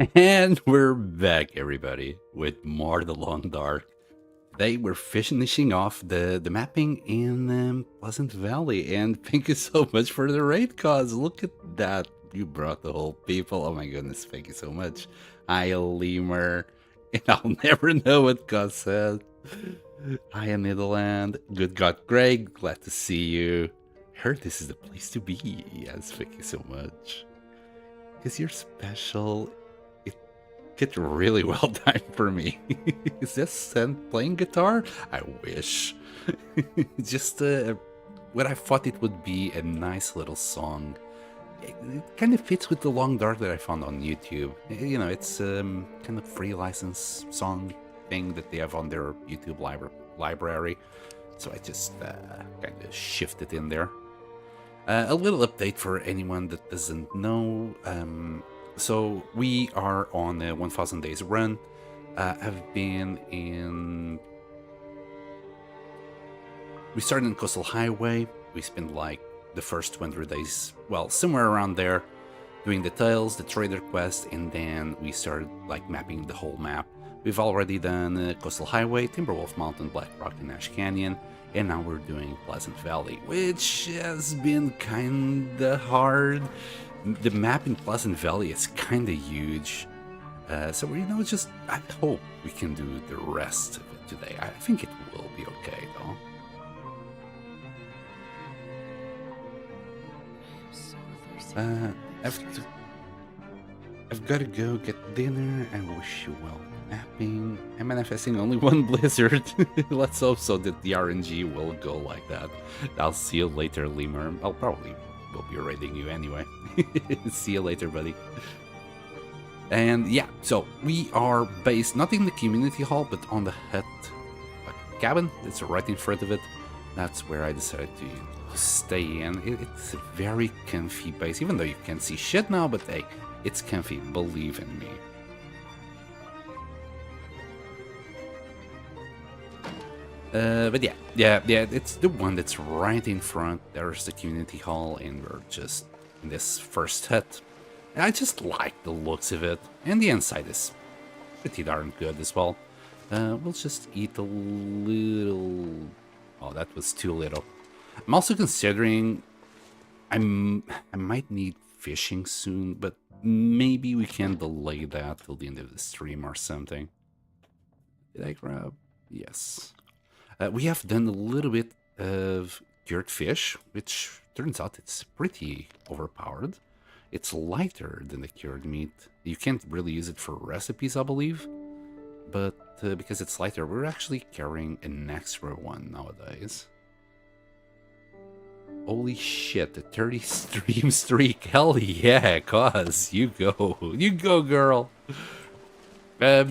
And we're back, everybody, with more The Long Dark. Today we're finishing off the mapping in Pleasant Valley, and thank you so much for the raid, cause look at that. You brought the whole people. Oh my goodness, thank you so much. Hi, Lemur. And I'll never know what cause said. Hi, Netherland. Good God, Greg. Glad to see you. Heard this is the place to be. Yes, thank you so much. Because you're special. It really well timed for me. Is this Sen playing guitar? I wish. Just what I thought it would be a nice little song. It kind of fits with the Long Dark that I found on YouTube. You know, it's kind of free license song thing that they have on their YouTube library. So I just kind of shifted in there. A little update for anyone that doesn't know. So we are on a 1,000 days run. I've been in. We started in Coastal Highway. We spent like the first 200 days, well, somewhere around there, doing the tiles, the trader quest, and then we started like mapping the whole map. We've already done Coastal Highway, Timberwolf Mountain, Black Rock, and Ash Canyon, and now we're doing Pleasant Valley, which has been kinda hard. The map in Pleasant Valley is kinda huge. So, you know, just, I hope we can do the rest of it today. I think it will be okay, though. I've got to go get dinner and wish you well mapping. I'm manifesting only one blizzard. Let's hope so that the RNG will go like that. I'll see you later, Lemur. I'll probably will be raiding you anyway. See you later, buddy. And yeah, so we are based not in the community hall, but on the hut cabin that's right in front of it. That's where I decided to stay in. It's a very comfy base, even though you can't see shit now, but hey, it's comfy, believe in me. But yeah, it's the one that's right in front. There's the community hall, and we're just in this first hut. And I just like the looks of it, and the inside is pretty darn good as well. We'll just eat a little. Oh, that was too little. I'm also considering I might need fishing soon, but maybe we can delay that till the end of the stream or something. Did I grab? Yes. We have done a little bit of cured fish, which turns out it's pretty overpowered. It's lighter than the cured meat. You can't really use it for recipes, I believe. But because it's lighter, we're actually carrying an extra one nowadays. Holy shit, the 30 stream streak. Hell yeah, cause you go. You go, girl. So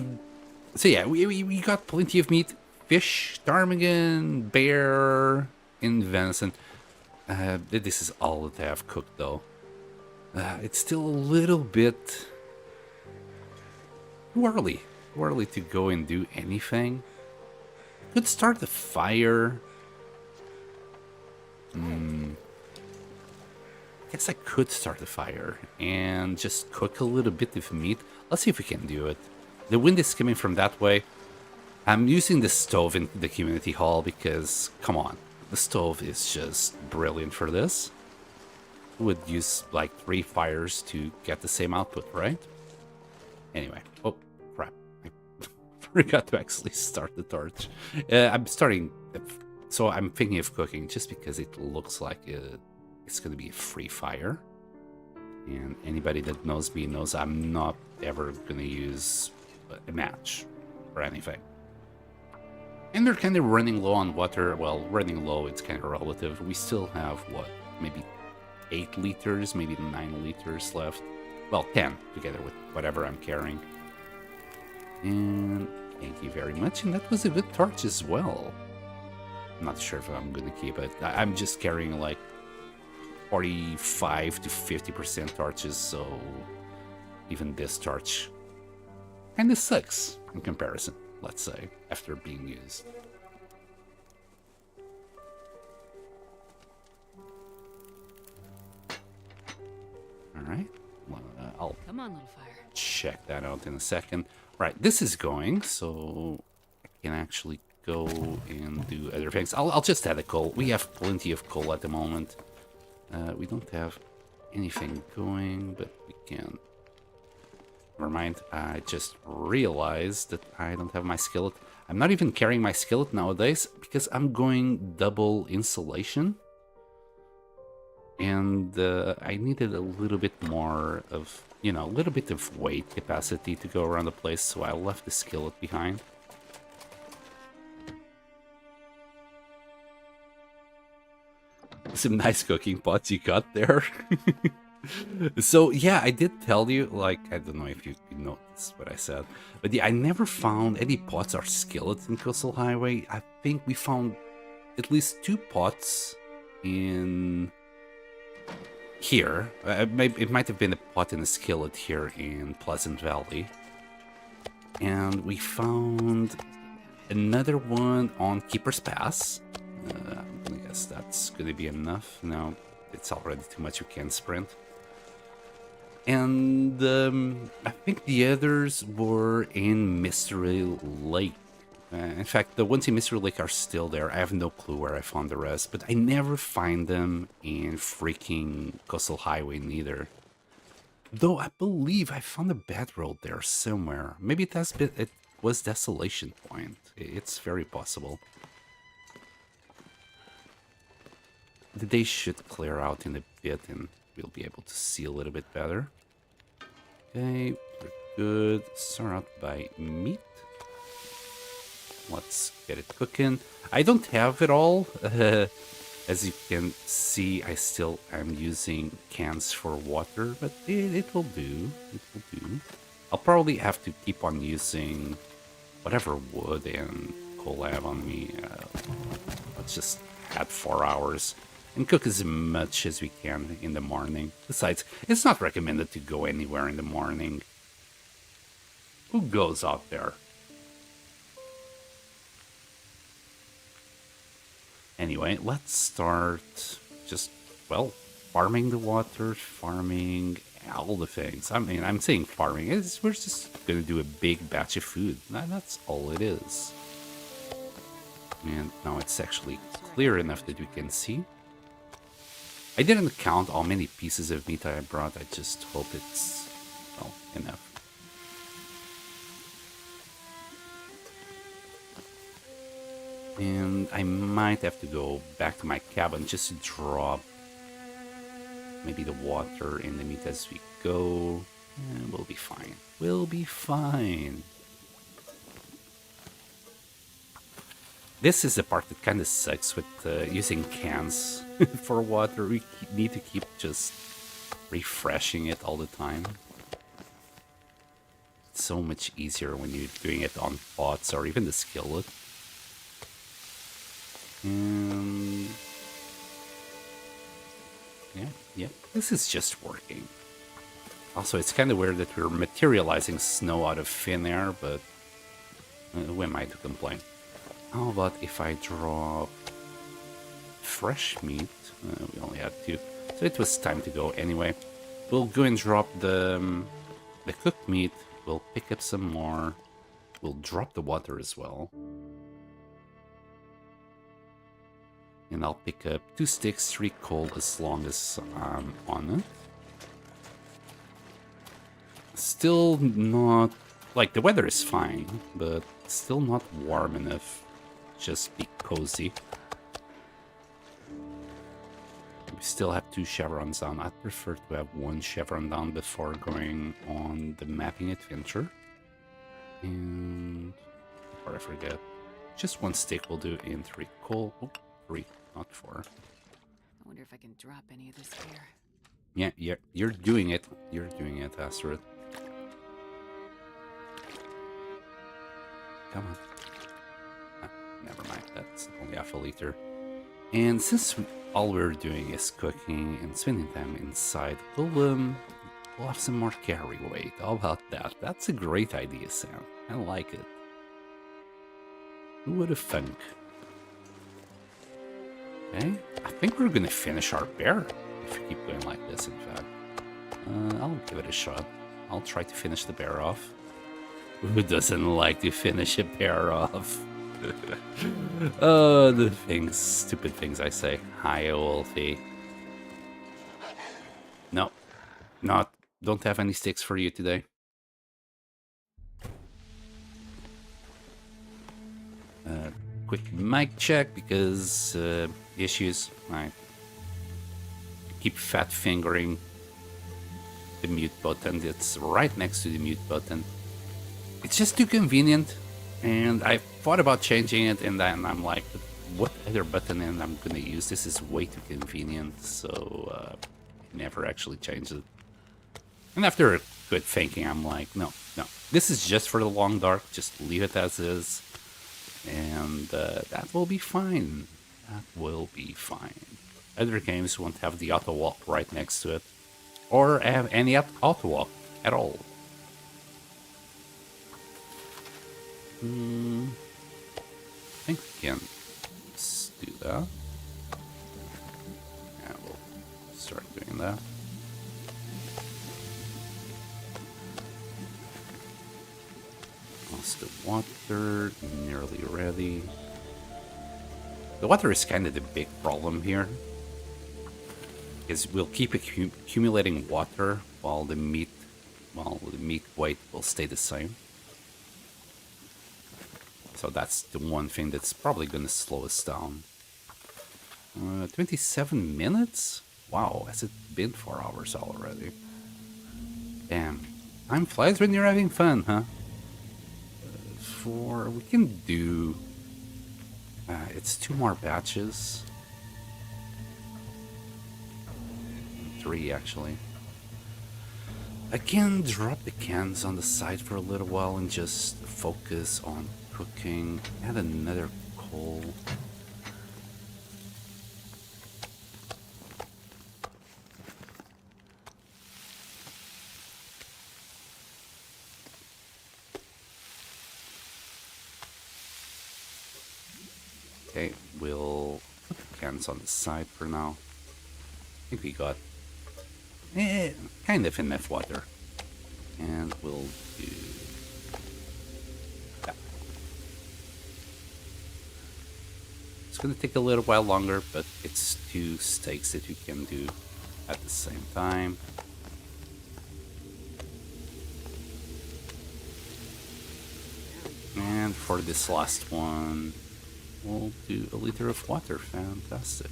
yeah, we got plenty of meat. Fish, ptarmigan, bear, and venison. This is all that I have cooked, though. It's still a little bit too early. Too early to go and do anything. Could start the fire. Guess I could start the fire and just cook a little bit of meat. Let's see if we can do it. The wind is coming from that way. I'm using the stove in the community hall because, come on, the stove is just brilliant for this. Would use like 3 fires to get the same output, right? Anyway, oh crap, I forgot to actually start the torch. I'm starting, so I'm thinking of cooking just because it looks like it's gonna be a free fire. And anybody that knows me knows I'm not ever gonna use a match or anything. And they're kind of running low on water. Well, running low, it's kind of relative. We still have, what, maybe 8 liters, maybe 9 liters left. Well, 10 together with whatever I'm carrying. And thank you very much. And that was a good torch as well. I'm not sure if I'm going to keep it. I'm just carrying like 45 to 50% torches, so even this torch kind of sucks in comparison, let's say, after being used. Alright, I'll Come on, little fire. check that out in a second. Right, this is going, so I can actually go and do other things. I'll just add a coal. We have plenty of coal at the moment. We don't have anything going, but we can. Never mind. I just realized that I don't have my skillet. I'm not even carrying my skillet nowadays because I'm going double insulation. And I needed a little bit more of, you know, a little bit of weight capacity to go around the place, so I left the skillet behind. Some nice cooking pots you got there. So, yeah, I did tell you, like, I don't know if you noticed what I said, but yeah, I never found any pots or skillets in Coastal Highway. I think we found at least 2 pots in here. It might have been a pot and a skillet here in Pleasant Valley. And we found another one on Keeper's Pass. I guess that's gonna be enough. No, it's already too much, you can't sprint. And I think the others were in Mystery Lake. In fact, the ones in Mystery Lake are still there. I have no clue where I found the rest, but I never find them in freaking Coastal Highway neither. Though I believe I found a bad road there somewhere. Maybe it was Desolation Point. It's very possible. The day should clear out in a bit and we'll be able to see a little bit better. Okay, we're good. Start out by meat. Let's get it cooking. I don't have it all. As you can see, I still am using cans for water, but it will do. It will do. I'll probably have to keep on using whatever wood and coal I have on me. Let's just add 4 hours and cook as much as we can in the morning. Besides, it's not recommended to go anywhere in the morning. Who goes out there? Anyway, let's start just, well, farming the water, farming all the things. I mean, I'm saying farming. We're just going to do a big batch of food. That's all it is. And now it's actually clear enough that we can see. I didn't count how many pieces of meat I brought. I just hope it's, well, enough. And I might have to go back to my cabin just to drop maybe the water and the meat as we go. And we'll be fine. We'll be fine. This is the part that kind of sucks with using cans for water. We need to keep just refreshing it all the time. It's so much easier when you're doing it on pots or even the skillet. And yeah, this is just working. Also, it's kind of weird that we're materializing snow out of thin air, but who am I to complain? How about if I drop fresh meat? We only had 2, so it was time to go anyway. We'll go and drop the cooked meat. We'll pick up some more. We'll drop the water as well. And I'll pick up 2 sticks, 3 coal as long as I'm on it. Still not... like, the weather is fine, but still not warm enough. Just be cozy. We still have 2 chevrons down. I'd prefer to have 1 chevron down before going on the mapping adventure. And before I forget, just 1 stick will do in 3 coal. Oh, 3, not 4. I wonder if I can drop any of this here. Yeah, you're doing it. You're doing it, Astrid. Come on. Never mind, that's only half a liter. And since all we're doing is cooking and spending time inside, we'll have some more carry weight. How about that? That's a great idea, Sam. I like it. Who would have thunk? Okay, I think we're gonna finish our bear if we keep going like this, in fact. I'll give it a shot. I'll try to finish the bear off. Who doesn't like to finish a bear off? Oh, the things, stupid things I say. Hi, Wolfie. No, don't have any sticks for you today. Quick mic check because issues. I keep fat fingering the mute button. It's right next to the mute button. It's just too convenient, and I thought about changing it, and then I'm like, what other button and I'm gonna use? This is way too convenient, so never actually changed it. And after a good thinking, I'm like, no, this is just for the long dark. Just leave it as is, and that will be fine. That will be fine. Other games won't have the auto walk right next to it, or have any auto walk at all. I think we can do that. Yeah, we'll start doing that. Lost the water, nearly ready. The water is kind of the big problem here, because we'll keep accumulating water while the meat weight will stay the same. So that's the one thing that's probably going to slow us down. 27 minutes? Wow, has it been 4 hours already? Damn. Time flies when you're having fun, huh? We can do... it's 2 more batches. 3, actually. I can drop the cans on the side for a little while and just focus on cooking. Add another coal. Okay, we'll put the cans on the side for now. I think we got kind of enough water. And we'll do that. It's going to take a little while longer, but it's 2 steaks that you can do at the same time. And for this last one, we'll do a liter of water. Fantastic.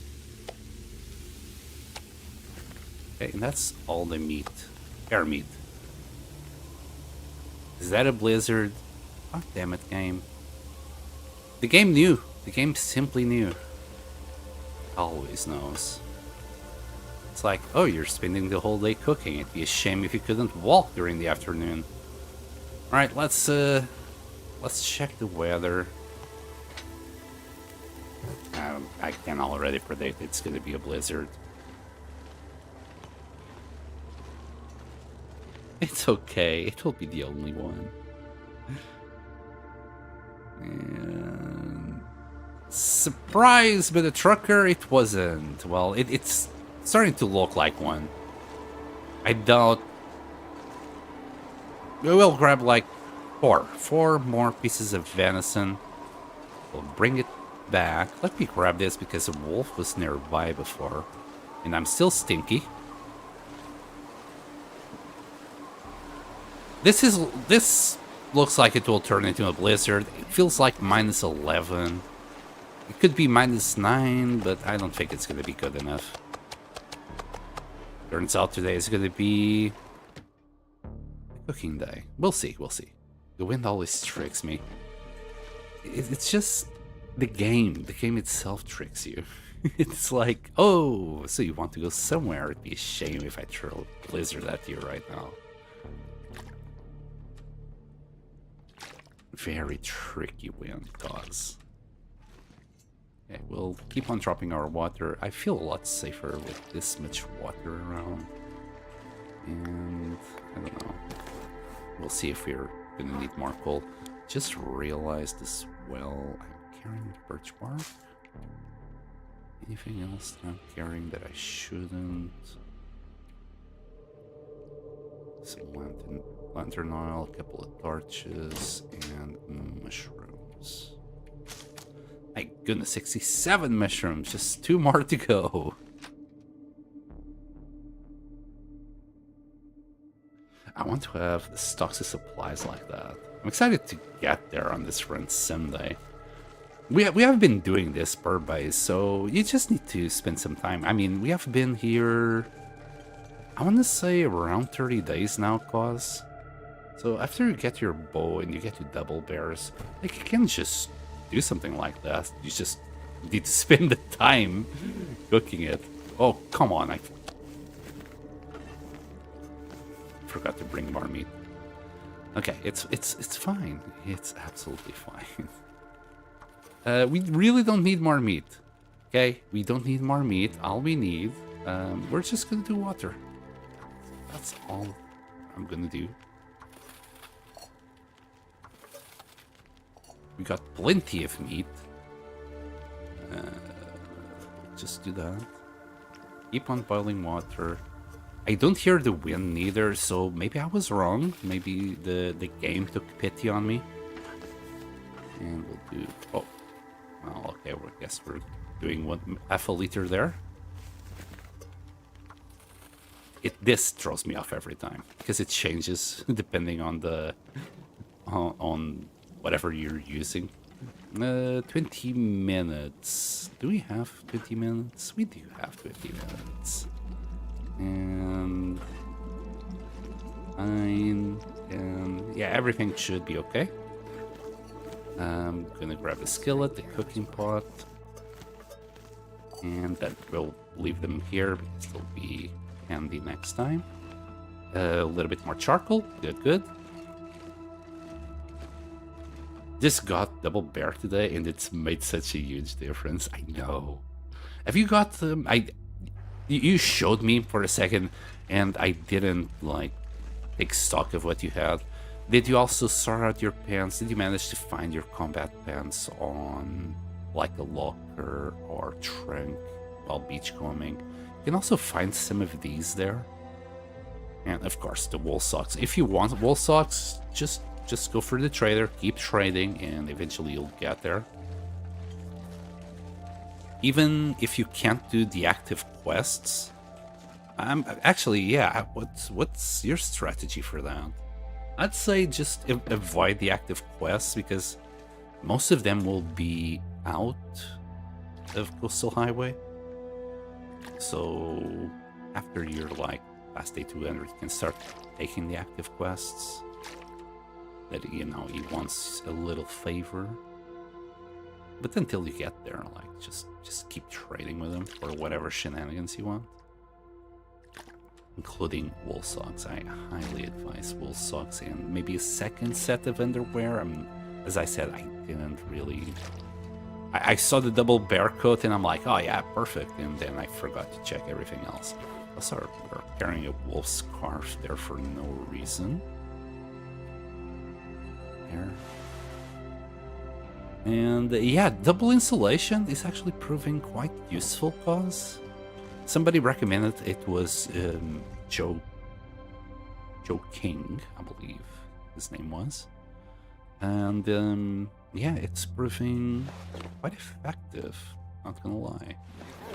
Okay, and that's all the meat. Air meat. Is that a blizzard? Oh, damn it, game. The game knew. The game simply knew. Always knows. It's like, oh, you're spending the whole day cooking. It'd be a shame if you couldn't walk during the afternoon. Alright, let's check the weather. I can already predict it's gonna be a blizzard. It's okay, it will be the only one. And surprise, but a trucker, it wasn't. Well, it's starting to look like one. I doubt... We'll grab like 4 more pieces of venison. We'll bring it back. Let me grab this because a wolf was nearby before. And I'm still stinky. This looks like it will turn into a blizzard. It feels like -11. It could be -9, but I don't think it's going to be good enough. Turns out today is going to be a cooking day. We'll see, we'll see. The wind always tricks me. It's just the game. The game itself tricks you. It's like, oh, so you want to go somewhere. It'd be a shame if I throw a blizzard at you right now. Very tricky wind cause. Okay, we'll keep on dropping our water. I feel a lot safer with this much water around. And I don't know. We'll see if we're gonna need more coal. Just realized as well, I'm carrying birch bark. Anything else that I'm carrying that I shouldn't? some lantern oil, a couple of torches, and mushrooms. My goodness, 67 mushrooms, just 2 more to go. I want to have the stocks of supplies like that. I'm excited to get there on this run someday. We have been doing this per base, so you just need to spend some time. I mean, we have been here, I want to say around 30 days now, cause. So after you get your bow and you get your double bears, like you can just do something like that. You just need to spend the time cooking it. Oh, come on, I forgot to bring more meat. Okay, it's fine. It's absolutely fine. We really don't need more meat. Okay, we don't need more meat. All we need, we're just gonna do water. That's all I'm gonna do. We got plenty of meat. Just do that. Keep on boiling water. I don't hear the wind neither, so maybe I was wrong. Maybe the game took pity on me. And we'll do... Oh. Well, okay, I guess we're doing half a liter there. This throws me off every time, because it changes depending on the... on whatever you're using. 20 minutes. Do we have 20 minutes? We do have 20 minutes. And 9, and yeah, everything should be okay. I'm gonna grab the skillet, the cooking pot, and then we'll leave them here because they'll be handy next time. A little bit more charcoal, good. Just got double bear today, and it's made such a huge difference. I know. Have you got them? You showed me for a second, and I didn't like take stock of what you had. Did you also sort out your pants? Did you manage to find your combat pants on like a locker or trunk while beachcombing? You can also find some of these there. And of course the wool socks. If you want wool socks, just go for the trader, keep trading, and eventually you'll get there. Even if you can't do the active quests, actually, yeah, what's your strategy for that? I'd say just avoid the active quests, because most of them will be out of Coastal Highway. So after you're like past day 200, you can start taking the active quests that, you know, he wants a little favor. But until you get there, like, just keep trading with him for whatever shenanigans you want. Including wool socks. I highly advise wool socks and maybe a second set of underwear. As I said, I didn't really... I saw the double bear coat and I'm like, oh yeah, perfect. And then I forgot to check everything else. Plus we're carrying a wolf scarf there for no reason. There. And yeah, double insulation is actually proving quite useful, cause somebody recommended it. Was Joe King, I believe his name was. And yeah, it's proving quite effective, not gonna lie.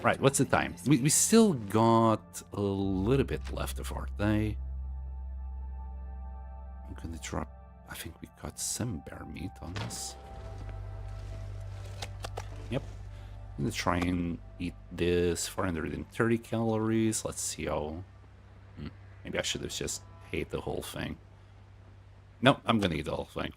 Right, what's the time? We still got a little bit left of our day. I'm gonna drop, I think we got some bear meat on this. Yep. I'm gonna try and eat this. 430 calories. Let's see how... Maybe I should have just ate the whole thing. No, I'm gonna eat the whole thing.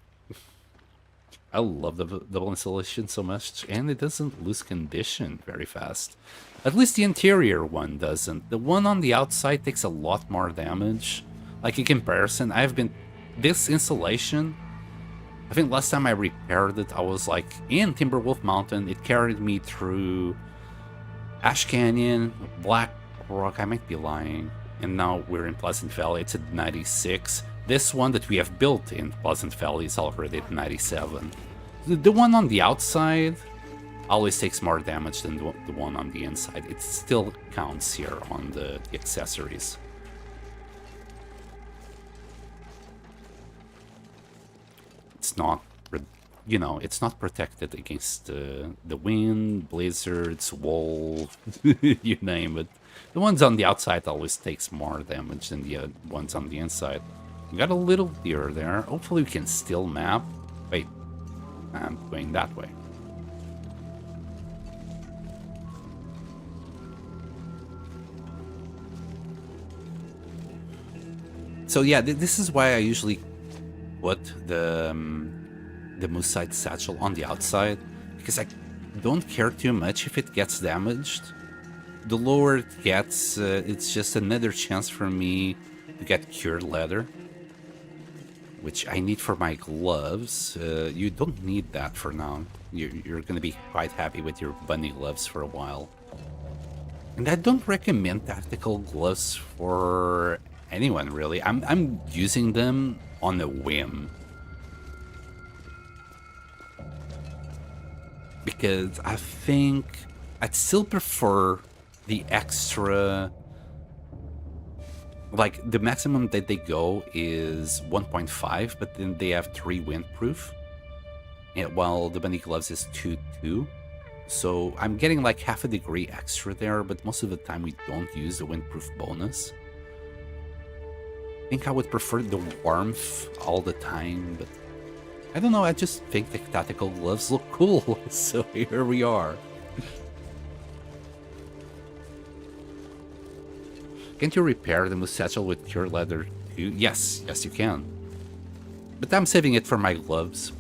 I love the double insulation so much, and it doesn't lose condition very fast. At least the interior one doesn't. The one on the outside takes a lot more damage. Like, in comparison, this insulation... I think last time I repaired it, I was like in Timberwolf Mountain. It carried me through Ash Canyon, Black Rock, I might be lying. And now we're in Pleasant Valley, it's at 96. This one that we have built in Pleasant Valley is already at 97. The one on the outside always takes more damage than the one on the inside. It still counts here on the accessories. it's not, you know, it's not protected against the wind, blizzards, wolves, you name it. The ones on the outside always takes more damage than the ones on the inside. We got a little deer there. Hopefully we can still map. Wait, I'm going that way. So yeah, this is why I usually put the moose-side satchel on the outside, because I don't care too much if it gets damaged. The lower it gets, it's just another chance for me to get cured leather, which I need for my gloves. You don't need that for now. You're going to be quite happy with your bunny gloves for a while. And I don't recommend tactical gloves for anyone, really. I'm using them on a whim. Because I think I'd still prefer the extra... Like, the maximum that they go is 1.5, but then they have 3 windproof. And while the bunny gloves is 2.2. So I'm getting like half a degree extra there, but most of the time we don't use the windproof bonus. I think I would prefer the warmth all the time, but I don't know, I just think the tactical gloves look cool, so here we are. Can't you repair the moose satchel with cured leather too? Yes, you can. But I'm saving it for my gloves,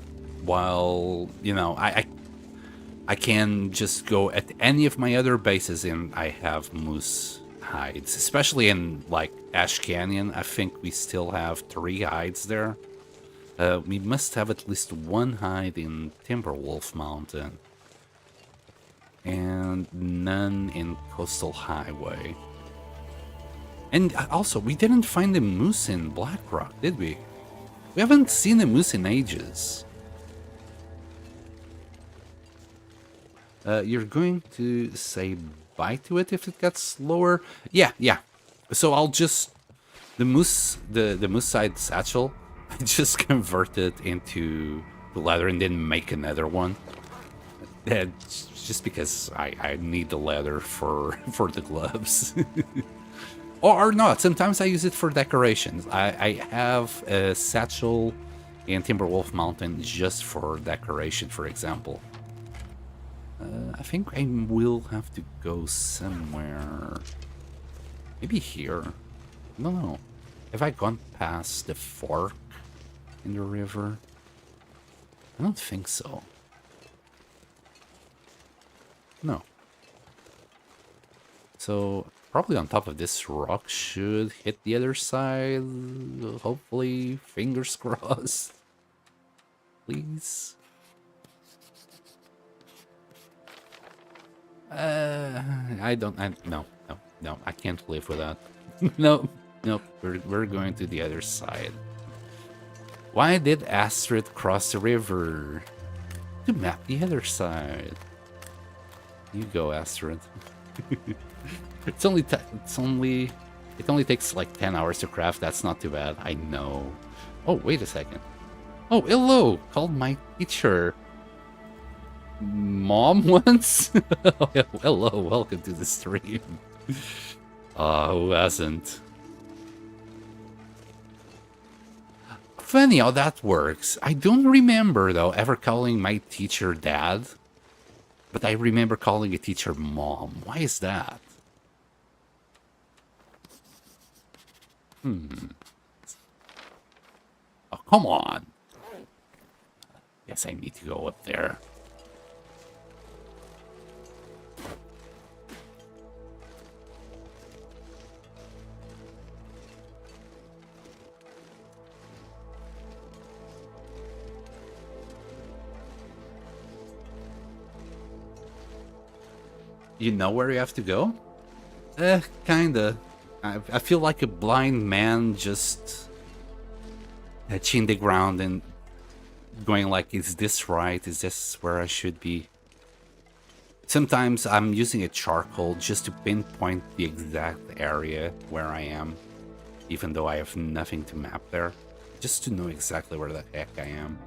while, you know, I can just go at any of my other bases and I have moose hides, especially in like Ash Canyon. I think we still have 3 hides there. We must have at least 1 hide in Timberwolf Mountain and none in Coastal Highway. And also, we didn't find a moose in Blackrock, did we? We haven't seen a moose in ages. You're going to say bye to it if it gets slower? Yeah. So I'll just... The moose-side satchel, I just convert it into the leather and then make another one. Just because I need the leather for the gloves. Or not, sometimes I use it for decorations. I have a satchel in Timberwolf Mountain just for decoration, for example. I think I will have to go somewhere. Maybe here. No. Have I gone past the fork in the river? I don't think so. No. So, probably on top of this rock should hit the other side. Hopefully, fingers crossed. Please. No, I can't live with that. No, we're going to the other side. Why did Astrid cross the river? To map the other side. You go, Astrid. It only takes like 10 hours to craft. That's not too bad. I know. Oh, wait a second. Oh, hello. Called my teacher Mom once? Hello, welcome to the stream. Who hasn't? Funny how that works. I don't remember, though, ever calling my teacher Dad. But I remember calling a teacher Mom. Why is that? Oh, come on. Guess I need to go up there. You know where you have to go? Kinda. I feel like a blind man just touching the ground and going like, is this right? Is this where I should be? Sometimes I'm using a charcoal just to pinpoint the exact area where I am, even though I have nothing to map there, just to know exactly where the heck I am.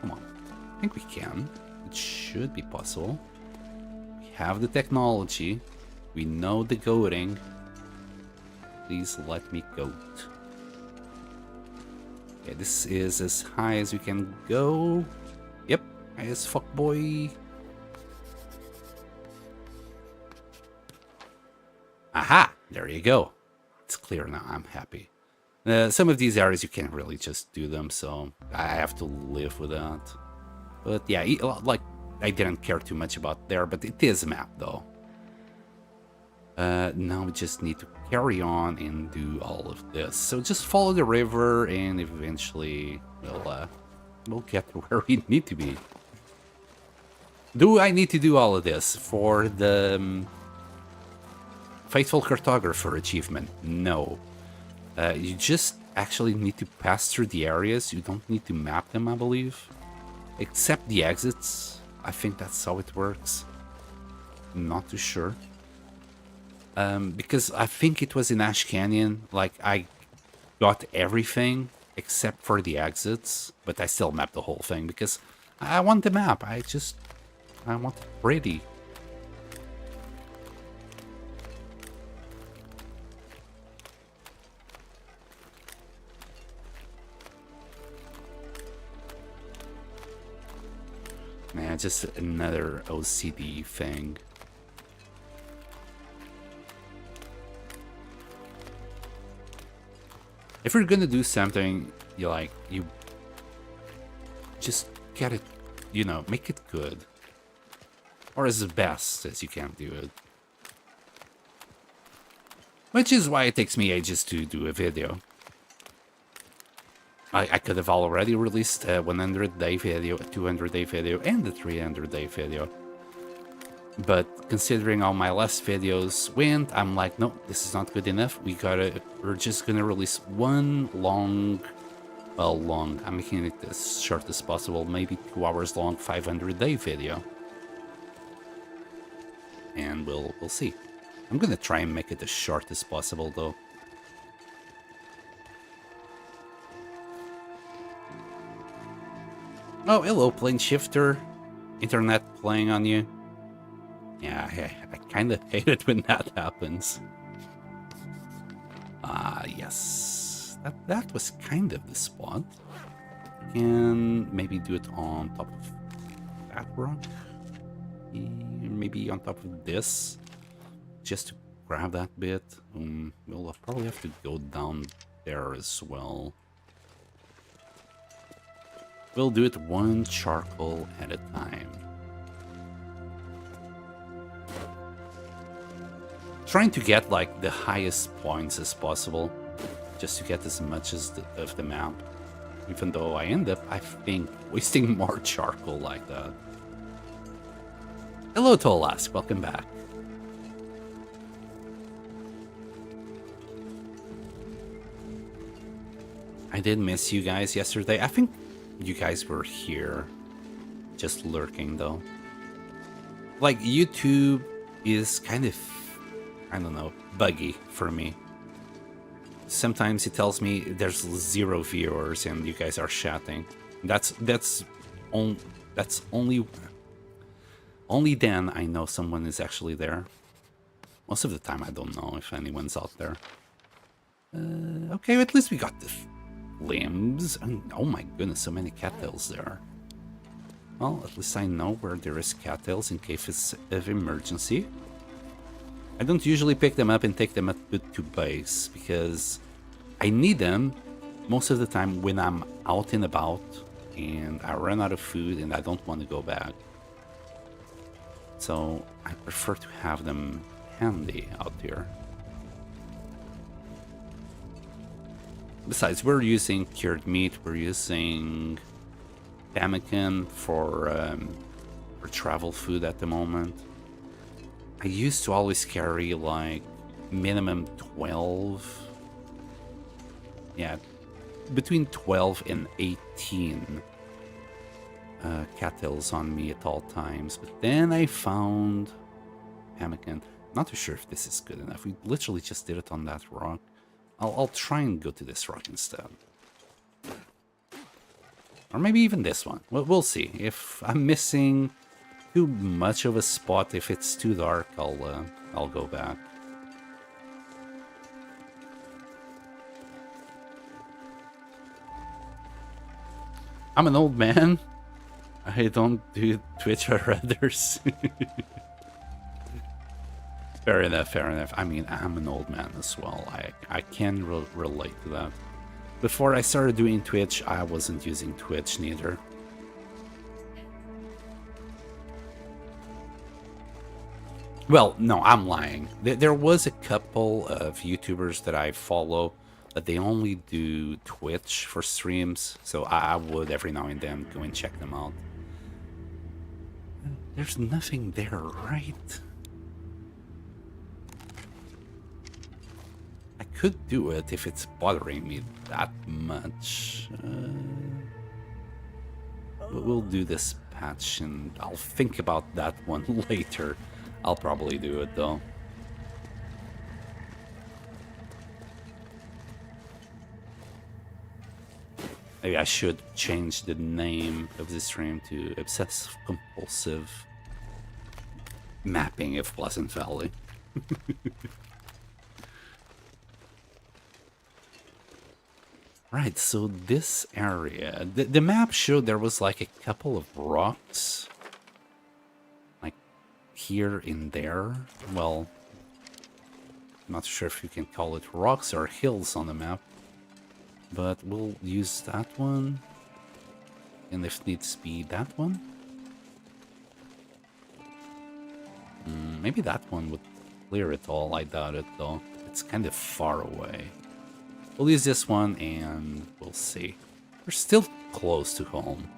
Come on. I think we can. It should be possible. We have the technology. We know the goating. Please let me goat. Okay, this is as high as we can go. Yep, high as fuck, boy. Aha! There you go. It's clear now. I'm happy. Some of these areas you can't really just do them, so I have to live with that. But yeah, like, I didn't care too much about there, but it is a map, though. Now we just need to carry on and do all of this. So just follow the river, and eventually we'll get to where we need to be. Do I need to do all of this for the Faithful Cartographer achievement? No. You just actually need to pass through the areas. You don't need to map them, I believe. Except the exits. I think that's how it works. I'm not too sure. Because I think it was in Ash Canyon, like, I got everything except for the exits, but I still mapped the whole thing because I want the map. I want it pretty. Man, just another OCD thing. If you're gonna do something, you just get it, make it good. Or as best as you can do it. Which is why it takes me ages to do a video. I could have already released a 100-day video, a 200-day video, and a 300-day video. But considering all my last videos went, I'm like, no, this is not good enough. We're just gonna release one long, I'm making it as short as possible, maybe 2 hours long, 500-day video. And we'll see. I'm gonna try and make it as short as possible, though. Oh, hello, plane shifter. Internet playing on you. Yeah, I kind of hate it when that happens. Yes. That was kind of the spot. Can maybe do it on top of that rock. Maybe on top of this. Just to grab that bit. We'll probably have to go down there as well. We'll do it one charcoal at a time. Trying to get like the highest points as possible, just to get as much as of the map. Even though I end up, I think, wasting more charcoal like that. Hello, Tolask, welcome back. I did miss you guys yesterday. I think you guys were here, just lurking though. Like, YouTube is kind of, I don't know, buggy for me. Sometimes it tells me there's 0 viewers and you guys are chatting. That's only then I know someone is actually there. Most of the time I don't know if anyone's out there. Okay, at least we got the limbs. And, oh my goodness, so many cattails there. Well, at least I know where there is cattails in case of emergency. I don't usually pick them up and take them up to base because I need them most of the time when I'm out and about and I run out of food and I don't want to go back. So I prefer to have them handy out here. Besides, we're using cured meat, we're using pemmican for travel food at the moment. I used to always carry like minimum 12, yeah, between 12 and 18 cattails on me at all times. But then I found pemmican. Not too sure if this is good enough. We literally just did it on that rock. I'll try and go to this rock instead. Or maybe even this one. We'll see. If I'm missing too much of a spot, if it's too dark, I'll go back. I'm an old man. I don't do Twitch or others. Fair enough, fair enough. I mean, I'm an old man as well. I can relate to that. Before I started doing Twitch, I wasn't using Twitch neither. Well, no, I'm lying. There was a couple of YouTubers that I follow that they only do Twitch for streams, so I would every now and then go and check them out. There's nothing there, right? I could do it if it's bothering me that much. We'll do this patch and I'll think about that one later. I'll probably do it though. Maybe I should change the name of the stream to Obsessive Compulsive Mapping of Pleasant Valley. Right, so this area, the map showed there was like a couple of rocks, like here and there. Well, I'm not sure if you can call it rocks or hills on the map, but we'll use that one, and if needs be that one. Maybe that one would clear it all. I doubt it though. It's kind of far away. We'll use this one and we'll see. We're still close to home.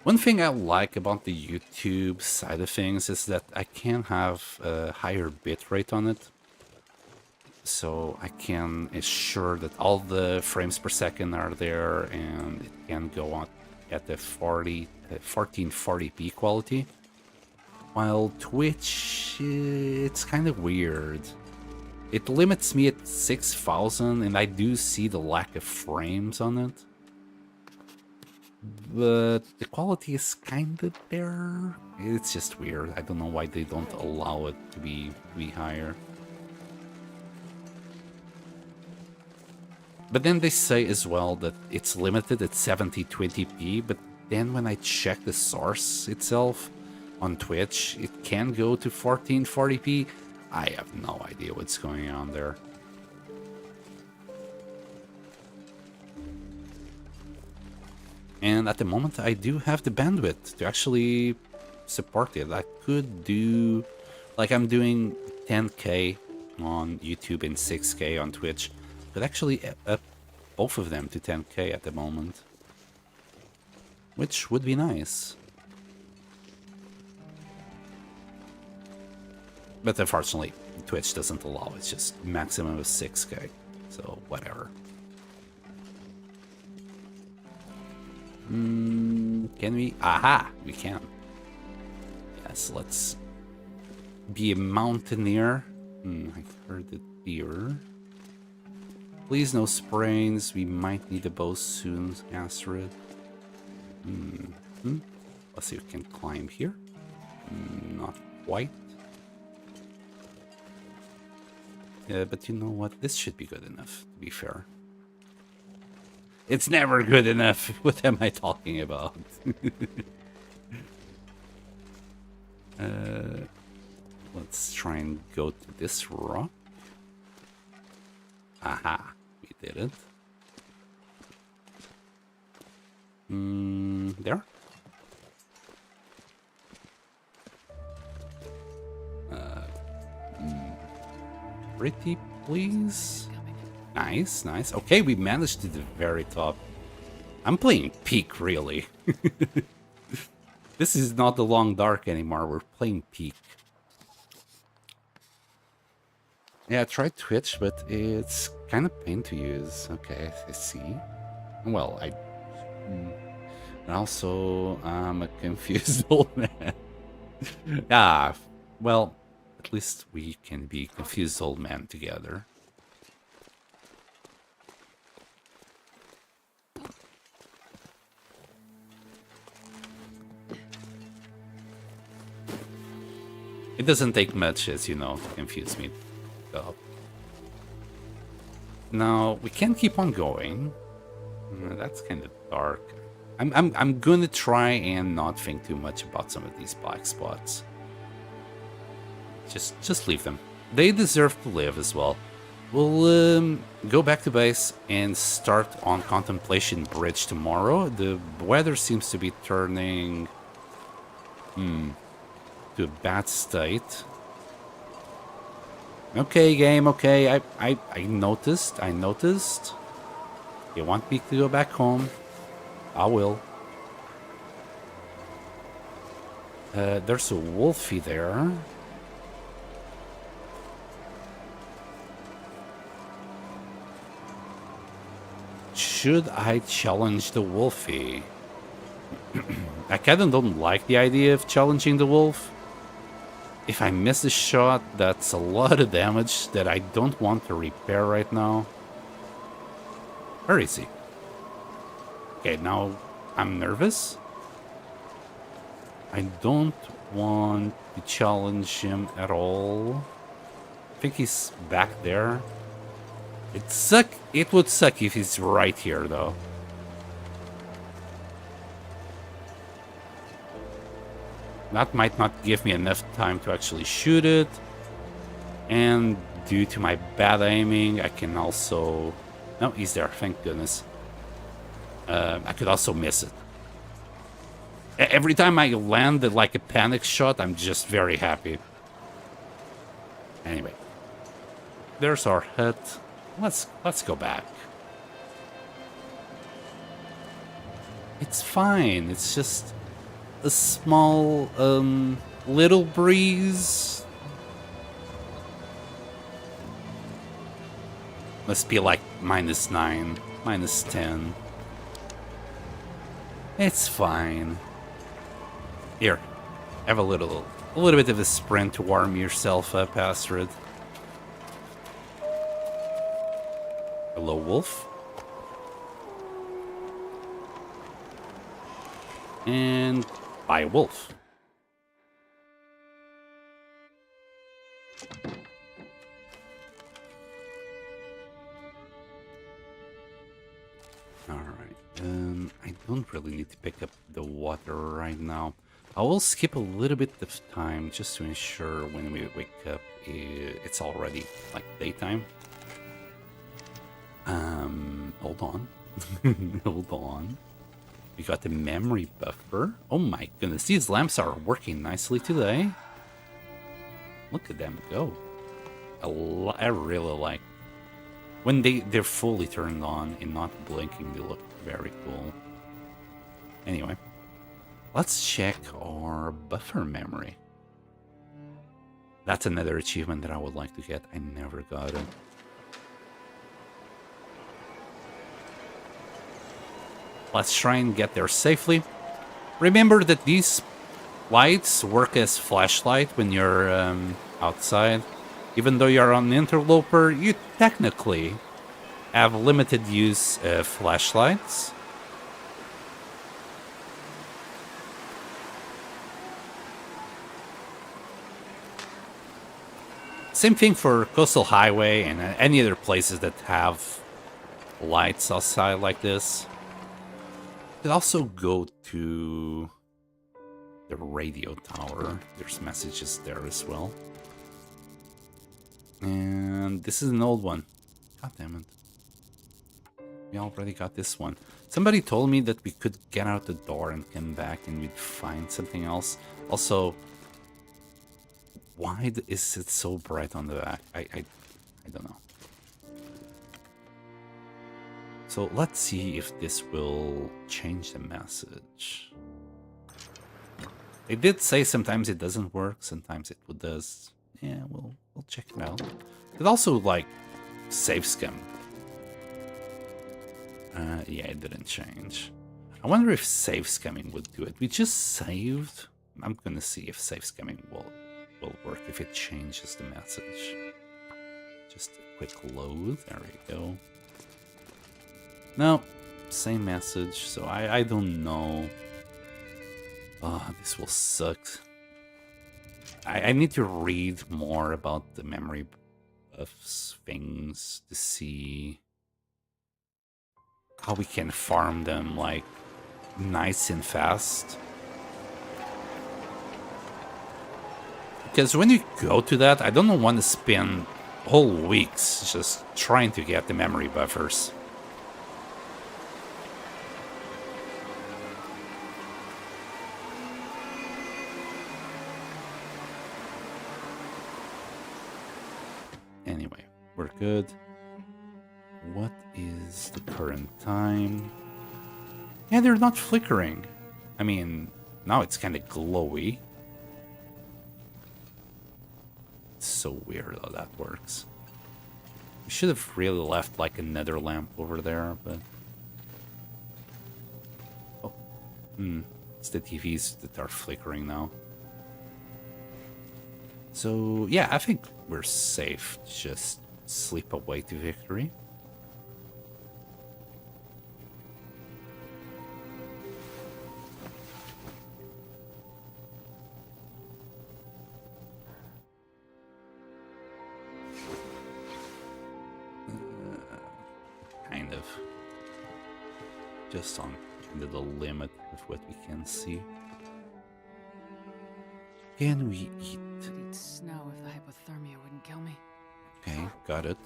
One thing I like about the YouTube side of things is that I can have a higher bitrate on it. So I can ensure that all the frames per second are there and it can go on at the 1440p quality. While Twitch, it's kind of weird. It limits me at 6,000 and I do see the lack of frames on it. But the quality is kind of there. It's just weird. I don't know why they don't allow it to be higher. But then they say as well that it's limited at 720p, but then when I check the source itself on Twitch, it can go to 1440p. I have no idea what's going on there. And at the moment, I do have the bandwidth to actually support it. I could do, like I'm doing 10K on YouTube and 6K on Twitch. Could actually up both of them to 10K at the moment, which would be nice. But unfortunately, Twitch doesn't allow. It's just maximum of 6K, so whatever. Can we? Aha! We can. Yes, let's be a mountaineer. I heard the deer. Please no sprains. We might need a bow soon, Astrid. Let's see if we can climb here. Not quite. But you know what? This should be good enough, to be fair. It's never good enough. What am I talking about? Let's try and go to this rock. Aha, we did it. There. Pretty, please. Nice, nice. Okay, we managed to the very top. I'm playing Peak, really. This is not the Long Dark anymore. We're playing Peak. Yeah, I tried Twitch, but it's kind of pain to use. Okay, I see. Well, and also, I'm a confused old man. Ah, well, at least we can be confused old men together. It doesn't take much, as you know, to confuse me. So. Now, we can keep on going. That's kind of dark. I'm gonna try and not think too much about some of these black spots. Just leave them. They deserve to live as well. We'll go back to base and start on Contemplation Bridge tomorrow. The weather seems to be turning to a bad state. Okay, game, okay. I noticed. You want me to go back home? I will. There's a wolfie there. Should I challenge the wolfie? I kinda don't like the idea of challenging the wolf. If I miss a shot, that's a lot of damage that I don't want to repair right now. Where is he? Okay, now I'm nervous. I don't want to challenge him at all. I think he's back there. It would suck if he's right here, though. That might not give me enough time to actually shoot it. And due to my bad aiming, I can also... No, he's there, thank goodness. I could also miss it. Every time I land like a panic shot, I'm just very happy. Anyway. There's our hut. Let's go back. It's fine. It's just a small little breeze. Must be like -9, -10. It's fine. Here, have a little bit of a sprint to warm yourself up, Astrid. Hello, wolf. And bye, wolf. Alright, I don't really need to pick up the water right now. I will skip a little bit of time just to ensure when we wake up it's already like daytime. Hold on. Hold on. We got the memory buffer. Oh my goodness, these lamps are working nicely today. Look at them go. I really like when they're fully turned on and not blinking. They look very cool. Anyway, let's check our buffer memory. That's another achievement that I would like to get. I never got it. Let's try and get there safely. Remember that these lights work as flashlight when you're outside. Even though you're on the interloper, you technically have limited use of flashlights. Same thing for Coastal Highway and any other places that have lights outside like this. Could also go to the radio tower. There's messages there as well. And this is an old one. God damn it. We already got this one. Somebody told me that we could get out the door and come back and we'd find something else. Also, why is it so bright on the back? I don't know. So let's see if this will change the message. They did say sometimes it doesn't work, sometimes it does. Yeah, we'll check it out. It also like save skim. Yeah, it didn't change. I wonder if save scamming would do it. We just saved. I'm gonna see if save scamming will work if it changes the message. Just a quick load. There we go. No, same message, so I don't know. Oh, this will suck. I need to read more about the memory of things to see how we can farm them like nice and fast. Because when you go to that, I don't want to spend whole weeks just trying to get the memory buffers. Anyway, we're good. What is the current time? Yeah, they're not flickering. I mean, now it's kind of glowy. It's so weird how that works. We should have really left like another lamp over there, but... Oh, it's the TVs that are flickering now. So, yeah, I think we're safe. Just sleep away to victory. Kind of. Just on the limit of what we can see. Can we eat? I'd eat snow if the hypothermia wouldn't kill me. Okay, got it.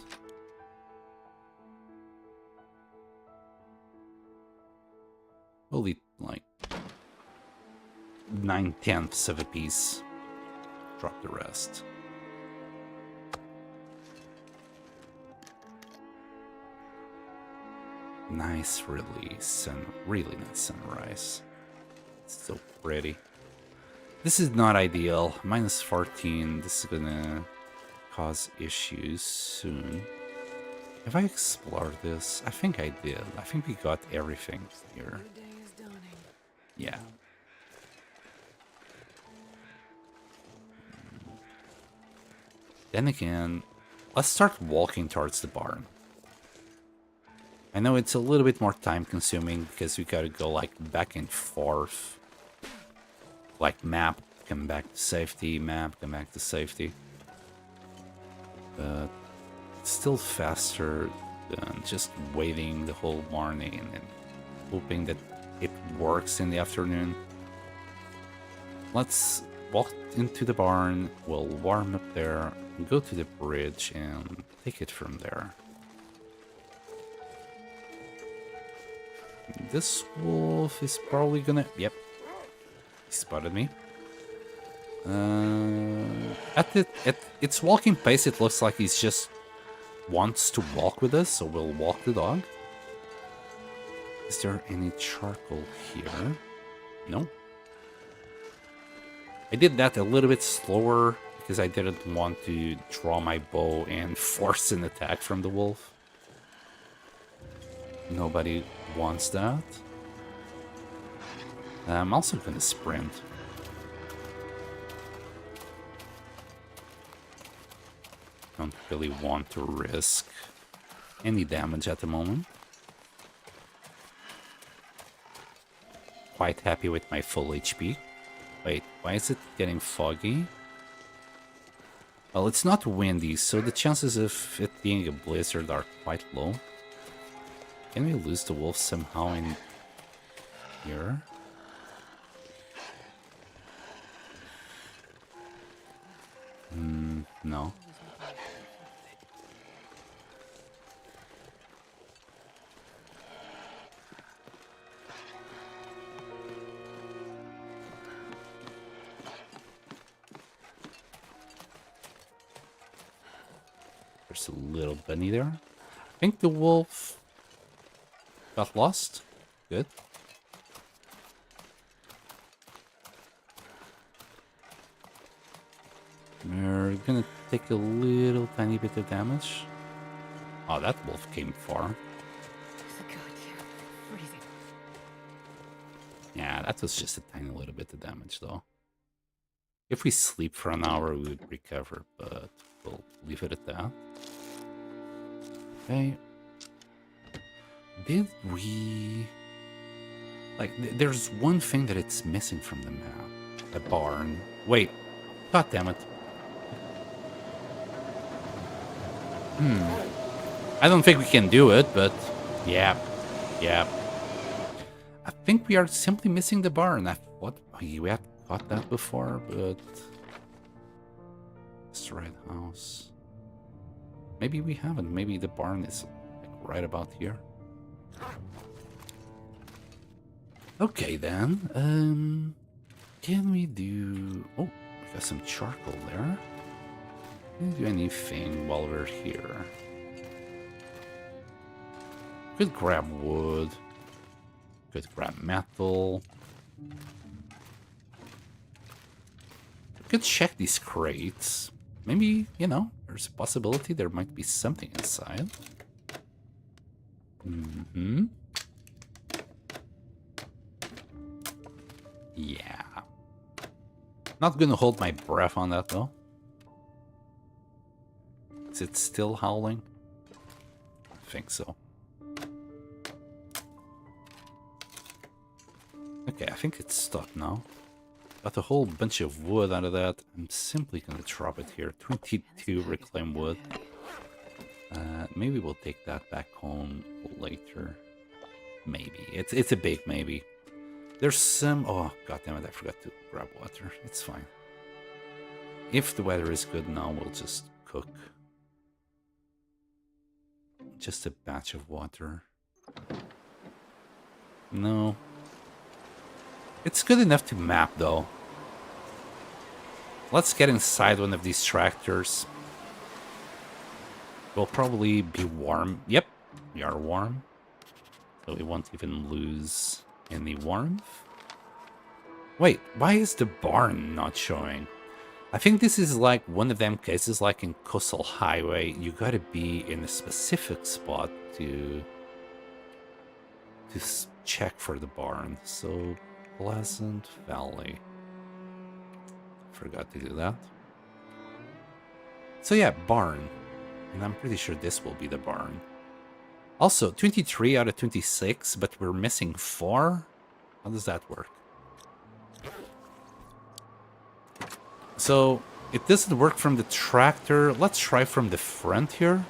We'll eat like 9/10 of a piece. Drop the rest. Nice release and really nice sunrise. It's so pretty. This is not ideal. -14. This is gonna cause issues soon. Have I explored this? I think I did. I think we got everything here. The day is dawning. Yeah. Then again, let's start walking towards the barn. I know it's a little bit more time consuming because we gotta go like back and forth. Like map, come back to safety, map, come back to safety. But it's still faster than just waiting the whole morning and hoping that it works in the afternoon. Let's walk into the barn, we'll warm up there, go to the bridge and take it from there. This wolf is probably gonna... Yep. He spotted me. At its walking pace, it looks like he's just wants to walk with us, so we'll walk the dog. Is there any charcoal here? No. I did that a little bit slower because I didn't want to draw my bow and force an attack from the wolf. Nobody wants that. I'm also gonna sprint. Don't really want to risk any damage at the moment. Quite happy with my full HP. Wait, why is it getting foggy? Well, it's not windy, so the chances of it being a blizzard are quite low. Can we lose the wolf somehow in here? No. There's a little bunny there. I think the wolf got lost. Good. We're gonna take a little tiny bit of damage. Oh, that wolf came far. Yeah, that was just a tiny little bit of damage, though. If we sleep for an hour, we would recover, but we'll leave it at that. Okay. Did we... Like, there's one thing that it's missing from the map. A barn. Wait. God damn it. I don't think we can do it, but yeah. Yeah. I think we are simply missing the barn. We had got that before, but destroyed house. Maybe we haven't. Maybe the barn is like right about here. Okay then. Can we do? Oh, we got some charcoal there. Can we do anything while we're here? Could grab wood. Could grab metal. Could check these crates. Maybe, you know, there's a possibility there might be something inside. Yeah. Not gonna hold my breath on that though. Is it still howling? I think so. Okay, I think it's stuck now. Got a whole bunch of wood out of that. I'm simply gonna drop it here. 22 reclaimed wood. Maybe we'll take that back home later. Maybe. It's a big maybe. There's some... Oh, goddammit, I forgot to grab water. It's fine. If the weather is good now, we'll just cook. Just a batch of water. No. It's good enough to map, though. Let's get inside one of these tractors. We'll probably be warm. Yep, we are warm. So we won't even lose any warmth. Wait, why is the barn not showing? I think this is like one of them cases like in Coastal Highway. You gotta be in a specific spot to check for the barn. So, Pleasant Valley. Forgot to do that. So yeah, barn. And I'm pretty sure this will be the barn. Also, 23 out of 26, but we're missing 4? How does that work? So, it doesn't work from the tractor. Let's try from the front here.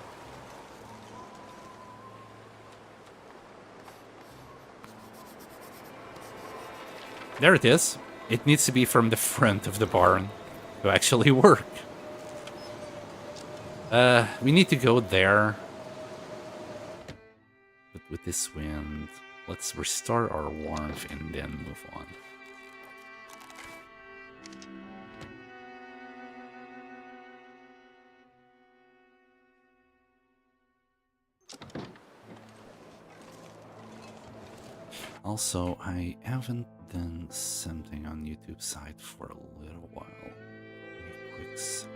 There it is. It needs to be from the front of the barn to actually work. We need to go there. But with this wind, let's restore our warmth and then move on. Also, I haven't done something on YouTube side for a little while. A quick sec.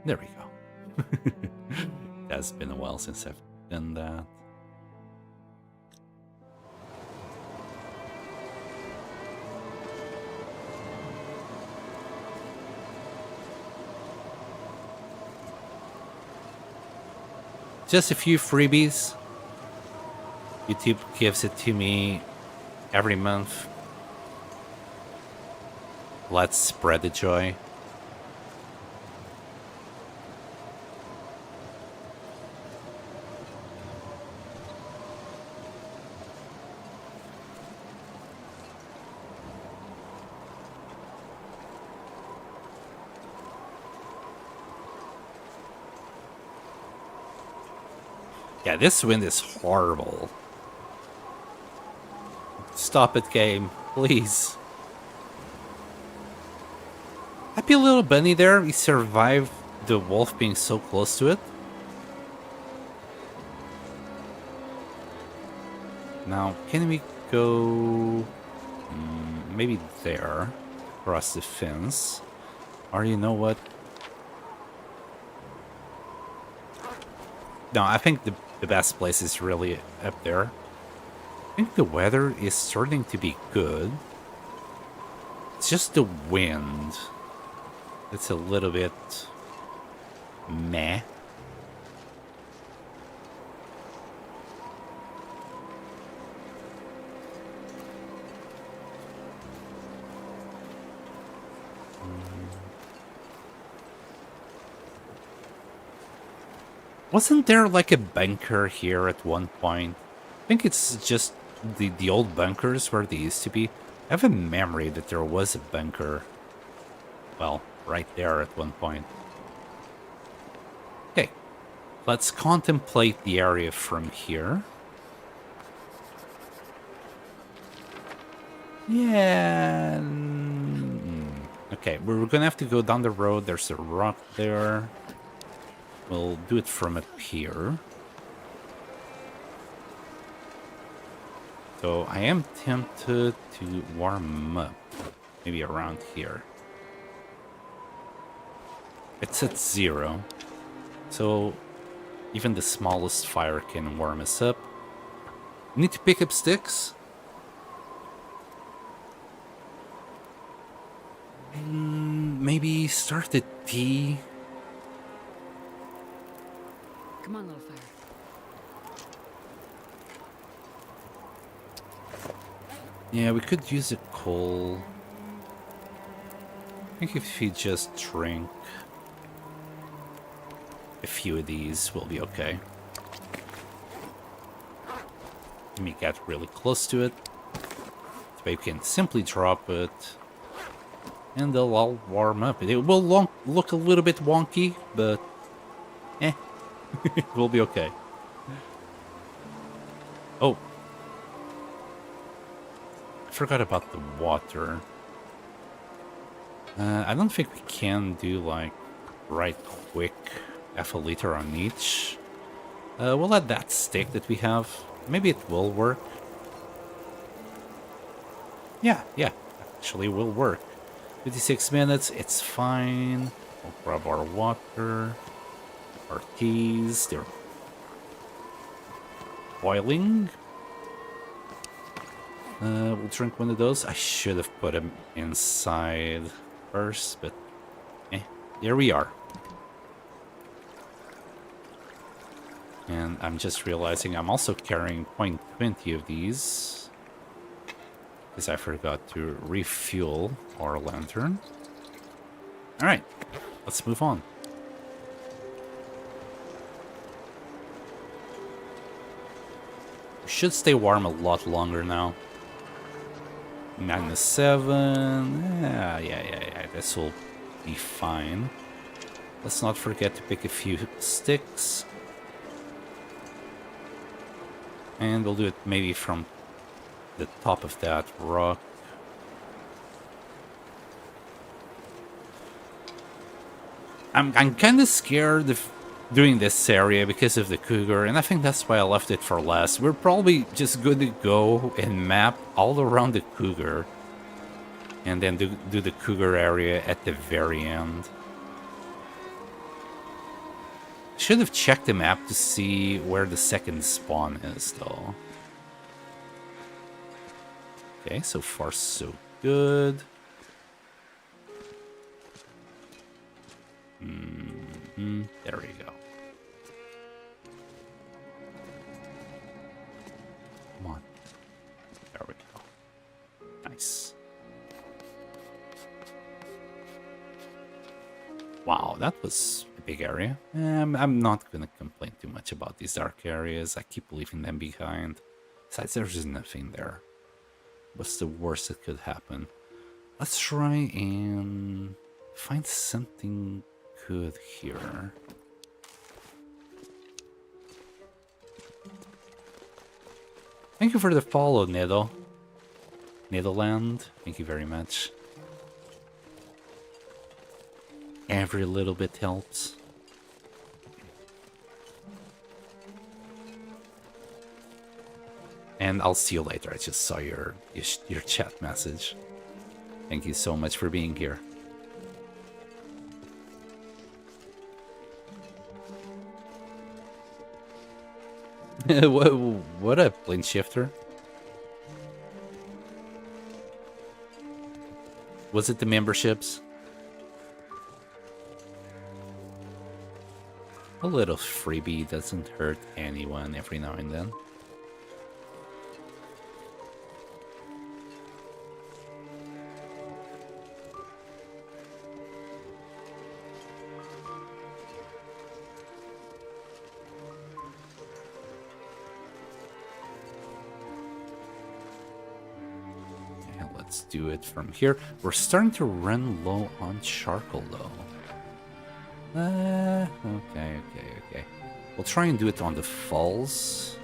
There we go. It has been a while since I've done that. Just a few freebies. YouTube gives it to me every month. Let's spread the joy. Yeah, this wind is horrible. Stop it, game. Please. Happy little bunny there. He survived the wolf being so close to it. Now, can we go... maybe there. Across the fence. Or you know what? No, I think the best place is really up there. I think the weather is starting to be good. It's just the wind. It's a little bit meh. Wasn't there like a bunker here at one point? I think it's just the old bunkers where they used to be. I have a memory that there was a bunker. Well, right there at one point. Okay, let's contemplate the area from here. Yeah. Okay, we're gonna have to go down the road. There's a rock there. We'll do it from up here. So I am tempted to warm up. Maybe around here. It's at 0. So even the smallest fire can warm us up. Need to pick up sticks. Maybe start the tea. Come on, little fire. Yeah, we could use a coal. I think if we just drink a few of these, we'll be okay. Let me get really close to it. So we can simply drop it. And they'll all warm up. It will look a little bit wonky, but we'll be okay. Oh. I forgot about the water. I don't think we can do, like, right quick half a liter on each. We'll let that stick that we have. Maybe it will work. Yeah, actually will work. 56 minutes, it's fine. We'll grab our water. Our teas, they're boiling. We'll drink one of those. I should have put them inside first, but here we are. And I'm just realizing I'm also carrying 0.20 of these, because I forgot to refuel our lantern. Alright, let's move on. We should stay warm a lot longer now. -7. Yeah. This will be fine. Let's not forget to pick a few sticks. And we'll do it maybe from the top of that rock. I'm kind of scared of doing this area because of the cougar, and I think that's why I left it for last. We're probably just going to go and map all around the cougar, and then do the cougar area at the very end. Should have checked the map to see where the second spawn is, though. Okay, so far so good. There we go. Come on. There we go. Nice. Wow, that was a big area. I'm not going to complain too much about these dark areas. I keep leaving them behind. Besides, there's just nothing there. What's the worst that could happen? Let's try and find something good here. Thank you for the follow, Nido. Nidoland, thank you very much. Every little bit helps. And I'll see you later. I just saw your chat message. Thank you so much for being here. What up, plane shifter? Was it the memberships? A little freebie doesn't hurt anyone every now and then. let's do it from here. We're starting to run low on charcoal, though. Okay. We'll try and do it on the falls.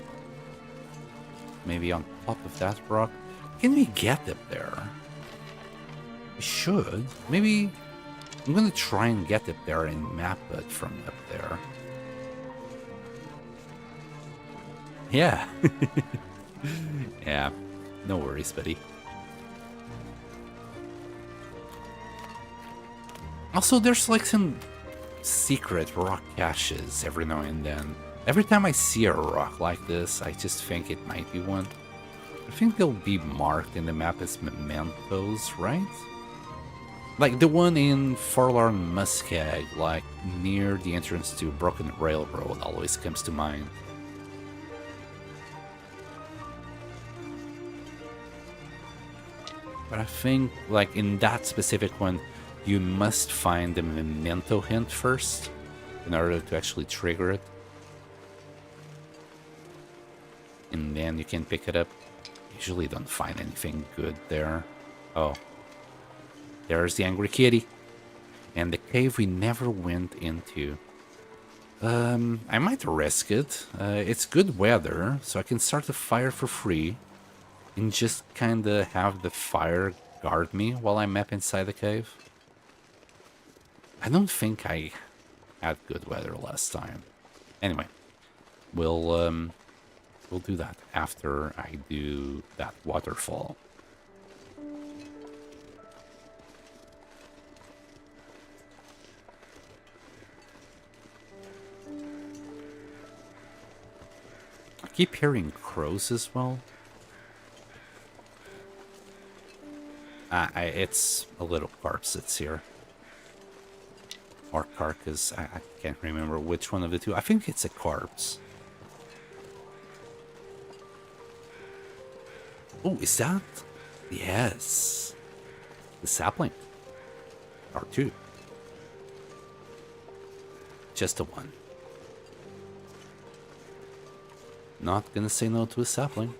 Maybe on top of that rock. Can we get up there? We should. Maybe I'm gonna try and get up there and map it from up there. Yeah. Yeah. No worries, buddy. Also, there's like some secret rock caches every now and then. Every time I see a rock like this, I just think it might be one. I think they'll be marked in the map as mementos, right? Like the one in Forlorn Muskeg, like near the entrance to Broken Railroad, always comes to mind. But I think, like in that specific one, you must find the memento hint first in order to actually trigger it. And then you can pick it up. Usually don't find anything good there. Oh. There's the angry kitty. And the cave we never went into. I might risk it. It's good weather, so I can start a fire for free. And just kinda have the fire guard me while I map inside the cave. I don't think I had good weather last time. Anyway, we'll do that after I do that waterfall. I keep hearing crows as well. It's a little corpse that's here. Or carcass, I can't remember which one of the two. I think it's a corpse. Oh, is that? Yes. The sapling. Or two. Just a one. Not gonna say no to a sapling.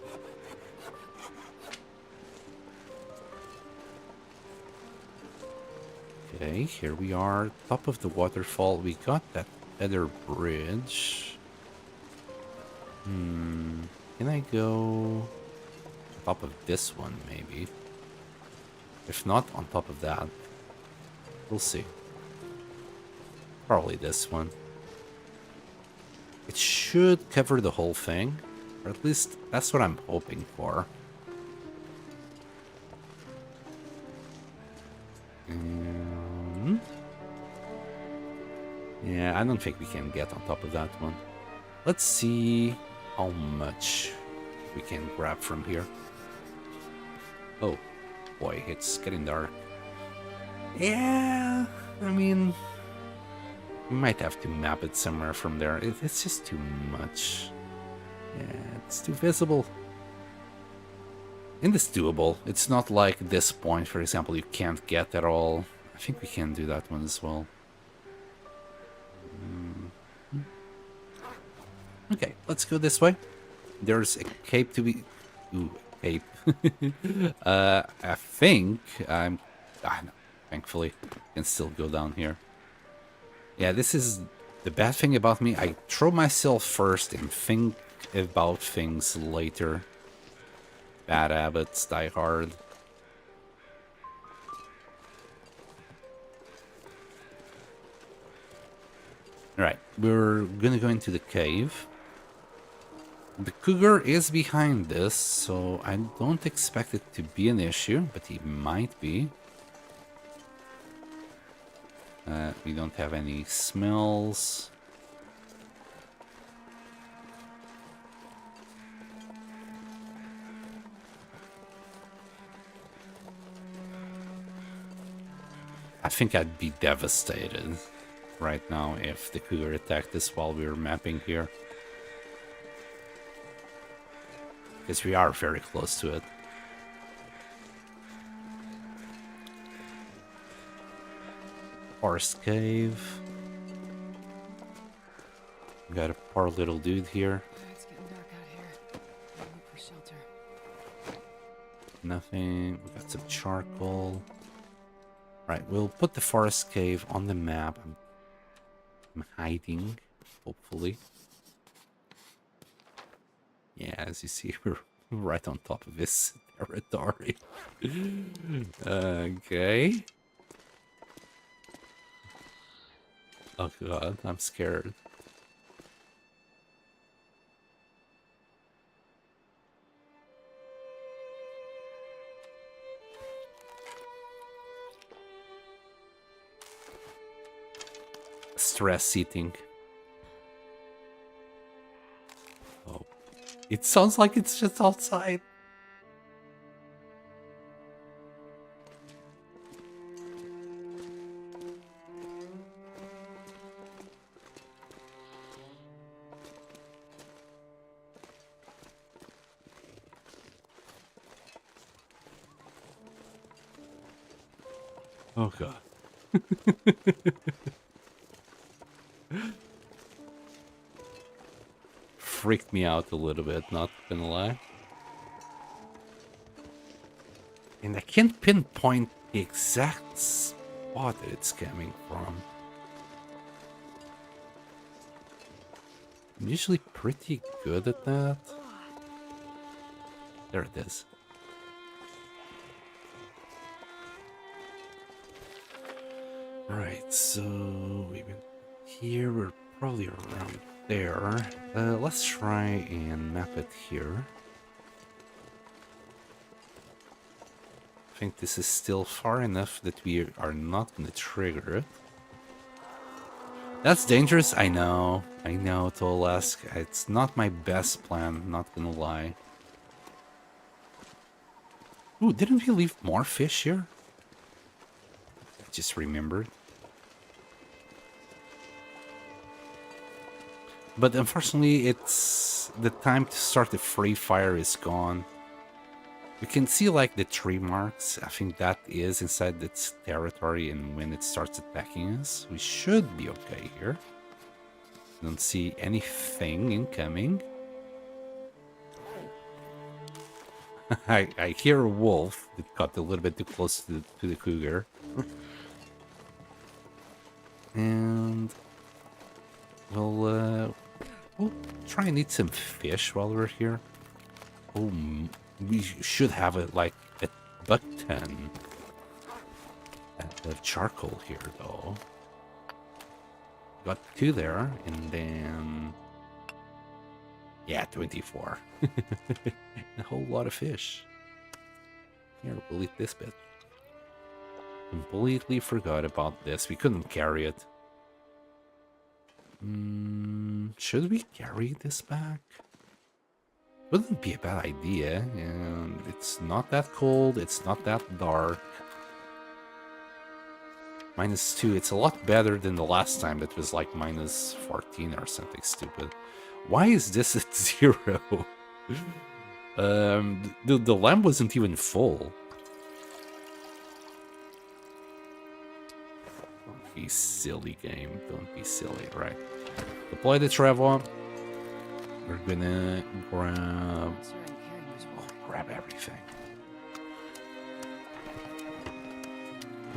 Okay, here we are, top of the waterfall. We got that other bridge. Can I go on top of this one, maybe? If not, on top of that. We'll see. Probably this one. It should cover the whole thing. Or at least, that's what I'm hoping for. Yeah, I don't think we can get on top of that one. Let's see how much we can grab from here. Oh, boy, it's getting dark. Yeah, I mean, we might have to map it somewhere from there. It's just too much. Yeah, it's too visible. And it's doable. It's not like this point, for example, you can't get at all. I think we can do that one as well. Okay, let's go this way. There's a cape to be... Ooh, cape. I think I'm... no, thankfully, I can still go down here. Yeah, this is the bad thing about me. I throw myself first and think about things later. Bad habits die hard. Alright, we're gonna go into the cave. The cougar is behind this, so I don't expect it to be an issue, but he might be. We don't have any smells. I think I'd be devastated right now if the cougar attacked us while we were mapping here. Because we are very close to it. Forest cave. We got a poor little dude here. It's getting dark out here. I'll look for shelter. Nothing. We got some charcoal. Right, we'll put the forest cave on the map. I'm hiding, hopefully. Yeah, as you see, we're right on top of this territory. Okay. Oh god, I'm scared. Stress eating. Oh, it sounds like it's just outside. Oh god. Freaked me out a little bit, not gonna lie. And I can't pinpoint the exact spot that it's coming from. I'm usually pretty good at that. There it is. Right, so we've been here, we're probably around there. Let's try and map it here. I think this is still far enough that we are not going to trigger it. That's dangerous, I know, Tolask. It's not my best plan, not gonna lie. Ooh, didn't we leave more fish here? I just remembered. But unfortunately, it's the time to start the free fire is gone. We can see like the tree marks. I think that is inside its territory, and when it starts attacking us, we should be okay here. Don't see anything incoming. I hear a wolf that got a little bit too close to the cougar. And we'll try and eat some fish while we're here. Oh, we should have it like a buck 10 of charcoal here, though. Got 2 there, and then yeah, 24. A whole lot of fish. Here, we'll eat this bit. Completely forgot about this. We couldn't carry it. Should we carry this back? Wouldn't be a bad idea, and it's not that cold, it's not that dark. -2, it's a lot better than the last time that was like -14 or something stupid. Why is this at 0? The lamp wasn't even full. Don't be silly, game, don't be silly, right? Deploy the travel. We're gonna grab everything.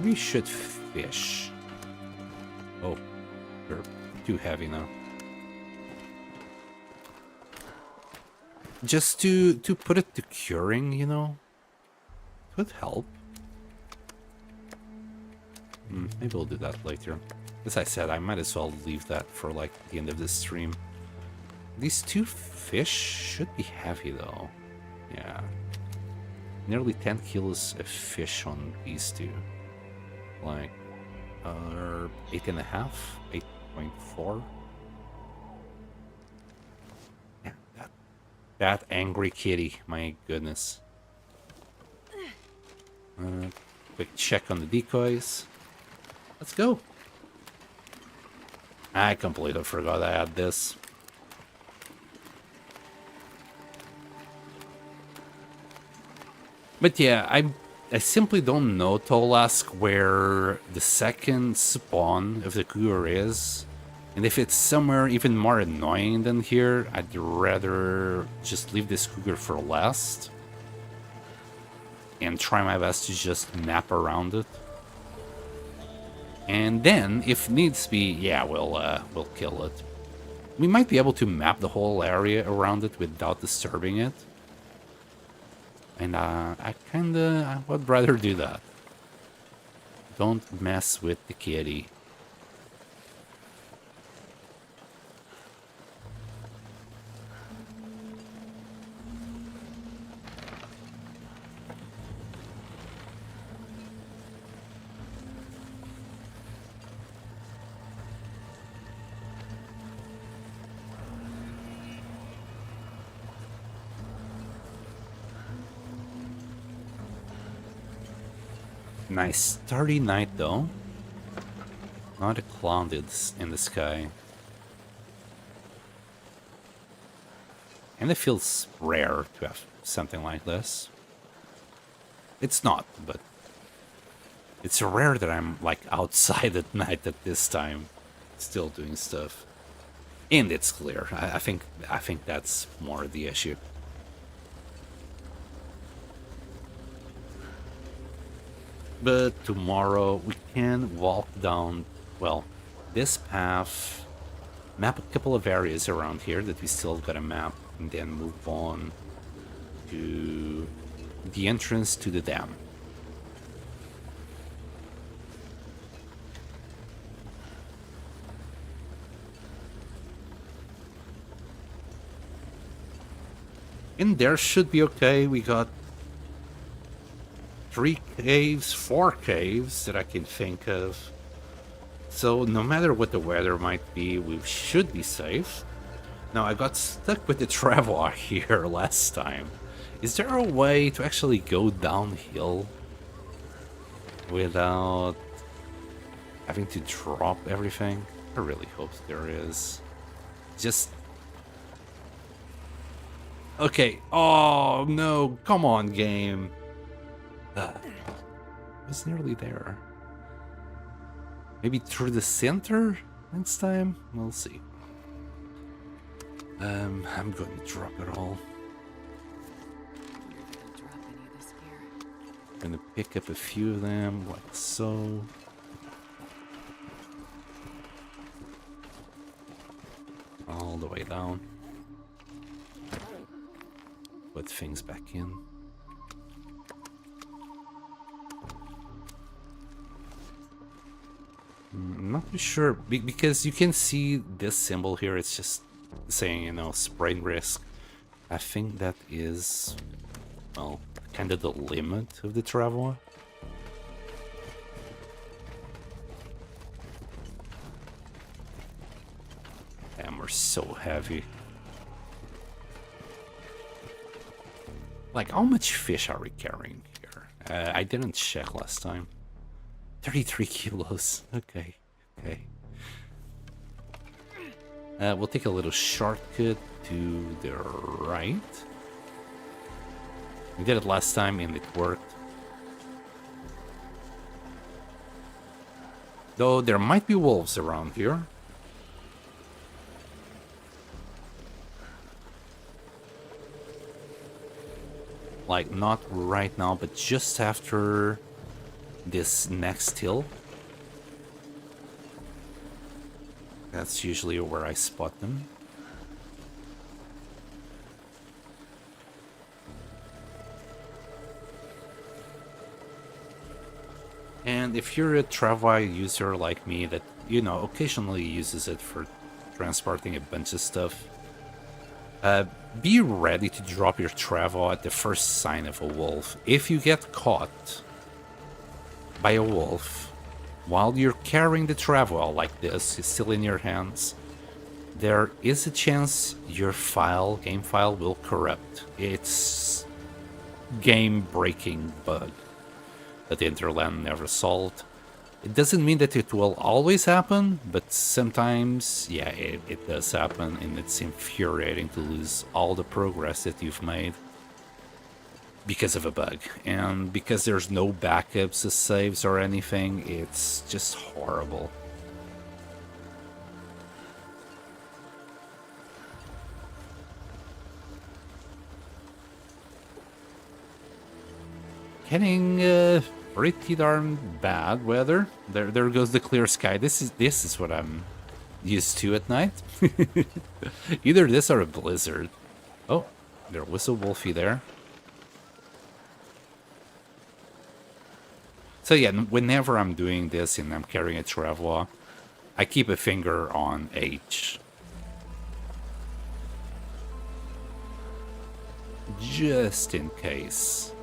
We should fish. Oh, they're too heavy now. Just to put it to curing, you know, could help. Maybe we'll do that later. As I said, I might as well leave that for like the end of the stream. These 2 fish should be heavy though. Yeah. Nearly 10 kilos of fish on these 2. Like, 8.5, 8.4. Yeah, that angry kitty, my goodness. Quick check on the decoys. Let's go. I completely forgot I had this. But yeah, I simply don't know, Tolask, where the second spawn of the cougar is. And if it's somewhere even more annoying than here, I'd rather just leave this cougar for last. and try my best to just map around it. And then, if needs be, yeah, we'll kill it. We might be able to map the whole area around it without disturbing it. And I would rather do that. Don't mess with the kitty. Nice starry night though. Not a cloud in the sky. And it feels rare to have something like this. It's not, but it's rare that I'm like outside at night at this time, still doing stuff. And it's clear. I think that's more the issue. But tomorrow we can walk down, well, this path, map a couple of areas around here that we still gotta map, and then move on to the entrance to the dam. And there should be okay. We got 3 caves, 4 caves that I can think of. So no matter what the weather might be, we should be safe. Now, I got stuck with the travel here last time. Is there a way to actually go downhill without having to drop everything? I really hope there is. Just... Okay. Oh, no. Come on, game. I was nearly there. Maybe through the center next time? We'll see. I'm going to drop it all. I'm gonna pick up a few of them, like so. All the way down. Put things back in. I'm not too sure, because you can see this symbol here, it's just saying, you know, sprain risk. I think that is, well, kind of the limit of the travel. Damn, we're so heavy. Like, how much fish are we carrying here? I didn't check last time. 33 kilos. Okay, okay. We'll take a little shortcut to the right. We did it last time and it worked. Though there might be wolves around here. Like, not right now, but just after this next hill. That's usually where I spot them. And if you're a Travwire user like me that, you know, occasionally uses it for transporting a bunch of stuff, be ready to drop your travel at the first sign of a wolf. If you get caught by a wolf while you're carrying the travel like this, it's still in your hands, there is a chance your game file will corrupt. It's game-breaking bug that Interland never solved. It doesn't mean that it will always happen, but sometimes, yeah, it does happen, and it's infuriating to lose all the progress that you've made because of a bug. And because there's no backups or saves or anything, it's just horrible. getting pretty darn bad weather. There goes the clear sky. This is what I'm used to at night. Either this or a blizzard. Oh, there was a wolfie there. So yeah, whenever I'm doing this and I'm carrying a traveler, I keep a finger on H. Just in case.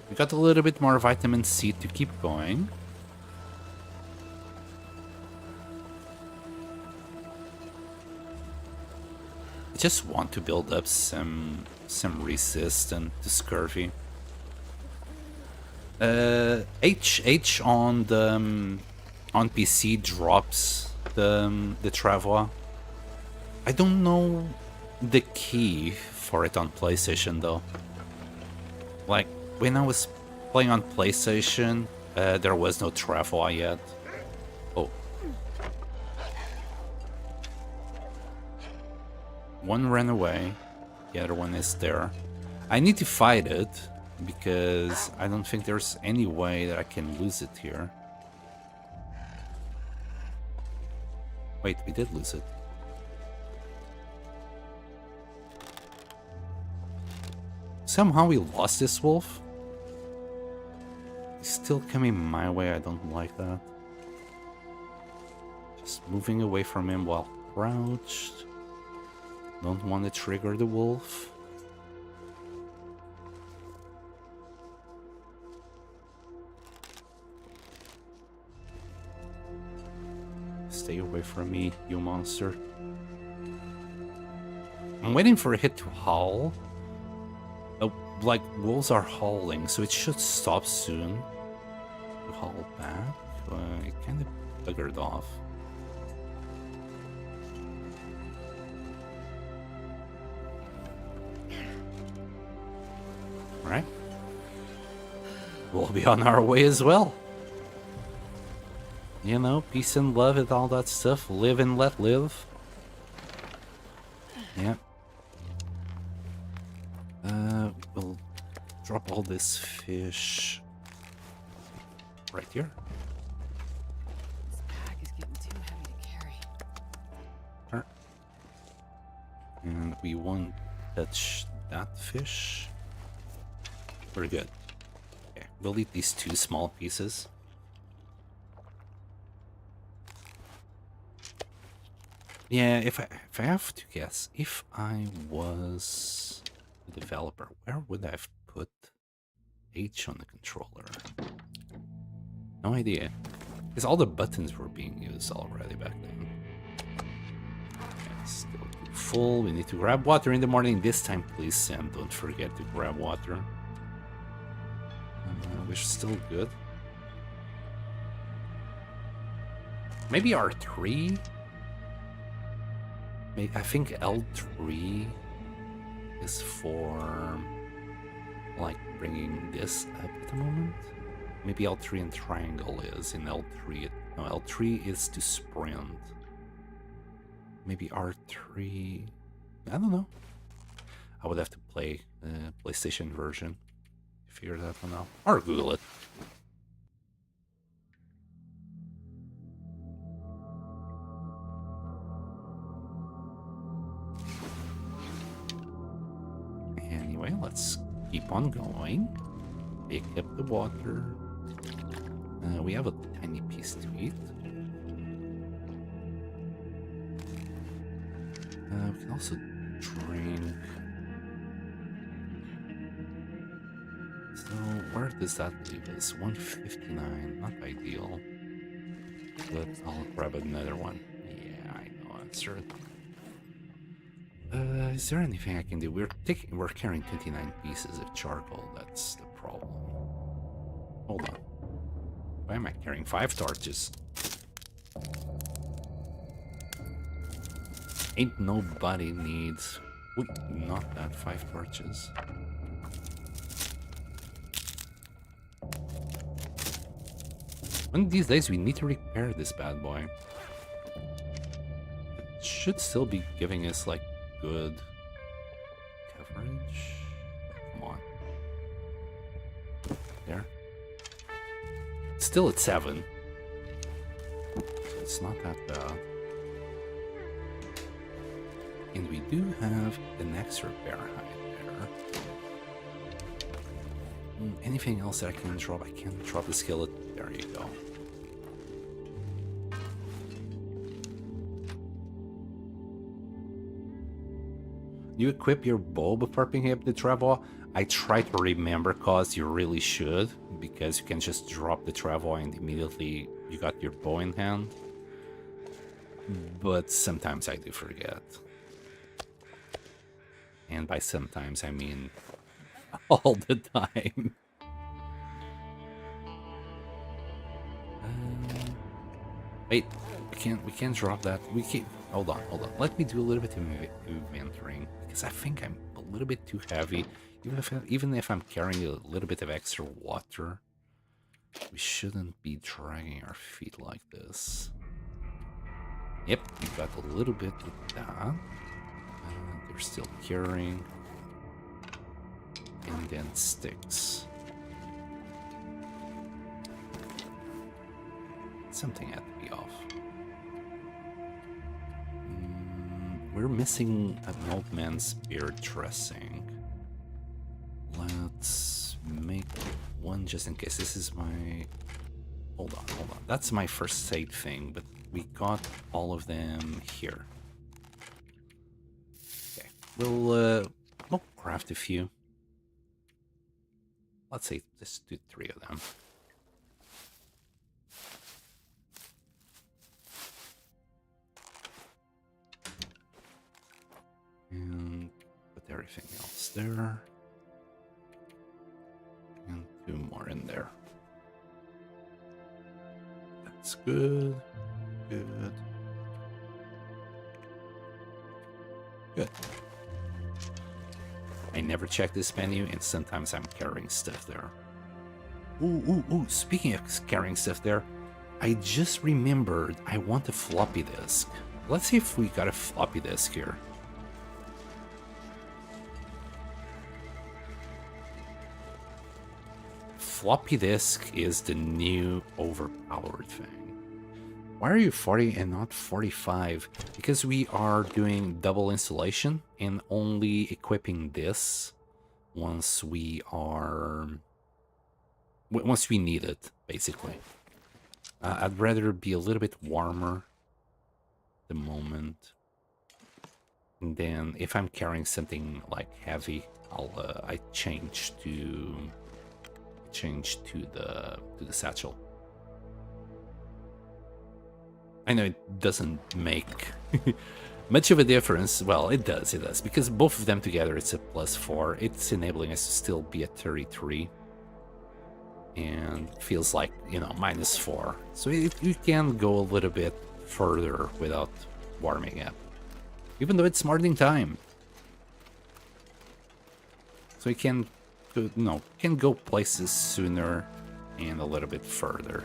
We got a little bit more vitamin C to keep going. I just want to build up some resistance to scurvy. H on the on PC drops the traveler. I don't know the key for it on PlayStation though. Like when I was playing on PlayStation, there was no traveler yet. Oh. One ran away, the other one is there. I need to fight it, because I don't think there's any way that I can lose it here. Wait, we did lose it. Somehow we lost this wolf. He's still coming my way, I don't like that. Just moving away from him while crouched. Don't want to trigger the wolf. Stay away from me, you monster. I'm waiting for a hit to howl. Like, wolves are howling, so it should stop soon. To howl back. It kind of buggered off. Right? We'll be on our way as well. You know, peace and love and all that stuff. Live and let live. Yeah. We'll drop all this fish right here. This bag is getting too heavy to carry. Sure. And we won't touch that fish. We're good. Okay, we'll eat these 2 small pieces. Yeah, if I have to guess, if I was the developer, where would I have put H on the controller? No idea. Because all the buttons were being used already back then. Okay, still too full. We need to grab water in the morning. This time, please, Sam, don't forget to grab water. We're still good. Maybe R3? I think L3 is for, like, bringing this up at the moment. Maybe L3 and triangle is in L3. No, L3 is to sprint. Maybe R3... I don't know. I would have to play the PlayStation version to figure that one out. Or Google it. Anyway, let's keep on going. Pick up the water. We have a tiny piece to eat. We can also drink. So where does that leave us? 159, not ideal. But I'll grab another one. Yeah, I know, answer it. Is there anything I can do? We're carrying 29 pieces of charcoal. That's the problem. Hold on. Why am I carrying 5 torches? Ain't nobody needs... Wait, not that 5 torches. One of these days we need to repair this bad boy. should still be giving us like good coverage. Come on. There. Still at 7. It's not that bad. And we do have an extra bear hide there. Anything else that I can drop? I can drop the skillet. There you go. You equip your bow before picking up the travel. I try to remember, cause you really should, because you can just drop the travel and immediately you got your bow in hand. But sometimes I do forget. And by sometimes I mean all the time. Wait, we can't drop that. We can't. Hold on. Let me do a little bit of inventorying, because I think I'm a little bit too heavy. Even if I'm carrying a little bit of extra water, we shouldn't be dragging our feet like this. Yep, we got a little bit of that. They're still carrying. And then sticks. Something had to be off. We're missing an old man's beard dressing. Let's make one just in case. This is my... Hold on. That's my first aid thing, but we got all of them here. Okay, we'll craft a few. Let's say just do 3 of them. And put everything else there. And 2 more in there. That's good. Good. I never check this menu, and sometimes I'm carrying stuff there. Ooh. Speaking of carrying stuff there, I just remembered I want a floppy disk. Let's see if we got a floppy disk here. Floppy disk is the new overpowered thing. Why are you 40 and not 45? Because we are doing double installation and only equipping this once we need it, basically. I'd rather be a little bit warmer at the moment. And then if I'm carrying something like heavy, I change to the satchel. I know it doesn't make much of a difference. Well, it does, because both of them together it's a +4. It's enabling us to still be at 33. And feels like, -4. So you can go a little bit further without warming up. Even though it's morning time. So you can go places sooner and a little bit further.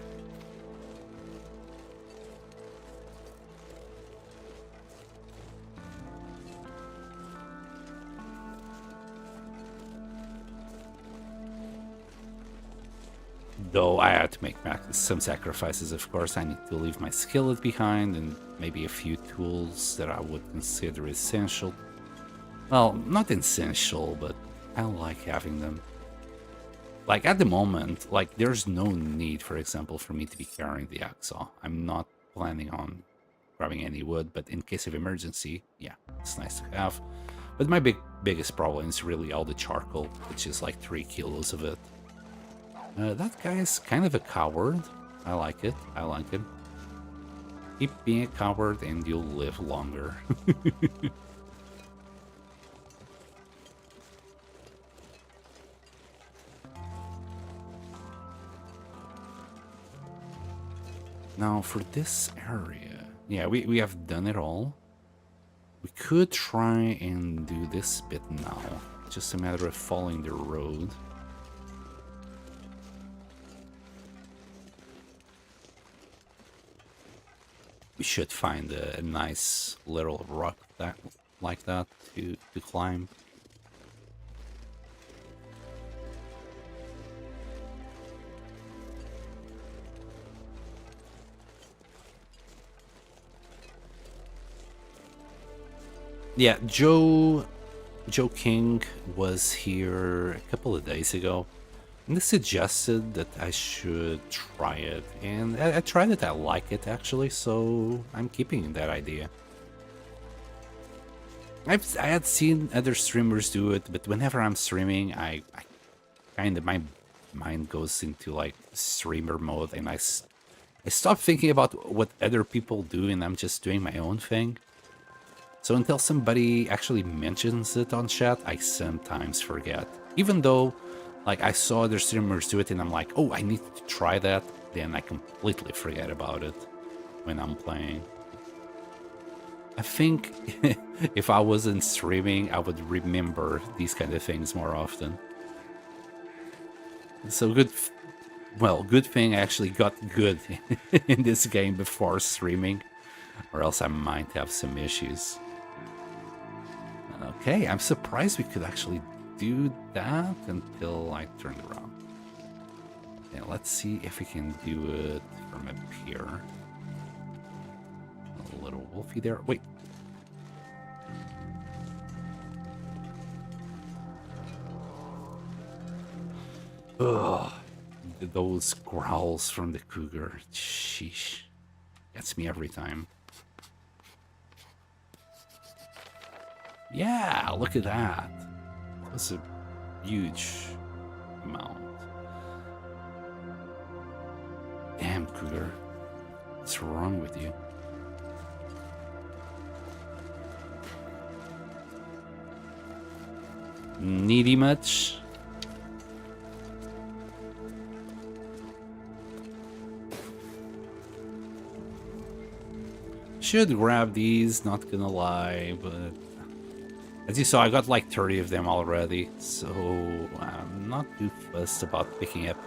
Though I had to make some sacrifices, of course. I need to leave my skillet behind and maybe a few tools that I would consider essential. Well, not essential, but I like having them. Like at the moment, there's no need, for example, for me to be carrying the hacksaw. I'm not planning on grabbing any wood, but in case of emergency, yeah, it's nice to have. But my biggest problem is really all the charcoal, which is like 3 kilos of it. That guy is kind of a coward. I like it. Keep being a coward and you'll live longer. Now for this area, yeah, we have done it all. We could try and do this bit now. Just a matter of following the road. we should find a nice little rock that like that to climb. Yeah, Joe King was here a couple of days ago, and they suggested that I should try it, and I tried it. I like it actually, so I'm keeping that idea. I had seen other streamers do it, but whenever I'm streaming, I kind of my mind goes into like streamer mode, and I stop thinking about what other people do, and I'm just doing my own thing. So until somebody actually mentions it on chat, I sometimes forget. Even though, like, I saw other streamers do it and I'm like, oh, I need to try that, then I completely forget about it when I'm playing. I think if I wasn't streaming, I would remember these kind of things more often. So good thing I actually got good in this game before streaming, or else I might have some issues. Okay, I'm surprised we could actually do that until I turned around. Yeah, let's see if we can do it from up here. A little wolfie there. Wait. Ugh. Those growls from the cougar. Sheesh. Gets me every time. Yeah, look at that. That's a huge amount. Damn, cougar. What's wrong with you? Needy much? Should grab these, not gonna lie, but as you saw, I got like 30 of them already, so I'm not too fussed about picking up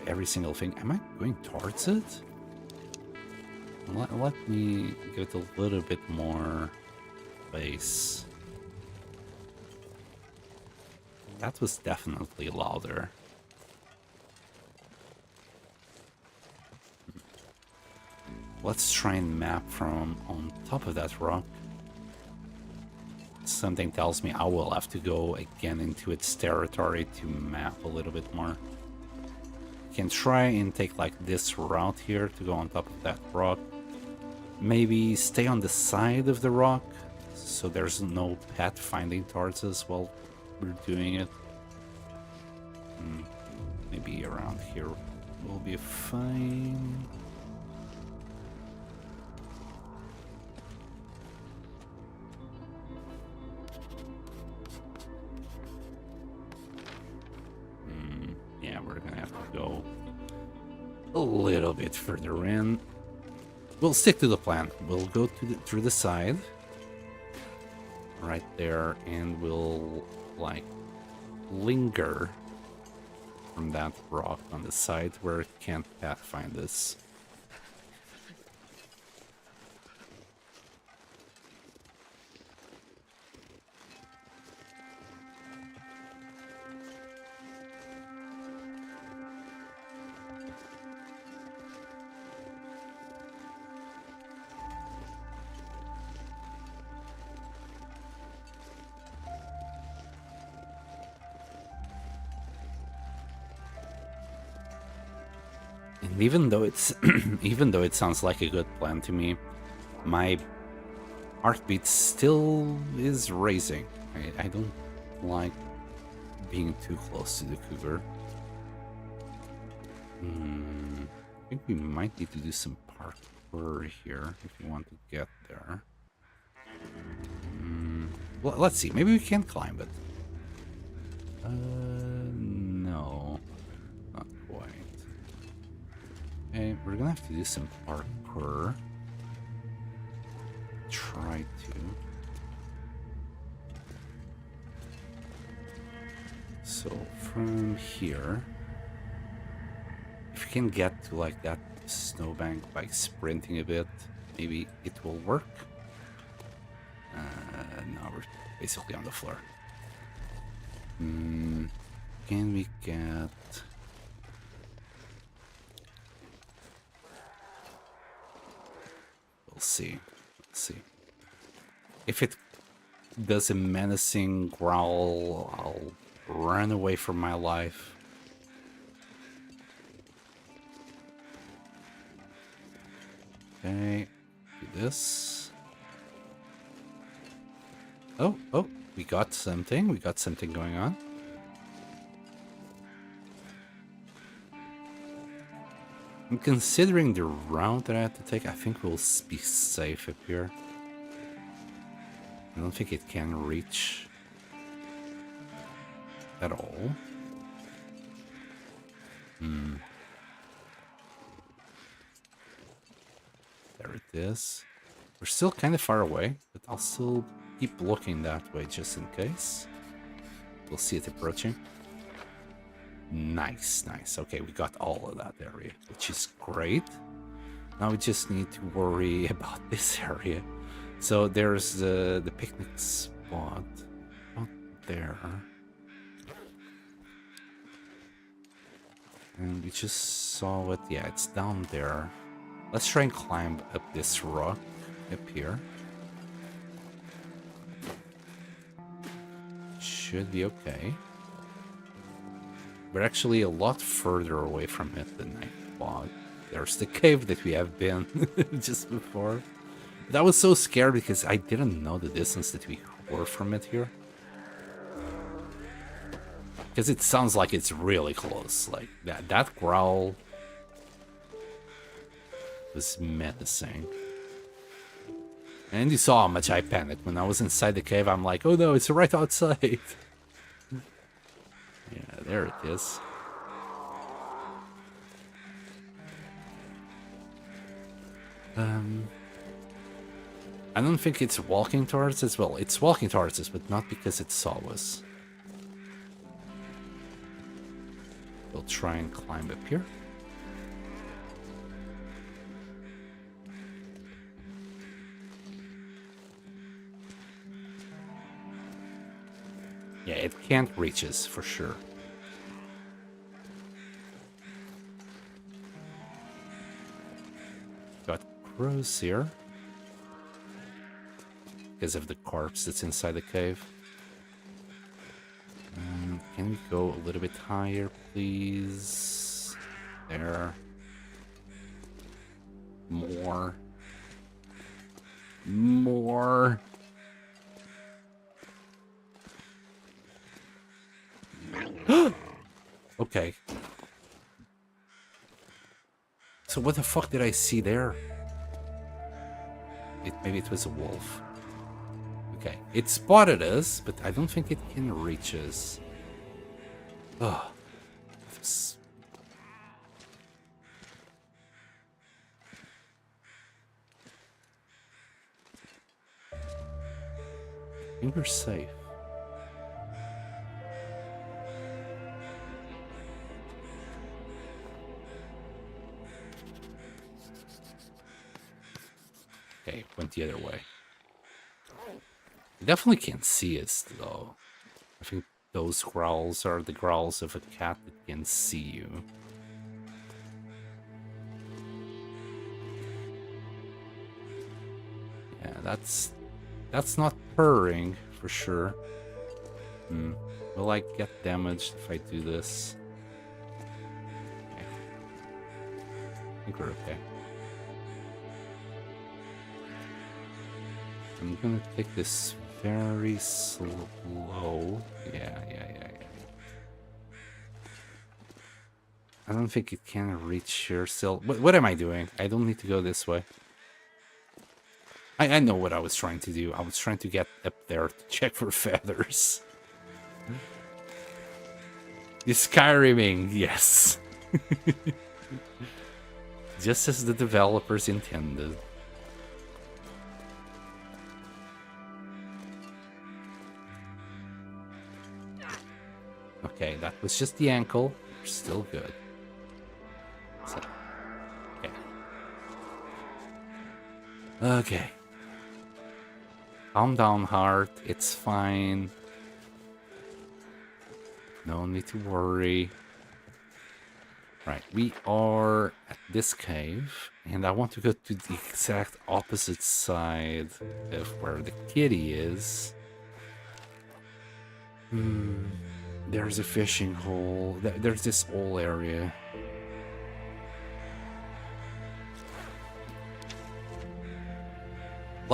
every single thing. Am I going towards it? Let me give it a little bit more space. That was definitely louder. Let's try and map from on top of that rock. Something tells me I will have to go again into its territory to map a little bit more. Can try and take like this route here to go on top of that rock. Maybe stay on the side of the rock so there's no path finding towards us while we're doing it. Maybe around here will be fine. Yeah, we're gonna have to go a little bit further in. We'll stick to the plan. We'll go through the side, right there, and we'll like linger from that rock on the side where it can't pathfind us. And even though it's even though it sounds like a good plan to me, my heartbeat still is raising. I don't like being too close to the cougar. I think we might need to do some parkour here if we want to get there. Well, let's see. Maybe we can climb it. No, not quite. Okay, we're gonna have to do some parkour. Try to. So from here, if you can get to like that snowbank by sprinting a bit. Maybe it will work. Now we're basically on the floor. Can we get... We'll see. Let's see. If it does a menacing growl, I'll run away from my life. Okay, do this. Oh, we got something. We got something going on. I'm considering the route that I have to take. I think we'll be safe up here. I don't think it can reach at all. There it is. We're still kind of far away, but I'll still keep looking that way just in case. We'll see it approaching. Nice, nice. Okay, we got all of that area, which is great. Now we just need to worry about this area. So there's the picnic spot out there. And we just saw it. Yeah, it's down there. Let's try and climb up this rock up here. Should be okay. We're actually a lot further away from it than I thought. There's the cave that we have been just before. But I was so scared because I didn't know the distance that we were from it here. Because it sounds like it's really close. Like that growl was menacing. And you saw how much I panicked when I was inside the cave. I'm like, oh no, it's right outside. Yeah, there it is. I don't think it's walking towards us. Well, it's walking towards us, but not because it saw us. We'll try and climb up here. Yeah, it can't reach us for sure. Got crows here. Because of the corpse that's inside the cave. Can we go a little bit higher, please? There. More. More. Okay. So what the fuck did I see there? Maybe it was a wolf. Okay, it spotted us, but I don't think it can reach us. Oh. I think we're safe. Okay, went the other way. You definitely can't see us, though. I think those growls are the growls of a cat that can see you. Yeah, that's not purring, for sure. Will I get damaged if I do this? Okay. I think we're okay. I'm gonna take this very slow. Yeah. I don't think it can reach here still. What am I doing? I don't need to go this way. I know what I was trying to do. I was trying to get up there to check for feathers. The Skyriming, yes. Just as the developers intended. Okay, that was just the ankle. We're still good. So, okay, Okay. Calm down, heart. It's fine. No need to worry. Right, we are at this cave, and I want to go to the exact opposite side of where the kitty is. There's a fishing hole. There's this whole area.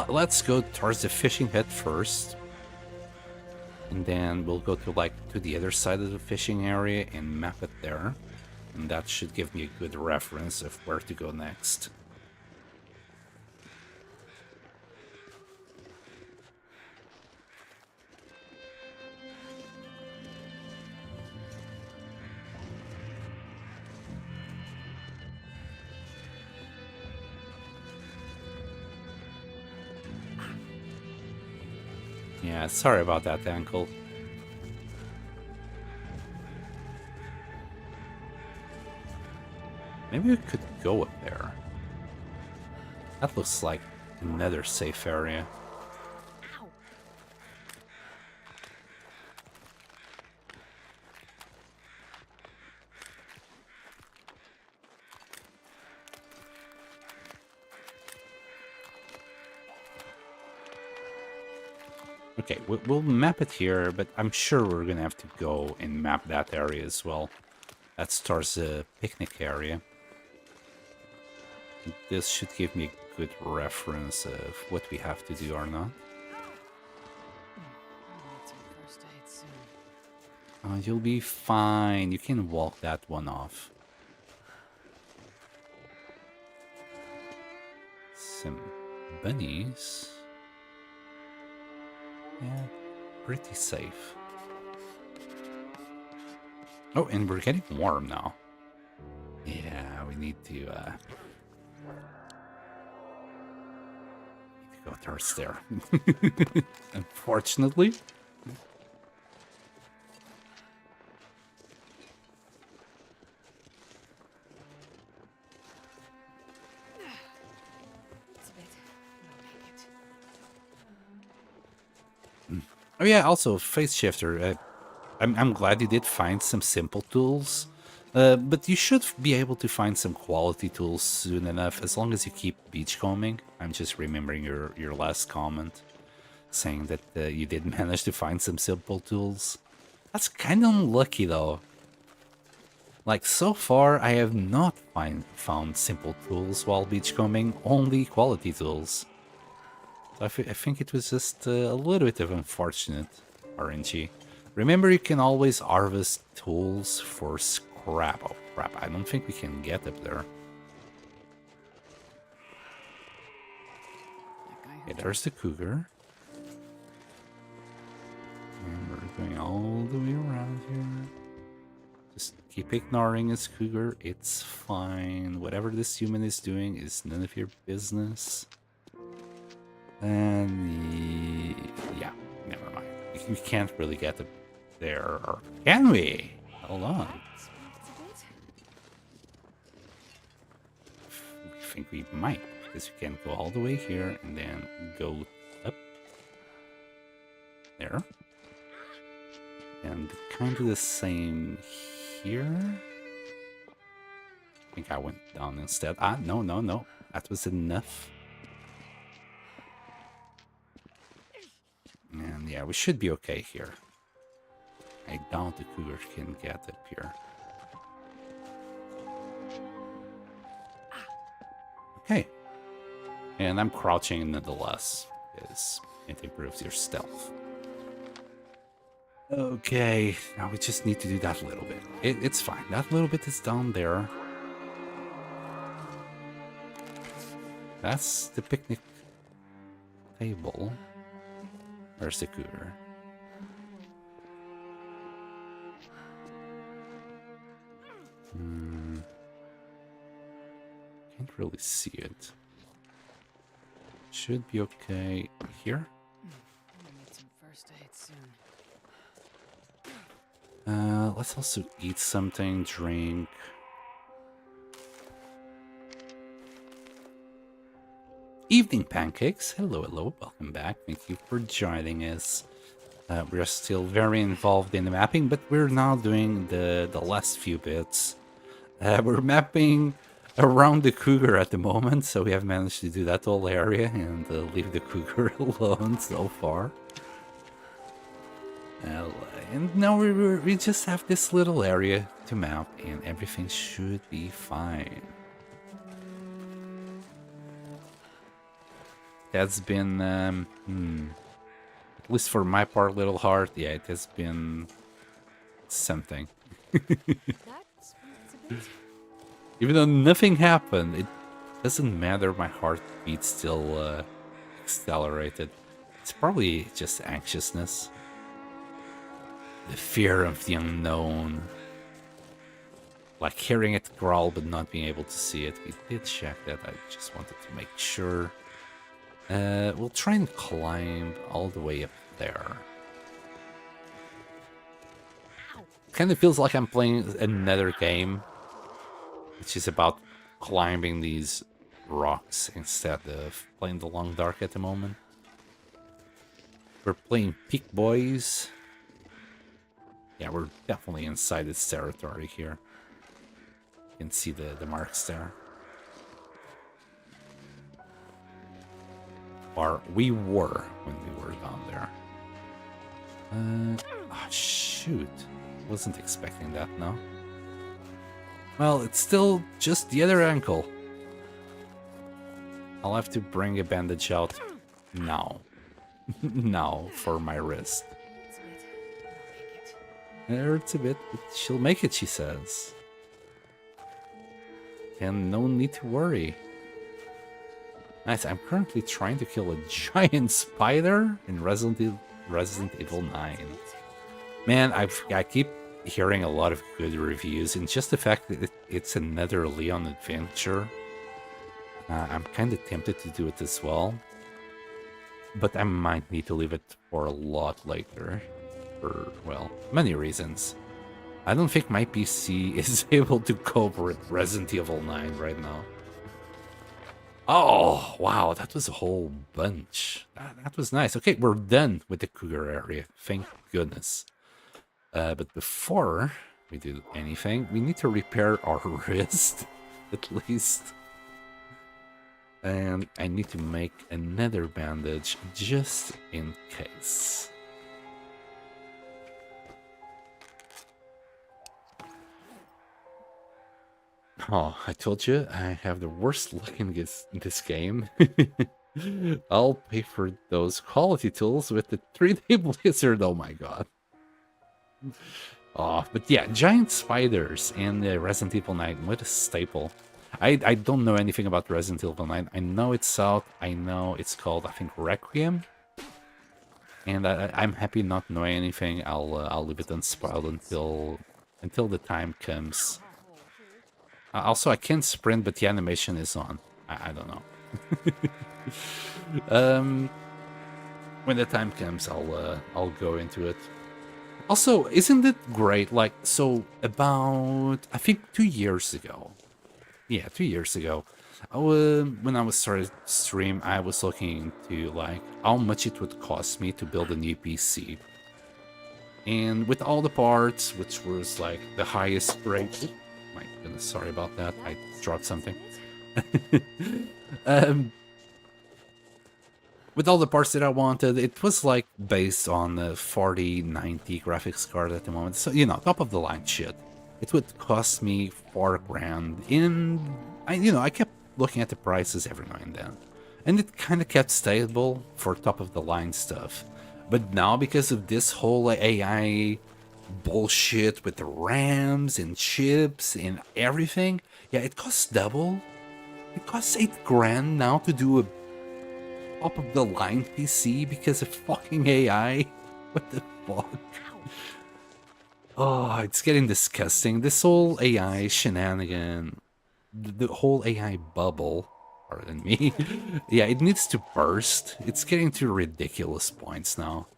Let's go towards the fishing hut first. And then we'll go to the other side of the fishing area and map it there. And that should give me a good reference of where to go next. Yeah, sorry about that, ankle. Maybe we could go up there. That looks like another safe area. Ow. Okay, we'll map it here, but I'm sure we're gonna have to go and map that area as well. That's towards the picnic area. This should give me a good reference of what we have to do or not. I need some first aid soon. Oh, you'll be fine. You can walk that one off. Some bunnies. Yeah, pretty safe. Oh, and we're getting warm now. Yeah, we need to go towards there. Unfortunately. It's a bit. I'll make it. Oh yeah, also phase shifter. I'm glad you did find some simple tools, but you should be able to find some quality tools soon enough, as long as you keep beachcombing. I'm just remembering your last comment, saying that you did manage to find some simple tools. That's kind of unlucky though. Like, so far, I have not found simple tools while beachcombing, only quality tools. So I think it was just a little bit of unfortunate RNG. Remember, you can always harvest tools for scrap. Oh crap, I don't think we can get up there. That guy Okay, who there's the cougar. And we're going all the way around here. Just keep ignoring this cougar, it's fine. Whatever this human is doing is none of your business. And yeah, never mind. We can't really get up there, or can we? Hold on. It's a bit. We think we might, because we can go all the way here and then go up there. And kind of the same here. I think I went down instead. Ah, no. That was enough. And yeah, we should be okay here. I doubt the cougar can get up here. Okay. And I'm crouching nonetheless, because it improves your stealth. Okay, now we just need to do that little bit. It's fine. That little bit is down there. That's the picnic table. Where's the cougar? Can't really see it. Should be okay here. I need some first aid soon. Let's also eat something, drink. evening, Pancakes. Hello, hello, welcome back. Thank you for joining us. We're still very involved in the mapping, but we're now doing the last few bits. We're mapping around the cougar at the moment, so we have managed to do that whole area and leave the cougar alone so far. And now we just have this little area to map, and everything should be fine. That's been, at least for my part, little hard. Yeah, it has been something. That's a bit. Even though nothing happened, it doesn't matter. My heartbeat still accelerated. It's probably just anxiousness. The fear of the unknown. Like hearing it growl but not being able to see it. We did check that. I just wanted to make sure. We'll try and climb all the way up there. Kind of feels like I'm playing another game, which is about climbing these rocks instead of playing the Long Dark at the moment. We're playing Peak Boys. Yeah, we're definitely inside its territory here. You can see the marks there. Or we were when we were down there. Oh, shoot. Wasn't expecting that, no? Well, it's still just the other ankle. I'll have to bring a bandage out now. Now for my wrist. It's a bit. I'll make it. It hurts a bit, but she'll make it, she says. And no need to worry. Nice, I'm currently trying to kill a giant spider in Resident Evil 9. Man, I keep hearing a lot of good reviews, and just the fact that it's another Leon adventure, I'm kind of tempted to do it as well. But I might need to leave it for a lot later, for, well, many reasons. I don't think my PC is able to cope with Resident Evil 9 right now. Oh, wow, that was a whole bunch. That was nice. Okay, we're done with the cougar area. Thank goodness. But before we do anything, we need to repair our wrist, at least. And I need to make another bandage just in case. Oh, I told you, I have the worst luck in this game. I'll pay for those quality tools with the 3D blizzard, oh my god. Oh, but yeah, giant spiders and Resident Evil 9, what a staple. I don't know anything about Resident Evil 9. I know it's out, I know it's called, I think, Requiem. And I'm happy not knowing anything. I'll leave it unspoiled until the time comes. Also, I can't sprint, but the animation is on. I don't know. When the time comes, I'll go into it. Also, isn't it great? Like, so about, I think 2 years ago. Yeah, 2 years ago. When I was started stream, I was looking into like how much it would cost me to build a new PC. And with all the parts, which was like the highest rate. My goodness, sorry about that. I dropped something. With all the parts that I wanted, it was like based on the 4090 graphics card at the moment. So, you know, top of the line shit. It would cost me $4,000. I kept looking at the prices every now and then. And it kind of kept stable for top of the line stuff. But now, because of this whole AI bullshit with the RAMs and chips and everything, yeah, it costs double. It costs $8,000 now to do a top of the line PC because of fucking AI. What the fuck? Oh, it's getting disgusting. This whole AI shenanigan, the whole AI bubble, pardon me. Yeah, it needs to burst. It's getting to ridiculous points now.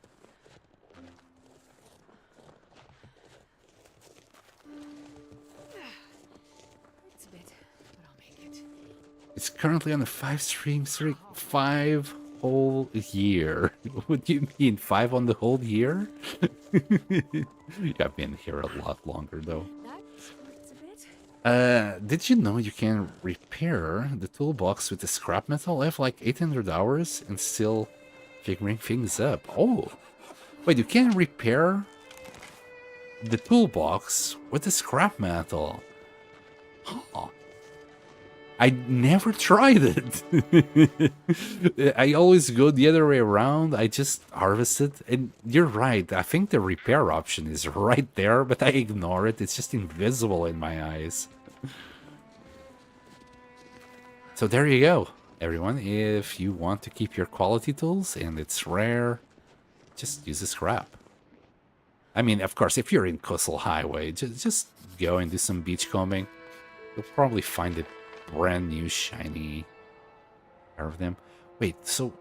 It's a bit, but I'll make it. It's currently on a 5-stream streak. 5 whole year. What do you mean? 5 on the whole year? I've been here a lot longer though. That hurts a bit. Did you know you can repair the toolbox with the scrap metal? I have like 800 hours and still figuring things up. Oh, wait, you can repair the toolbox with the scrap metal. Huh. I never tried it. I always go the other way around. I just harvest it. And you're right. I think the repair option is right there, but I ignore it. It's just invisible in my eyes. So there you go, everyone. If you want to keep your quality tools and it's rare, just use a scrap. I mean, of course, if you're in Coastal Highway, just go and do some beachcombing. You'll probably find it brand new shiny pair of them. Wait, so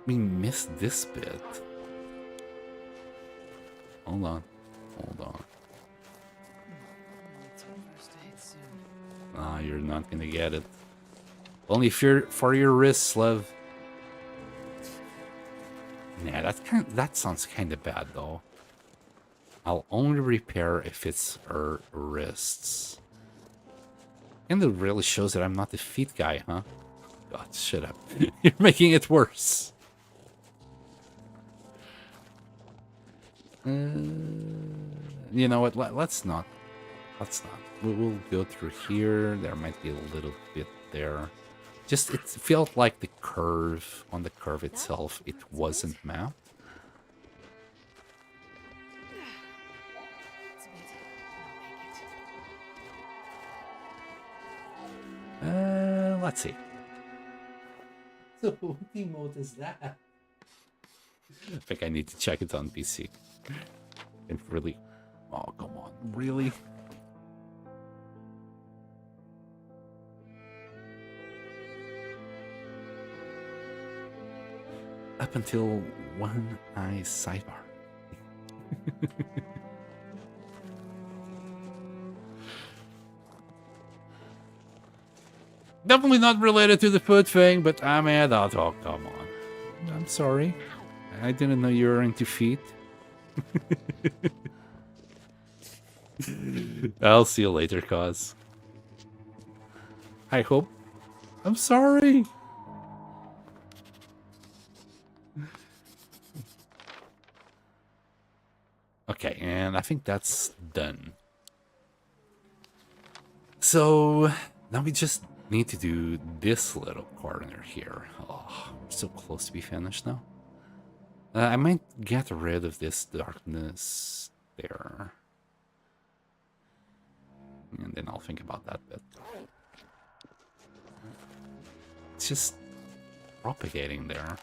we missed this bit. Hold on. Ah, you're not gonna get it. Only if you're for your wrists, love. Nah, that sounds kind of bad though. I'll only repair if it's her wrists. And it really shows that I'm not the feet guy, huh? God, shut up. You're making it worse. You know what? Let's not. We'll go through here. There might be a little bit there. Just, it felt like the curve, on the curve itself, it wasn't mapped. Let's see. So, what emote is that? I think I need to check it on PC. And really... Oh, come on. Really? Up until one eye sidebar. Definitely not related to the foot thing, but I'm at oh, come on. I'm sorry. I didn't know you were into feet. I'll see you later, cuz. I hope. I'm sorry. Okay, and I think that's done. So now we just need to do this little corner here. Oh, we're so close to be finished now. I might get rid of this darkness there. And then I'll think about that bit. It's just propagating there.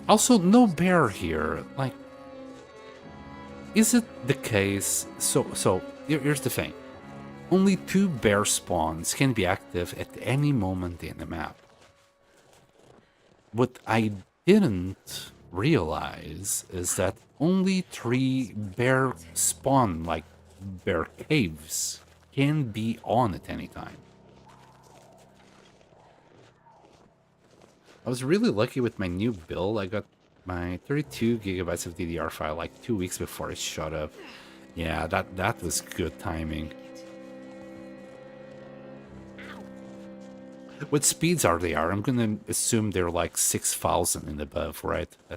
Also, no bear here. Like, is it the case? So here's the thing. Only 2 bear spawns can be active at any moment in the map. What I didn't realize is that only 3 bear spawn, like bear caves, can be on at any time. I was really lucky with my new build. I got my 32 gigabytes of DDR5 like 2 weeks before it shut up. Yeah, that was good timing. What speeds are they? I'm gonna assume they're like 6,000 and above, right? I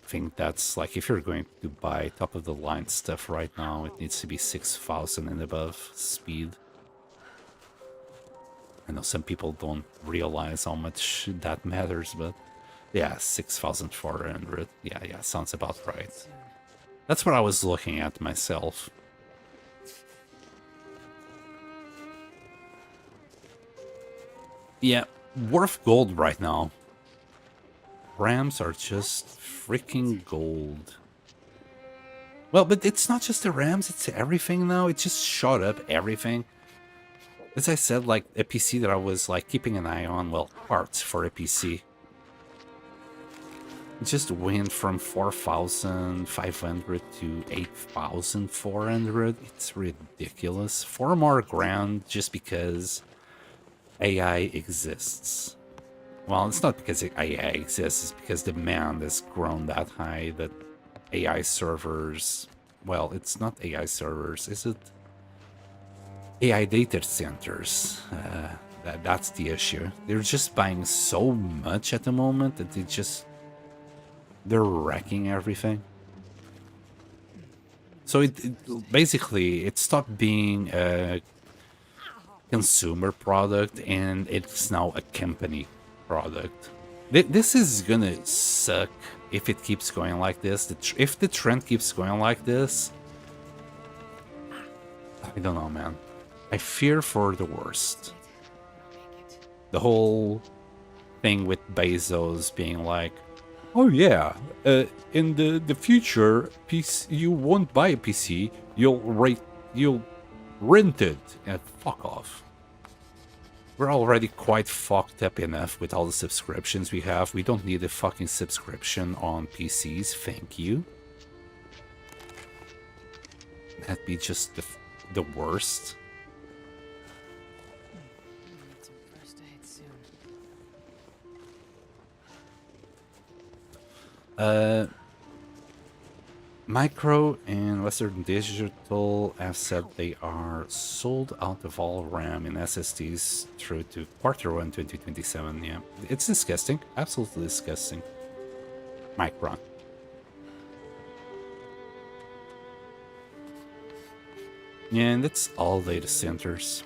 think that's like if you're going to buy top of the line stuff right now, it needs to be 6,000 and above speed. I know some people don't realize how much that matters, but yeah, 6,400. Yeah, sounds about right. That's what I was looking at myself. Yeah, worth gold right now. Rams are just freaking gold. Well, but it's not just the Rams, it's everything now. It just shot up everything. As I said, like a PC that I was like keeping an eye on, well, parts for a PC. It just went from 4,500 to 8,400. It's ridiculous. 4 more grand just because AI exists. Well, it's not because AI exists, it's because demand has grown that high that AI servers... Well, it's not AI servers, is it? AI data centers. That's the issue. They're just buying so much at the moment that they're wrecking everything. So basically it stopped being a consumer product and it's now a company product. This is gonna suck if it keeps going like this. If the trend keeps going like this, I don't know, man. I fear for the worst. The whole thing with Bezos being like, oh yeah, in the future, you won't buy a PC, you'll rent it. And fuck off. We're already quite fucked up enough with all the subscriptions we have. We don't need a fucking subscription on PCs, thank you. That'd be just the worst. Micro and Western Digital have said they are sold out of all RAM and SSDs through to Q1 2027. Yeah, it's disgusting. Absolutely disgusting. Micron. Yeah, and that's all data centers.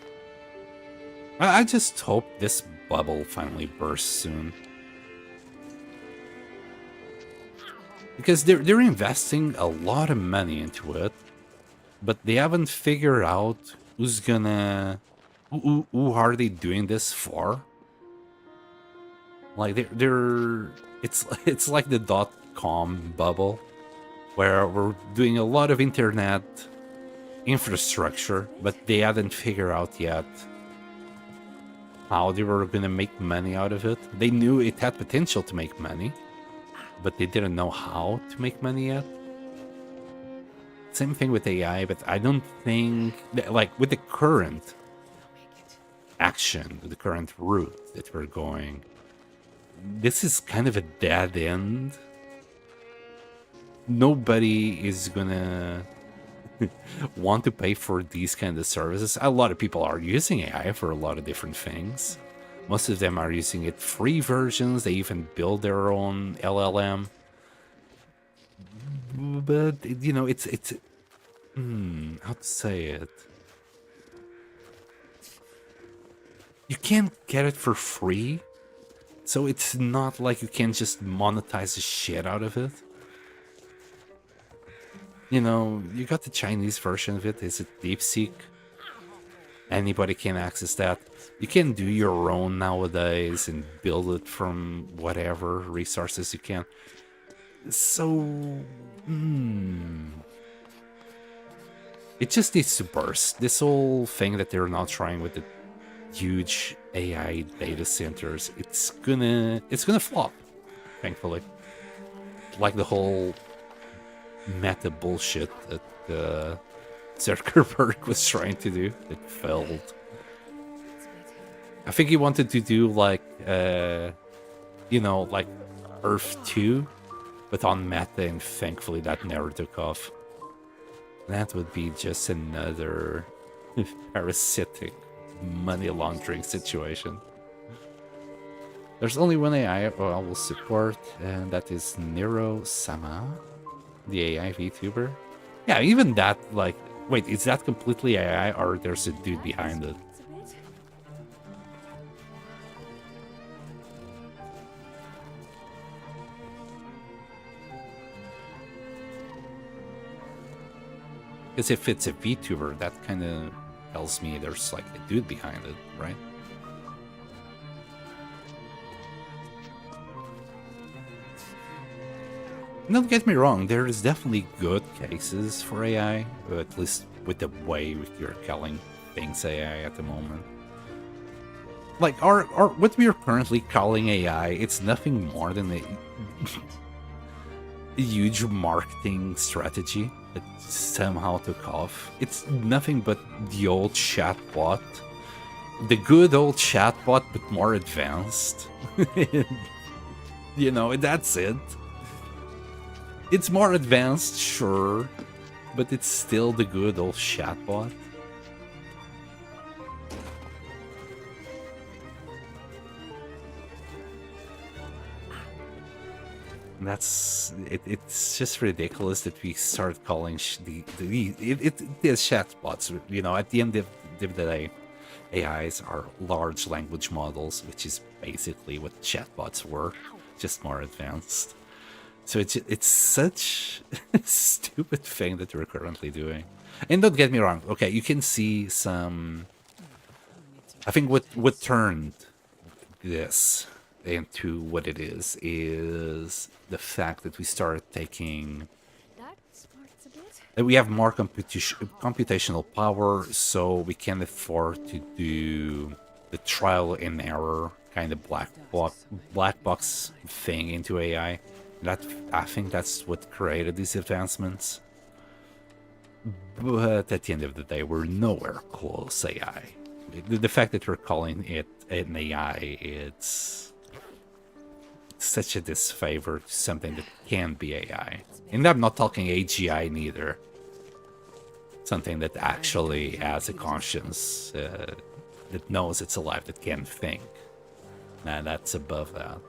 I just hope this bubble finally bursts soon. Because they're investing a lot of money into it, but they haven't figured out who's gonna... Who are they doing this for? Like, it's like the .com bubble, where we're doing a lot of internet infrastructure, but they hadn't figured out yet how they were gonna make money out of it. They knew it had potential to make money, but they didn't know how to make money yet. Same thing with AI, but I don't think... Like, with the current action, the current route that we're going, this is kind of a dead end. Nobody is gonna want to pay for these kind of services. A lot of people are using AI for a lot of different things. Most of them are using it free versions. They even build their own LLM. But, you know, it's how to say it? You can't get it for free. So it's not like you can just monetize the shit out of it. You know, you got the Chinese version of it. Is it DeepSeek? Anybody can access that. You can do your own nowadays and build it from whatever resources you can. So, it just needs to burst. This whole thing that they're now trying with the huge AI data centers, it's gonna flop, thankfully. Like the whole meta bullshit that Zuckerberg was trying to do. It failed. I think he wanted to do like, you know, like Earth 2, but on Meta, and thankfully that never took off. That would be just another parasitic money laundering situation. There's only one AI I will support, and that is Nero Sama, the AI VTuber. Yeah, even that, like, wait, is that completely AI or there's a dude behind it? Because if it's a VTuber, that kind of tells me there's like a dude behind it, right? Don't get me wrong, there is definitely good cases for AI, at least with the way you're calling things AI at the moment. Like, what we are currently calling AI, it's nothing more than huge marketing strategy that somehow took off. It's nothing but the old chatbot. The good old chatbot, but more advanced. You know, that's it. It's more advanced, sure, but it's still the good old chatbot. That's it. It's just ridiculous that we start calling the chatbots. You know, at the end of the day, AIs are large language models, which is basically what chatbots were, just more advanced. So it's such a stupid thing that we're currently doing. And don't get me wrong. Okay, you can see some. I think what turned this into what it is the fact that we started taking. We have more computational power, so we can afford to do the trial and error kind of black box thing into AI. I think that's what created these advancements. But at the end of the day, we're nowhere close AI. The fact that we're calling it an AI, it's such a disfavor to something that can be AI. And I'm not talking AGI neither. Something that actually has a conscience, that knows it's alive, that can think. Nah, that's above that.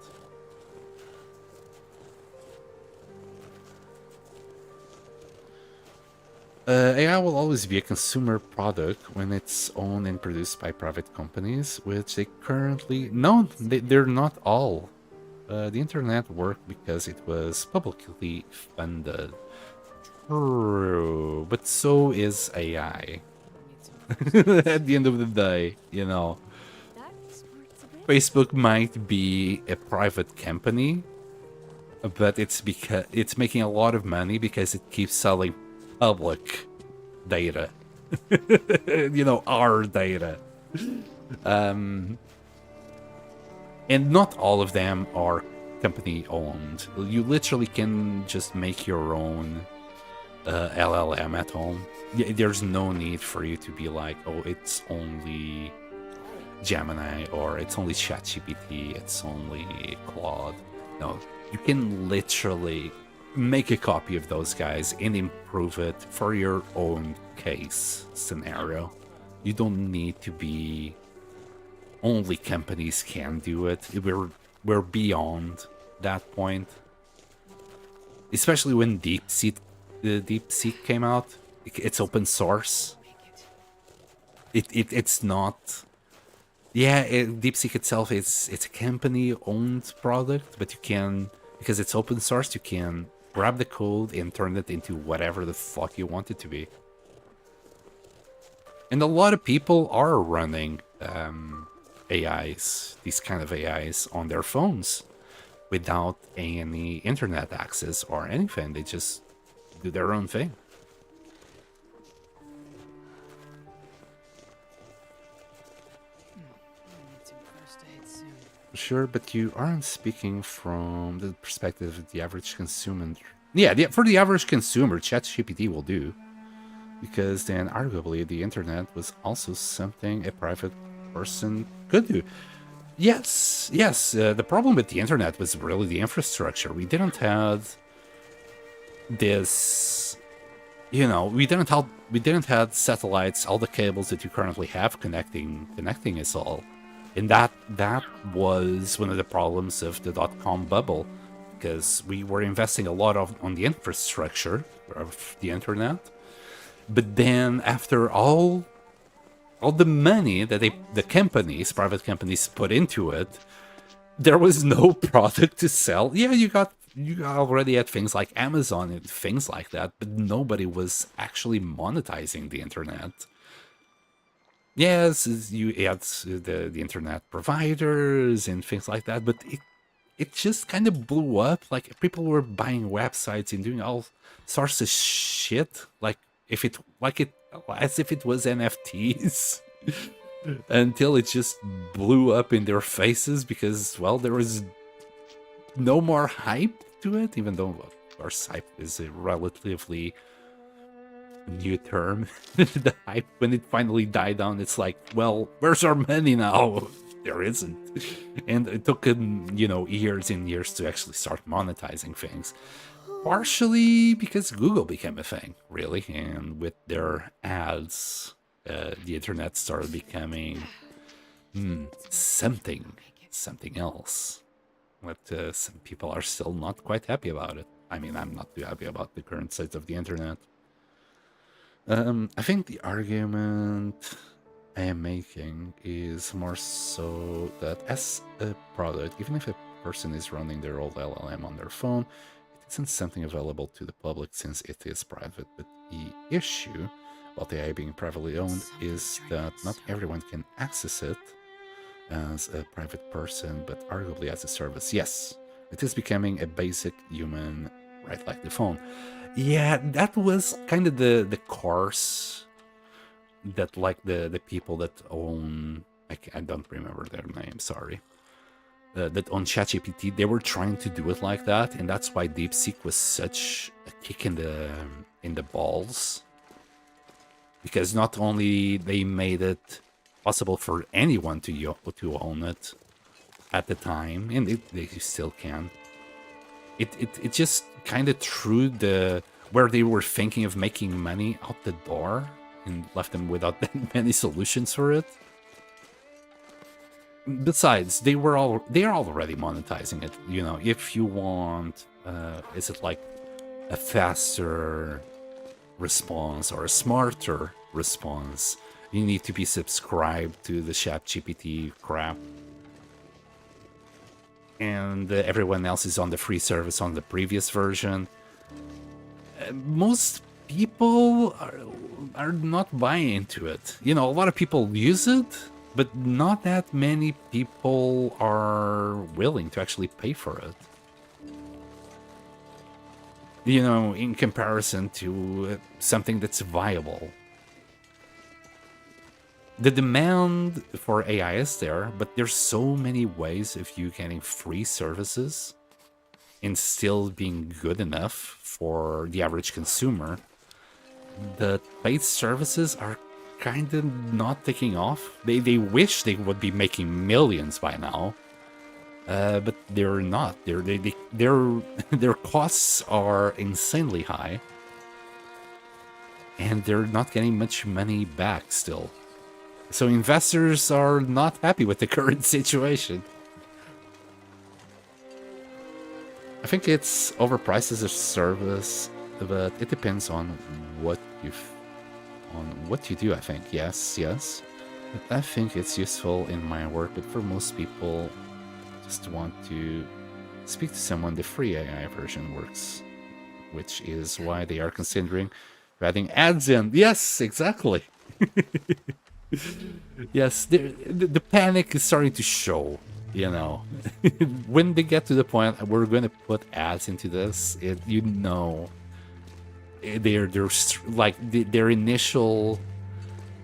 AI will always be a consumer product when it's owned and produced by private companies, which they currently... No, they're not all. The internet worked because it was publicly funded. True, but so is AI. At the end of the day, you know, Facebook might be a private company, but it's because it's making a lot of money because it keeps selling public data. You know, our data. And not all of them are company owned. You literally can just make your own LLM at home. There's no need for you to be like, oh, it's only Gemini, or it's only ChatGPT, it's only Claude. No, you can literally make a copy of those guys and improve it for your own case scenario. You don't need to be only companies can do it. We're beyond that point. Especially when DeepSeek came out. It's open source. It's not. Yeah, DeepSeek itself it's a company-owned product, but you can, because it's open source, you can grab the code and turn it into whatever the fuck you want it to be. And a lot of people are running AIs, these kind of AIs, on their phones without any internet access or anything. They just do their own thing. Sure, but you aren't speaking from the perspective of the average consumer. Yeah, for the average consumer, ChatGPT will do. Because then, arguably, the internet was also something a private person could do. Yes. The problem with the internet was really the infrastructure. We didn't have this... You know, we didn't have satellites, all the cables that you currently have connecting us all. And that was one of the problems of the dot-com bubble, because we were investing a lot on the infrastructure of the internet. But then after all the money that the private companies put into it, there was no product to sell. Yeah, you already had things like Amazon and things like that, but nobody was actually monetizing the internet. Yes, you had the internet providers and things like that, but it just kind of blew up. Like, people were buying websites and doing all sorts of shit, as if it was NFTs, until it just blew up in their faces because, well, there was no more hype to it, even though course, hype is a relatively new term. The hype, when it finally died down, it's like, well, where's our money now? There isn't. And it took them, years and years to actually start monetizing things. Partially because Google became a thing, really. And with their ads, the internet started becoming something else. But some people are still not quite happy about it. I mean, I'm not too happy about the current state of the internet. I think the argument I am making is more so that as a product, even if a person is running their old LLM on their phone, it isn't something available to the public since it is private. But the issue about AI being privately owned is that not everyone can access it as a private person, but arguably as a service. Yes, it is becoming a basic human right, like the phone. Yeah, that was kind of the course that like the people that own, I don't remember their name, sorry, that own ChatGPT, they were trying to do it like that, and that's why DeepSeek was such a kick in the balls, because not only they made it possible for anyone to own it at the time, and they still can. It just kind of threw where they were thinking of making money out the door and left them without many solutions for it. Besides, they are already monetizing it. If you want, is it like a faster response or a smarter response, you need to be subscribed to the ChatGPT crap. And everyone else is on the free service on the previous version. Most people are not buying into it. A lot of people use it, but not that many people are willing to actually pay for it. In comparison to something that's viable. The demand for AI is there, but there's so many ways of you getting free services and still being good enough for the average consumer. The paid services are kind of not taking off. They wish they would be making millions by now, but they're not. Their costs are insanely high, and they're not getting much money back still. So investors are not happy with the current situation. I think it's overpriced as a service, but it depends on what you do. I think yes. I think it's useful in my work, but for most people, just want to speak to someone, the free AI version works, which is why they are considering adding ads in. Yes, exactly. Yes, the panic is starting to show, when they get to the point we're going to put ads into this, they're like their initial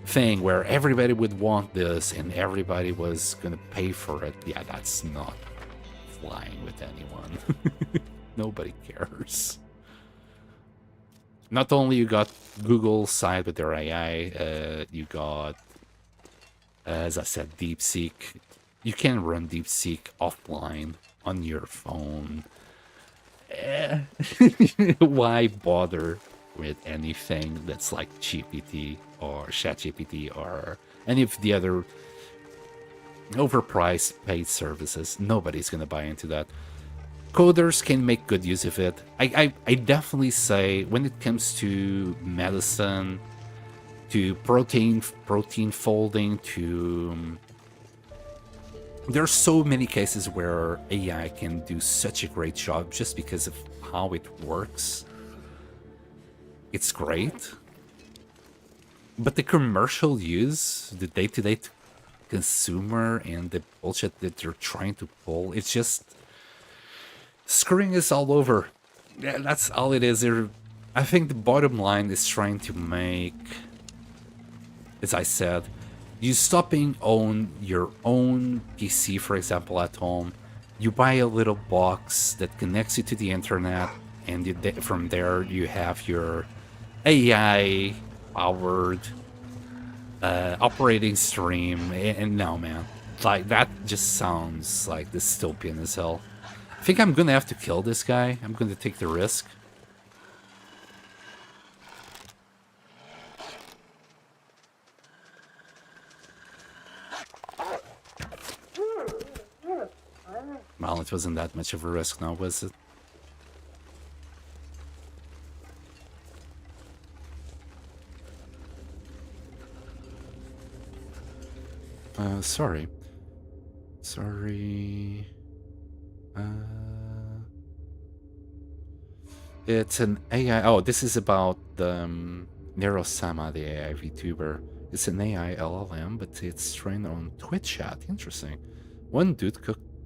thing where everybody would want this and everybody was going to pay for it. Yeah, that's not flying with anyone. Nobody cares. Not only you got Google's side with their AI, you got, as I said, DeepSeek. You can run DeepSeek offline on your phone. Why bother with anything that's like GPT or ChatGPT or any of the other overpriced paid services? Nobody's going to buy into that. Coders can make good use of it. I definitely say when it comes to medicine, to protein folding, to there are so many cases where AI can do such a great job just because of how it works. It's great. But the commercial use, the day-to-day consumer, and the bullshit that they're trying to pull, it's just screwing us all over. Yeah, that's all it is. I think the bottom line is trying to make, as I said, you stopping own your own PC, for example, at home. You buy a little box that connects you to the internet, and from there you have your AI-powered operating stream. And no, man, like that just sounds like dystopian as hell. I think I'm gonna have to kill this guy. I'm gonna take the risk. Well, it wasn't that much of a risk now, was it? Sorry. Sorry. It's an AI. Oh, this is about the Nerosama, the AI VTuber. It's an AI LLM, but it's trained on Twitch chat. Interesting. One dude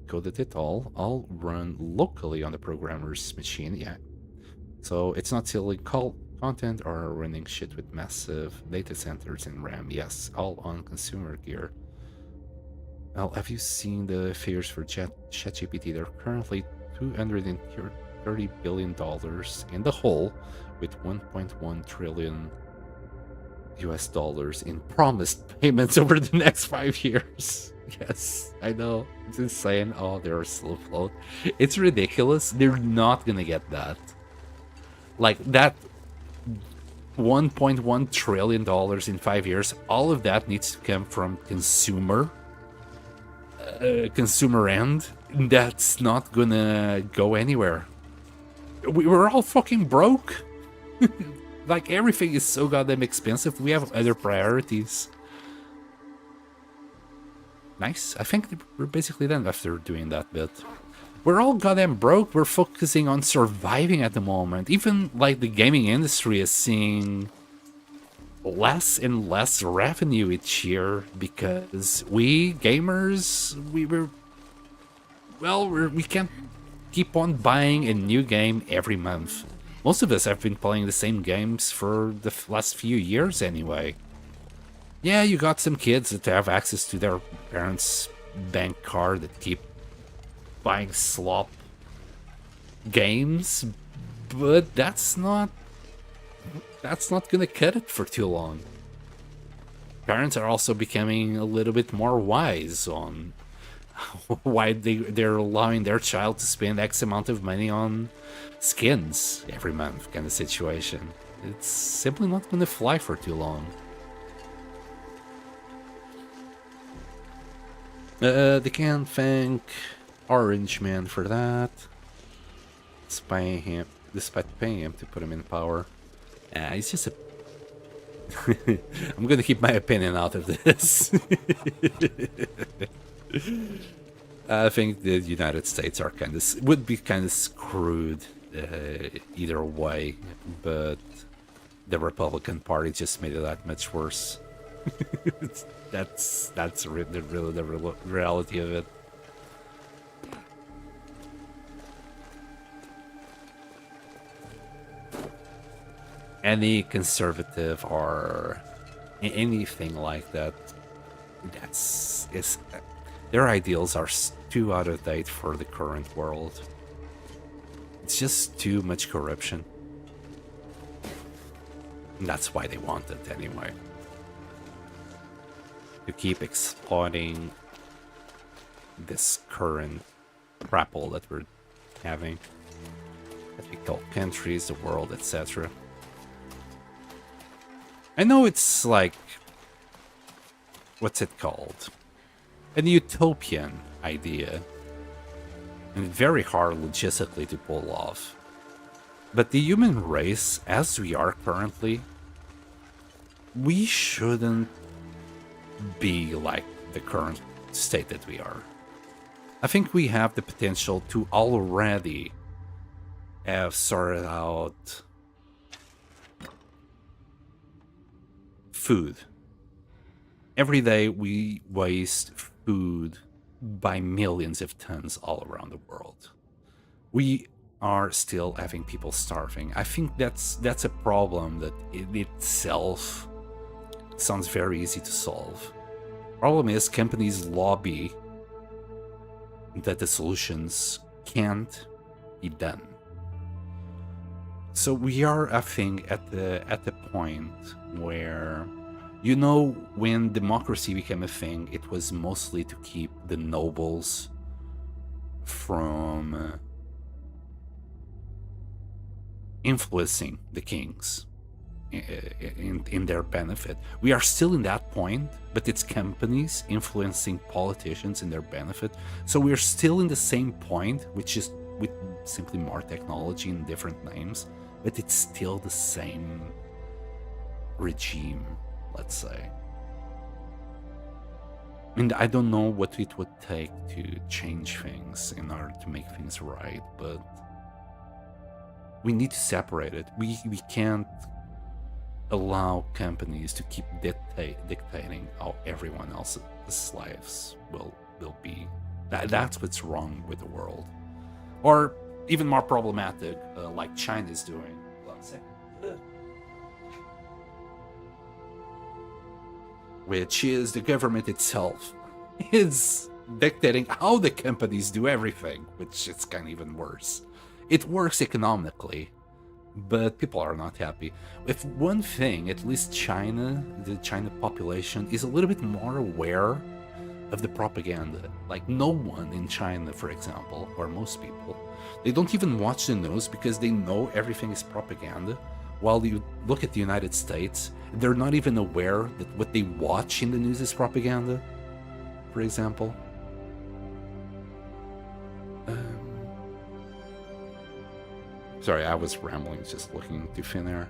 coded it all run locally on the programmer's machine. Yeah. So it's not stealing content or running shit with massive data centers and RAM. Yes, all on consumer gear. Well, have you seen the figures for ChatGPT? They're currently $230 billion in the hole, with 1.1 trillion US dollars in promised payments over the next 5 years. Yes, I know. It's insane. Oh, they're still afloat. It's ridiculous. They're not gonna get that. Like, that $1.1 trillion in 5 years, all of that needs to come from consumer end. That's not gonna go anywhere. We're all fucking broke. Like, everything is so goddamn expensive. We have other priorities. Nice. I think we're basically done after doing that bit. We're all goddamn broke. We're focusing on surviving at the moment. Even, like, the gaming industry is seeing less and less revenue each year because we gamers, we can't keep on buying a new game every month. Most of us have been playing the same games for the last few years anyway. Yeah, you got some kids that have access to their parents' bank card that keep buying slop games, but that's not gonna cut it for too long. Parents are also becoming a little bit more wise on why they're allowing their child to spend X amount of money on skins every month, kind of situation. It's simply not gonna fly for too long. They can't thank Orange Man for that, despite paying him to put him in power. He's just a... I'm gonna keep my opinion out of this. I think the United States are would be kind of screwed either way, but the Republican Party just made it that much worse. That's really the reality of it. Any conservative or anything like that, their ideals are too out of date for the current world. It's just too much corruption. And that's why they want it anyway. To keep exploiting this current grapple that we're having, that we call countries, the world, etc. I know it's like, what's it called? An utopian idea. And very hard logistically to pull off. But the human race, as we are currently, we shouldn't be like the current state that we are. I think we have the potential to already have sorted out food. Every day we waste food by millions of tons all around the world. We are still having people starving. I think that's a problem that in itself sounds very easy to solve. Problem is, companies lobby that the solutions can't be done. So we are, I think, at the point where, you know, when democracy became a thing, it was mostly to keep the nobles from influencing the kings in their benefit. We are still in that point, but it's companies influencing politicians in their benefit. So we're still in the same point, which is with simply more technology and different names, but it's still the same regime, let's say. And I don't know what it would take to change things in order to make things right, but we need to separate it. We can't allow companies to keep dictating how everyone else's lives will be. That's what's wrong with the world. Or even more problematic, like China is doing. One second. Which is the government itself is dictating how the companies do everything, which is kind of even worse. It works economically, but people are not happy. If one thing, at least China, the China population, is a little bit more aware of the propaganda. Like no one in China, for example, or most people, they don't even watch the news because they know everything is propaganda. While you look at the United States, they're not even aware that what they watch in the news is propaganda, for example. Sorry, I was rambling, just looking to thin air.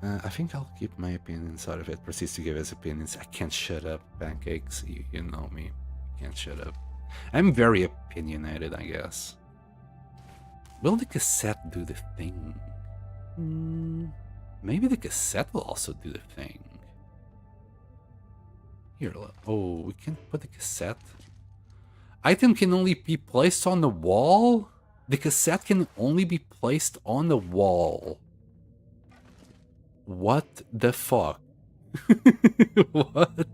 I think I'll keep my opinions out of it. Proceeds to give his opinions. I can't shut up, Pancakes. You know me. Can't shut up. I'm very opinionated, I guess. Will the cassette do the thing? Maybe the cassette will also do the thing. Here, oh, we can put the cassette. Item can only be placed on the wall? The cassette can only be placed on the wall. What the fuck? What?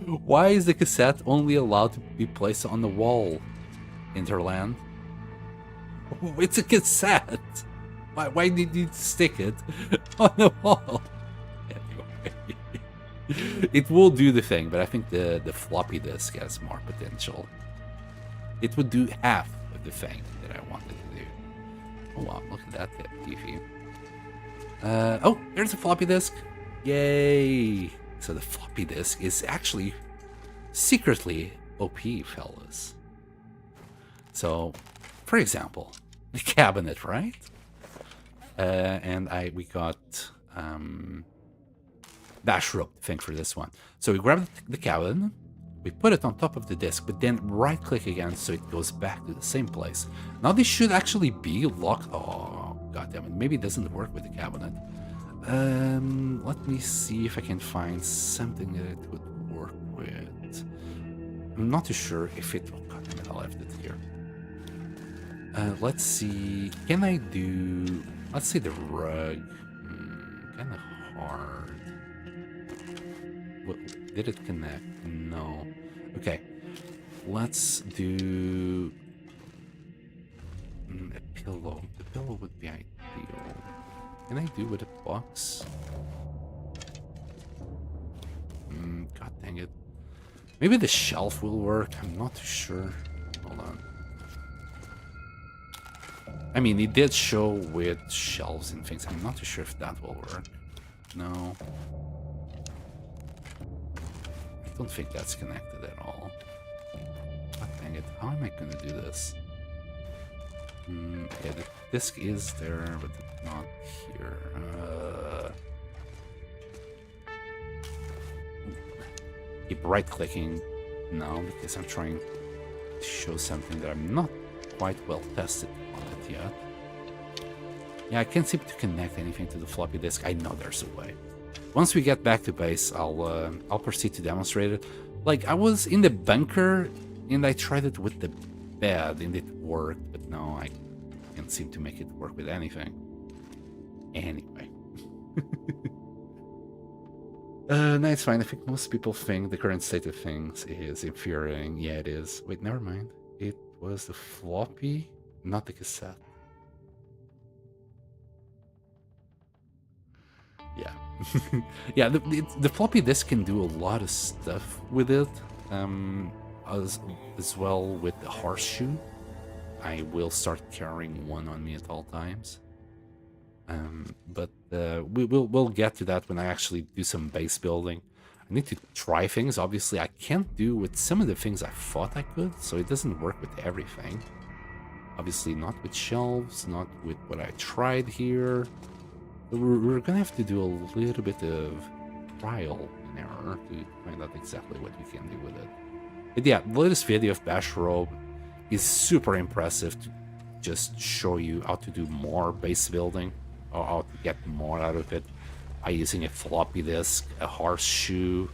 Why is the cassette only allowed to be placed on the wall, Interland? It's a cassette! Why did you stick it on the wall? Anyway. It will do the thing, but I think the floppy disk has more potential. It would do half of the thing that I wanted to do. Oh wow, look at that TV. Oh, there's a floppy disk. Yay! So the floppy disk is actually secretly OP, fellas. So, for example, the cabinet, right? And we got dash rope thing for this one. So we grab the cabinet, we put it on top of the disk, but then right click again so it goes back to the same place. Now this should actually be locked. Oh, goddammit. Maybe it doesn't work with the cabinet. Let me see if I can find something that it would work with. I'm not too sure if it... Oh, goddammit, I left it here. Let's see. Can I do... Let's say the rug. Kind of hard. Did it connect? No. Okay. Let's do... a pillow. The pillow would be ideal. Can I do with a box? God dang it. Maybe the shelf will work. I'm not too sure. Hold on. I mean, it did show with shelves and things. I'm not too sure if that will work. No. I don't think that's connected at all. God dang it. How am I going to do this? Okay, the disc is there, but it's not here. Keep right-clicking now because I'm trying to show something that I'm not quite well tested on it yet. Yeah, I can't seem to connect anything to the floppy disk. I know there's a way. Once we get back to base, I'll proceed to demonstrate it. Like, I was in the bunker and I tried it with the bed and it worked, but no, I can't seem to make it work with anything. Anyway. No, it's fine. I think most people think the current state of things is infuriating. Yeah, it is. Wait, never mind. It was the floppy, not the cassette. Yeah. Yeah, the floppy disk can do a lot of stuff with it. As, as well with the horseshoe. I will start carrying one on me at all times. But we'll get to that when I actually do some base building. I need to try things. Obviously, I can't do with some of the things I thought I could, so it doesn't work with everything. Obviously, not with shelves, not with what I tried here. We're gonna have to do a little bit of trial and error to find out exactly what we can do with it. But yeah, the latest video of Bashrobe is super impressive to just show you how to do more base building, or how to get more out of it by using a floppy disk, a horseshoe,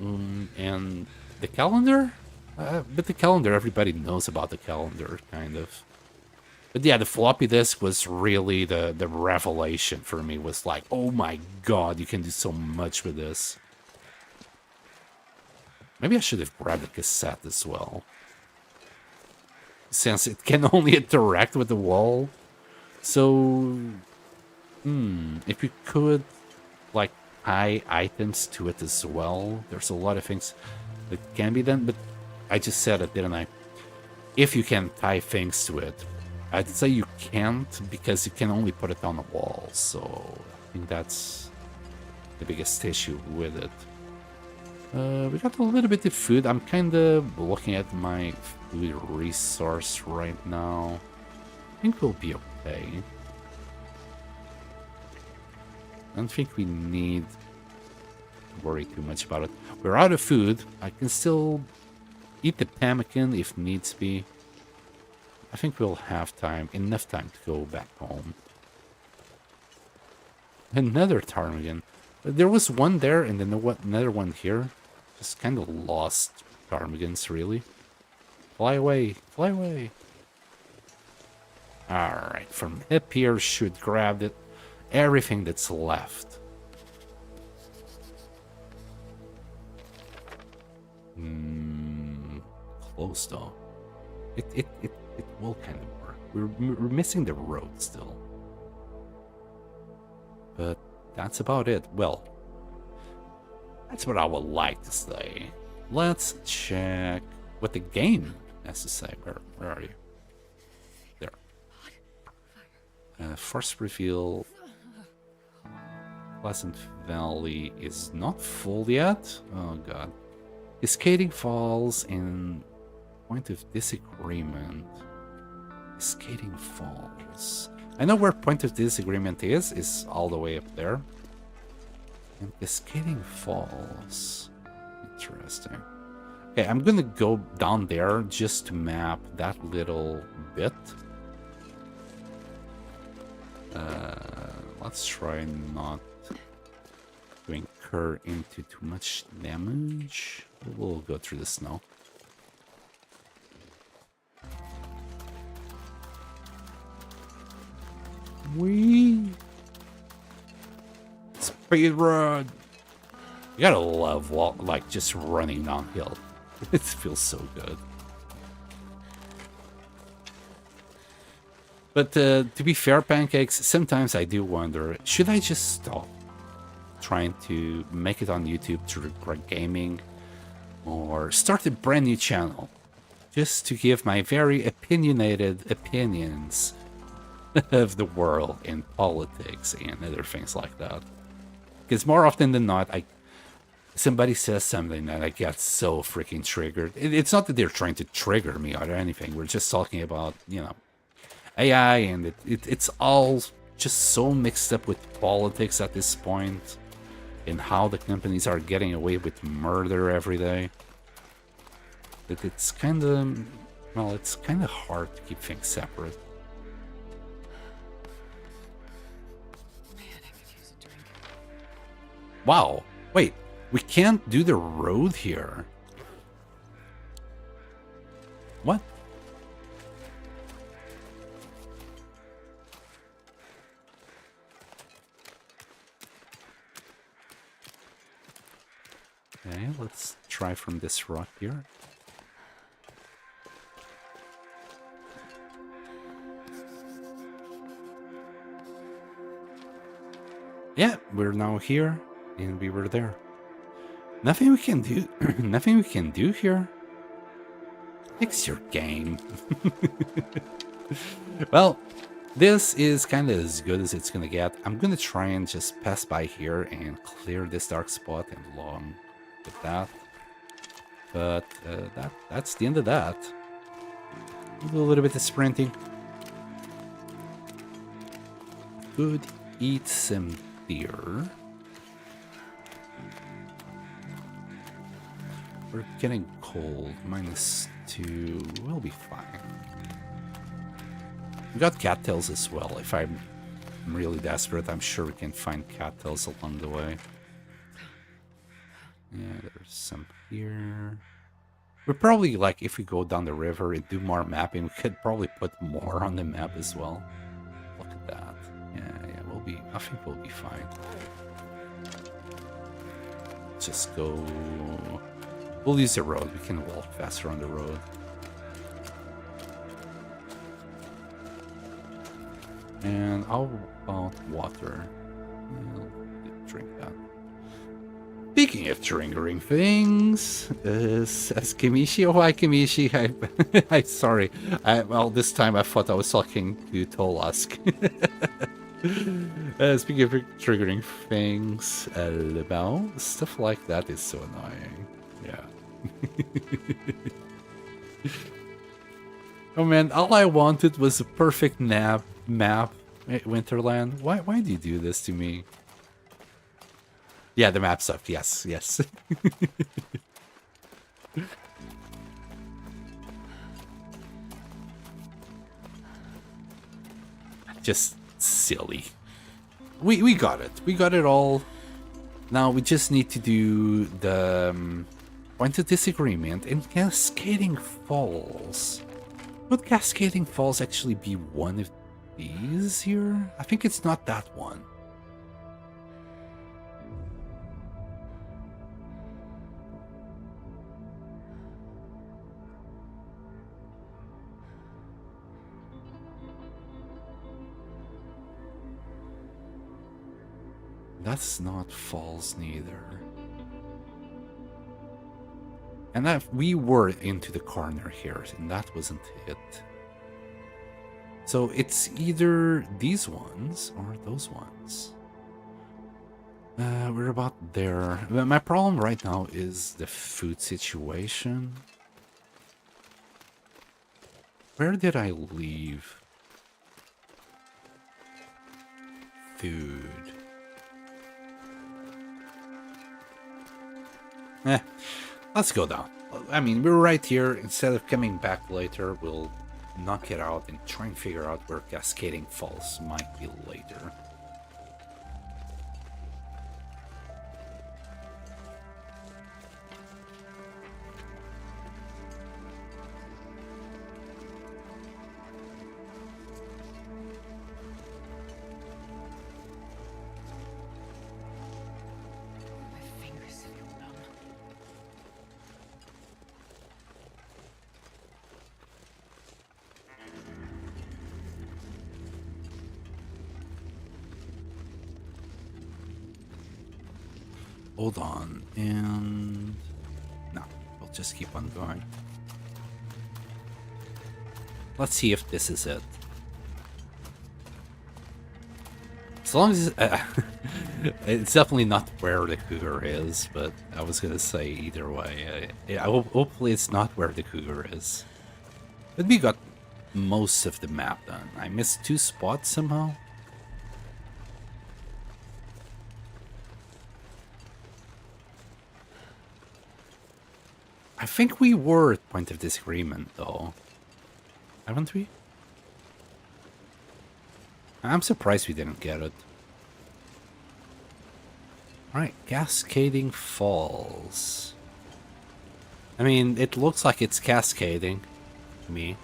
and the calendar? But the calendar, everybody knows about the calendar, kind of. But yeah, the floppy disk was really the revelation for me. Was like, oh my god, you can do so much with this. Maybe I should have grabbed the cassette as well, since it can only interact with the wall. So, if you could, like, tie items to it as well, there's a lot of things that can be done, but I just said it, didn't I? If you can tie things to it, I'd say you can't, because you can only put it on the wall, so I think that's the biggest issue with it. We got a little bit of food. I'm kind of looking at my food resource right now. I think we'll be okay. I don't think we need to worry too much about it. We're out of food. I can still eat the pemmican if needs be. I think we'll have enough time to go back home. Another ptarmigan. There was one there and then another one here. Just kind of lost ptarmigans, really. Fly away, fly away. Alright, from up here should grab it. Everything that's left. Close though. It will kind of work. We're missing the road still. But that's about it. Well, that's what I would like to say. Let's check what the game has to say. Where are you? There. First reveal. Pleasant Valley is not full yet. Oh god. Cascading Falls and Point of Disagreement. Cascading Falls. I know where Point of Disagreement is all the way up there. And Cascading Falls. Interesting. Okay, I'm gonna go down there just to map that little bit. Let's try not to incur into too much damage. We'll go through the snow. Wee! Speed run! You gotta love like just running downhill. It feels so good. But to be fair, Pancakes, sometimes I do wonder, should I just stop trying to make it on YouTube to regret gaming, or start a brand new channel just to give my very opinionated opinions of the world and politics and other things like that? Because more often than not, somebody says something that I get so freaking triggered. It's not that they're trying to trigger me or anything. We're just talking about, you know, AI, and it's all just so mixed up with politics at this point, and how the companies are getting away with murder every day. That it's kind of, well, it's kind of hard to keep things separate. Man, I could use a drink. Wow, wait, we can't do the road here. What? Okay, let's try from this rock here. Yeah, we're now here, and we were there. Nothing we can do. Nothing we can do here. Fix your game. Well, this is kind of as good as it's gonna get. I'm gonna try and just pass by here and clear this dark spot and long with that. But that's the end of that. Do a little bit of sprinting. Could eat some beer. We're getting cold. -2. We'll be fine. We got cattails as well. If I'm really desperate, I'm sure we can find cattails along the way. Yeah, there's some here. We're probably, like, if we go down the river and do more mapping, we could probably put more on the map as well. Look at that. Yeah, we'll be, I think we'll be fine. Just go. We'll use the road. We can walk faster on the road. And how about water? I'll drink that. Speaking of triggering things, says Kimishi. Oh, hi, Kimishi. I'm sorry. Well, this time I thought I was talking to Tolask. Speaking of triggering things, about stuff like that is so annoying. Yeah. Oh man, all I wanted was a perfect map, Winterland. Why do you do this to me? Yeah, the map stuff. Yes. Just silly. We got it. We got it all. Now we just need to do the point of disagreement in Cascading Falls. Would Cascading Falls actually be one of these here? I think it's not that one. That's not falls neither. And that we were into the corner here, and that wasn't it. So it's either these ones or those ones. We're about there. My problem right now is the food situation. Where did I leave food? Let's go down. I mean, we're right here. Instead of coming back later, we'll knock it out and try and figure out where Cascading Falls might be later. Hold on, and no, we'll just keep on going. Let's see if this is it. As long as it's definitely not where the cougar is, but I was gonna say either way. Hopefully it's not where the cougar is. But we got most of the map done. I missed 2 spots somehow. I think we were at point of disagreement, though. Haven't we? I'm surprised we didn't get it. Alright, Cascading Falls. I mean, it looks like it's cascading to me.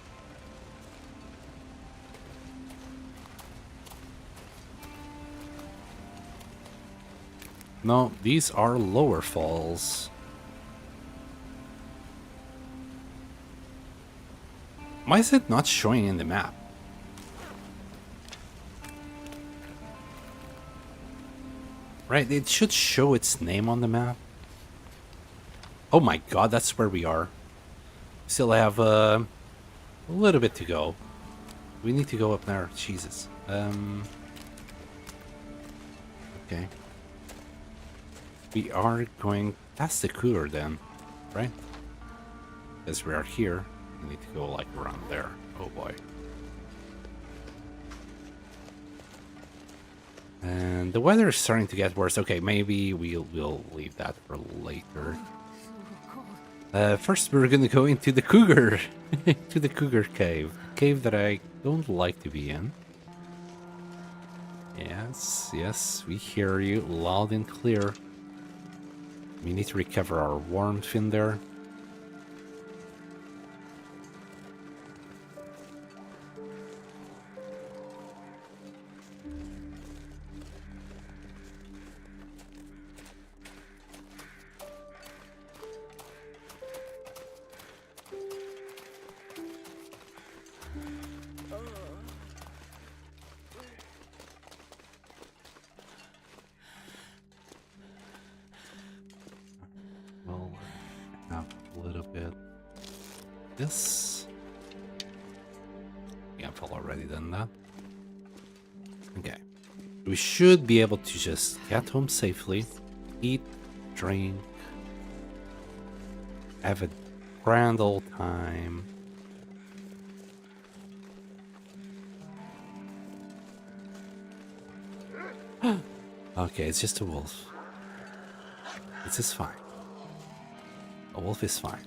No, these are lower falls. Why is it not showing in the map? Right, it should show its name on the map. Oh my god, that's where we are. Still have a little bit to go. We need to go up there. Jesus. Okay. We are going past the cooler then, right? As we are here, we need to go like around there. Oh boy. And the weather is starting to get worse. Okay, maybe we'll leave that for later. First, we're gonna go into the cougar, to the cougar cave, cave that I don't like to be in. Yes, yes, we hear you loud and clear. We need to recover our warmth in there. Well, have a little bit. This. Yeah, I've already done that. Okay. We should be able to just get home safely, eat, drink, have a grand old time. Okay, it's just a wolf. This is fine. A wolf is fine.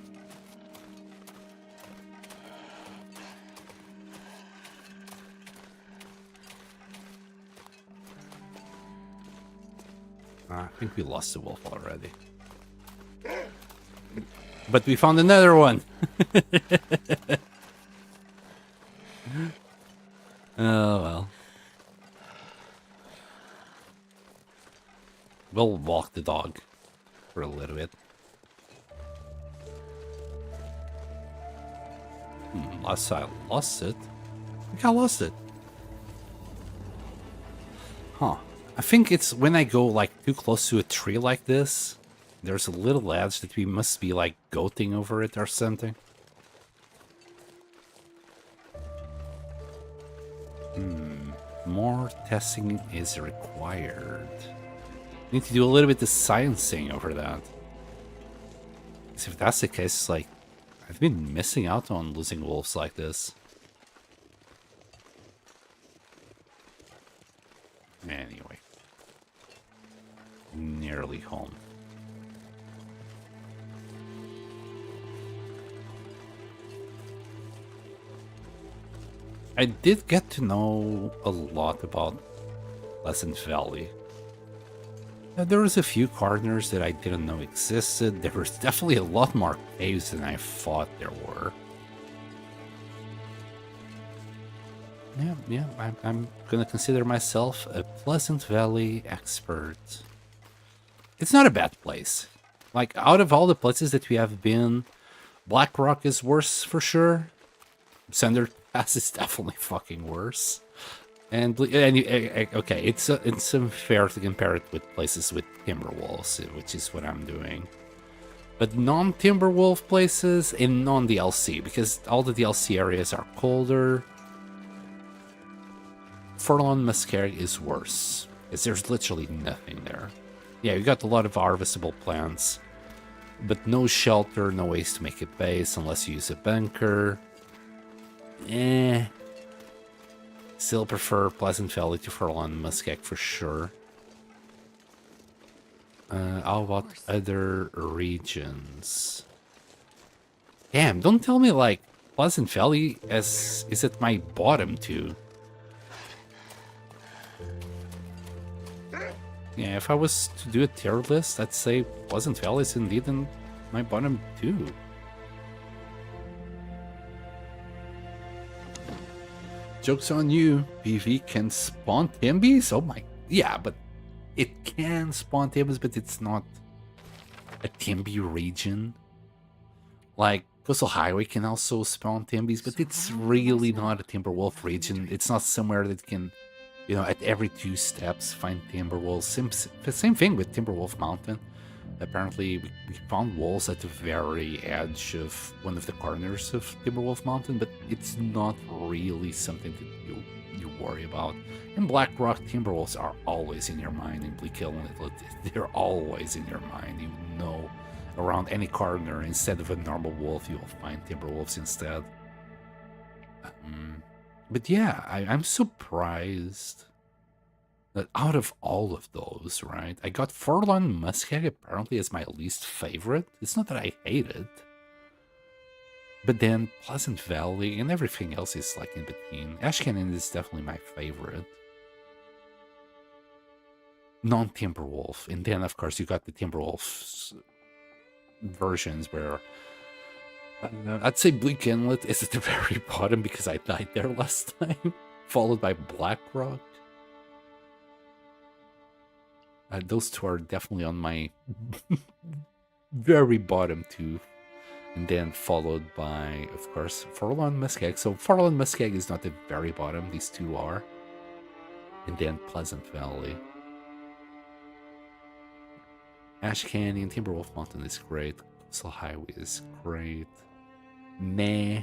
I think we lost the wolf already. But we found another one! Oh well. We'll walk the dog for a little bit. Last I lost it. I think I lost it. Huh. I think it's when I go like too close to a tree like this, there's a little edge that we must be like goating over it or something. More testing is required. Need to do a little bit of sciencing over that. Because if that's the case, like, I've been missing out on losing wolves like this. Anyway. Nearly home. I did get to know a lot about Pleasant Valley. There was a few corners that I didn't know existed. There was definitely a lot more caves than I thought there were. Yeah, I'm gonna consider myself a Pleasant Valley expert. It's not a bad place. Like, out of all the places that we have been, Black Rock is worse for sure. Cinder Pass is definitely fucking worse. And okay, it's unfair to compare it with places with Timberwolves, which is what I'm doing. But non-Timberwolf places and non-DLC, because all the DLC areas are colder. Furlong Muskeg is worse, because there's literally nothing there. Yeah, you got a lot of harvestable plants, but no shelter, no ways to make a base unless you use a bunker. Still prefer Pleasant Valley to Furlong Muskeg for sure. How about other regions? Damn, don't tell me like Pleasant Valley is at my bottom too. Yeah, if I was to do a tier list, I'd say Pleasant Valley is indeed in my bottom too. Joke's on you. PV can spawn Timbies? Oh my... Yeah, but it can spawn Timbies, but it's not a Timby region. Like, Coastal Highway can also spawn Timbies, but it's really not a Timberwolf region. It's not somewhere that can, you know, at every 2 steps find Timberwolves. Same thing with Timberwolf Mountain. Apparently, we found wolves at the very edge of one of the corners of Timberwolf Mountain, but it's not really something that you worry about. And Black Rock Timberwolves are always in your mind in Bleak Hill, and they're always in your mind. You know, around any corner, instead of a normal wolf, you'll find Timberwolves instead. But yeah, I'm surprised that out of all of those, right, I got Forlorn Muskeg apparently as my least favorite. It's not that I hate it, but then Pleasant Valley and everything else is like in between. Ash Canyon is definitely my favorite. Non-Timberwolf, and then of course you got the Timberwolf versions where I'd say Bleak Inlet is at the very bottom because I died there last time, followed by Black Rock. Those two are definitely on my very bottom two, and then followed by, of course, Forlorn Muskeg. So Forlorn Muskeg is not the very bottom; these two are, and then Pleasant Valley. Ash Canyon, Timberwolf Mountain is great. Coastal Highway is great. Meh.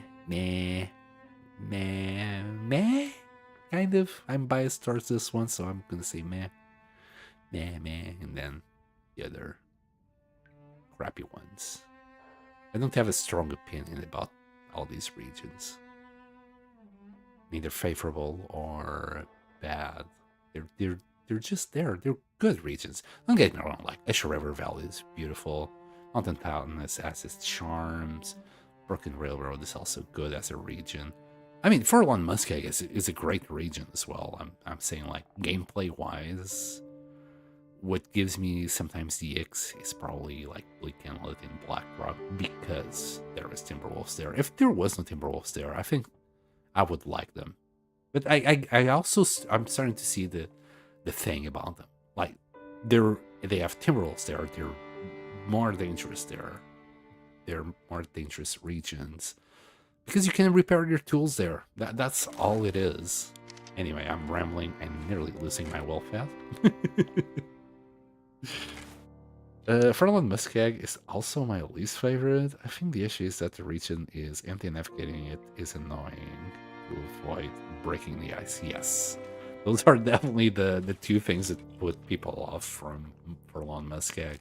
Kind of. I'm biased towards this one, so I'm gonna say meh. And then the other crappy ones. I don't have a strong opinion about all these regions. Neither favorable or bad. They're just there. They're good regions. Don't get me wrong, like Esher River Valley is beautiful. Mountain Town has its charms. Broken Railroad is also good as a region. I mean, Forlorn Muskeg is a great region as well. I'm saying, like, gameplay-wise, what gives me sometimes the icks is probably like Bleak Inlet and Black Rock because there is Timberwolves there. If there was no Timberwolves there, I think I would like them. But I also I'm starting to see the thing about them. Like they have Timberwolves there. They're more dangerous there. They're more dangerous regions because you can repair your tools there. That's all it is. Anyway, I'm rambling and nearly losing my will path. Forlorn Muskeg is also my least favorite. I think the issue is that the region is empty and navigating it is annoying to avoid breaking the ice. Yes, those are definitely the two things that put people off from Forlorn Muskeg.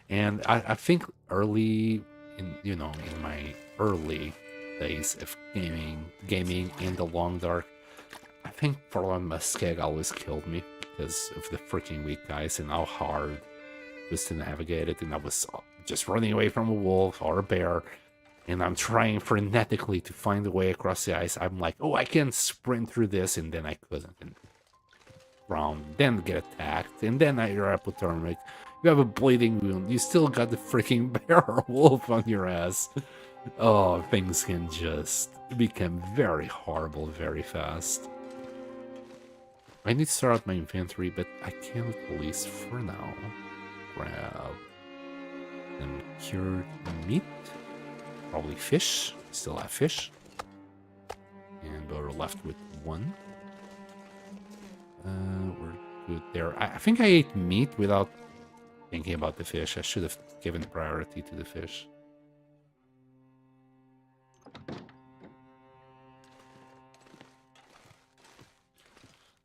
And I think early in my early days of gaming in the Long Dark, I think Forlorn Muskeg always killed me because of the freaking weak ice and how hard it was to navigate it. And I was just running away from a wolf or a bear, and I'm trying frenetically to find a way across the ice. I'm like, oh, I can sprint through this, and then I couldn't. And drown, then get attacked, and then you're hypothermic. You have a bleeding wound. You still got the freaking bear or wolf on your ass. Oh, things can just become very horrible very fast. I need to start out my inventory, but I can at least for now grab some cured meat, probably fish. Still have fish, and we're left with one. We're good there. I think I ate meat without thinking about the fish. I should have given priority to the fish.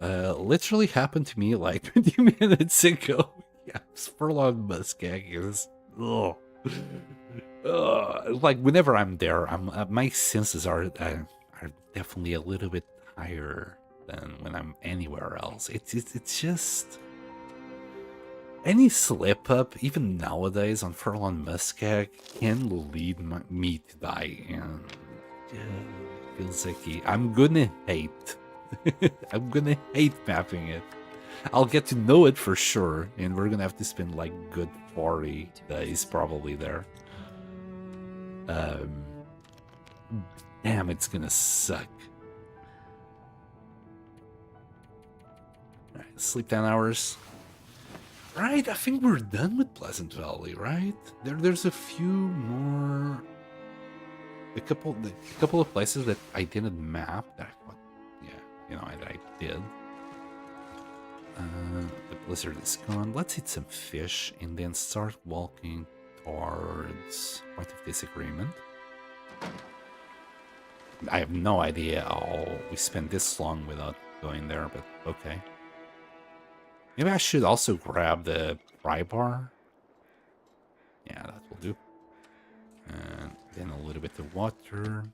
Literally happened to me like 20 minutes ago. Yeah, Forlorn Muskeg is like whenever I'm there, my senses are definitely a little bit higher than when I'm anywhere else. It's just any slip up, even nowadays on Forlorn Muskeg, can lead me to die, and feels icky. I'm gonna hate. I'm gonna hate mapping it. I'll get to know it for sure, and we're gonna have to spend like good 40 days probably there. Damn, it's gonna suck. All right, sleep 10 hours. Right, I think we're done with Pleasant Valley, right? There's a few more couple of places that I didn't map that I thought, yeah, you know, that I did. The blizzard is gone. Let's eat some fish and then start walking towards Point of Disagreement. I have no idea how we spent this long without going there, but okay. Maybe I should also grab the pry bar. Yeah, that will do. And then a little bit of water.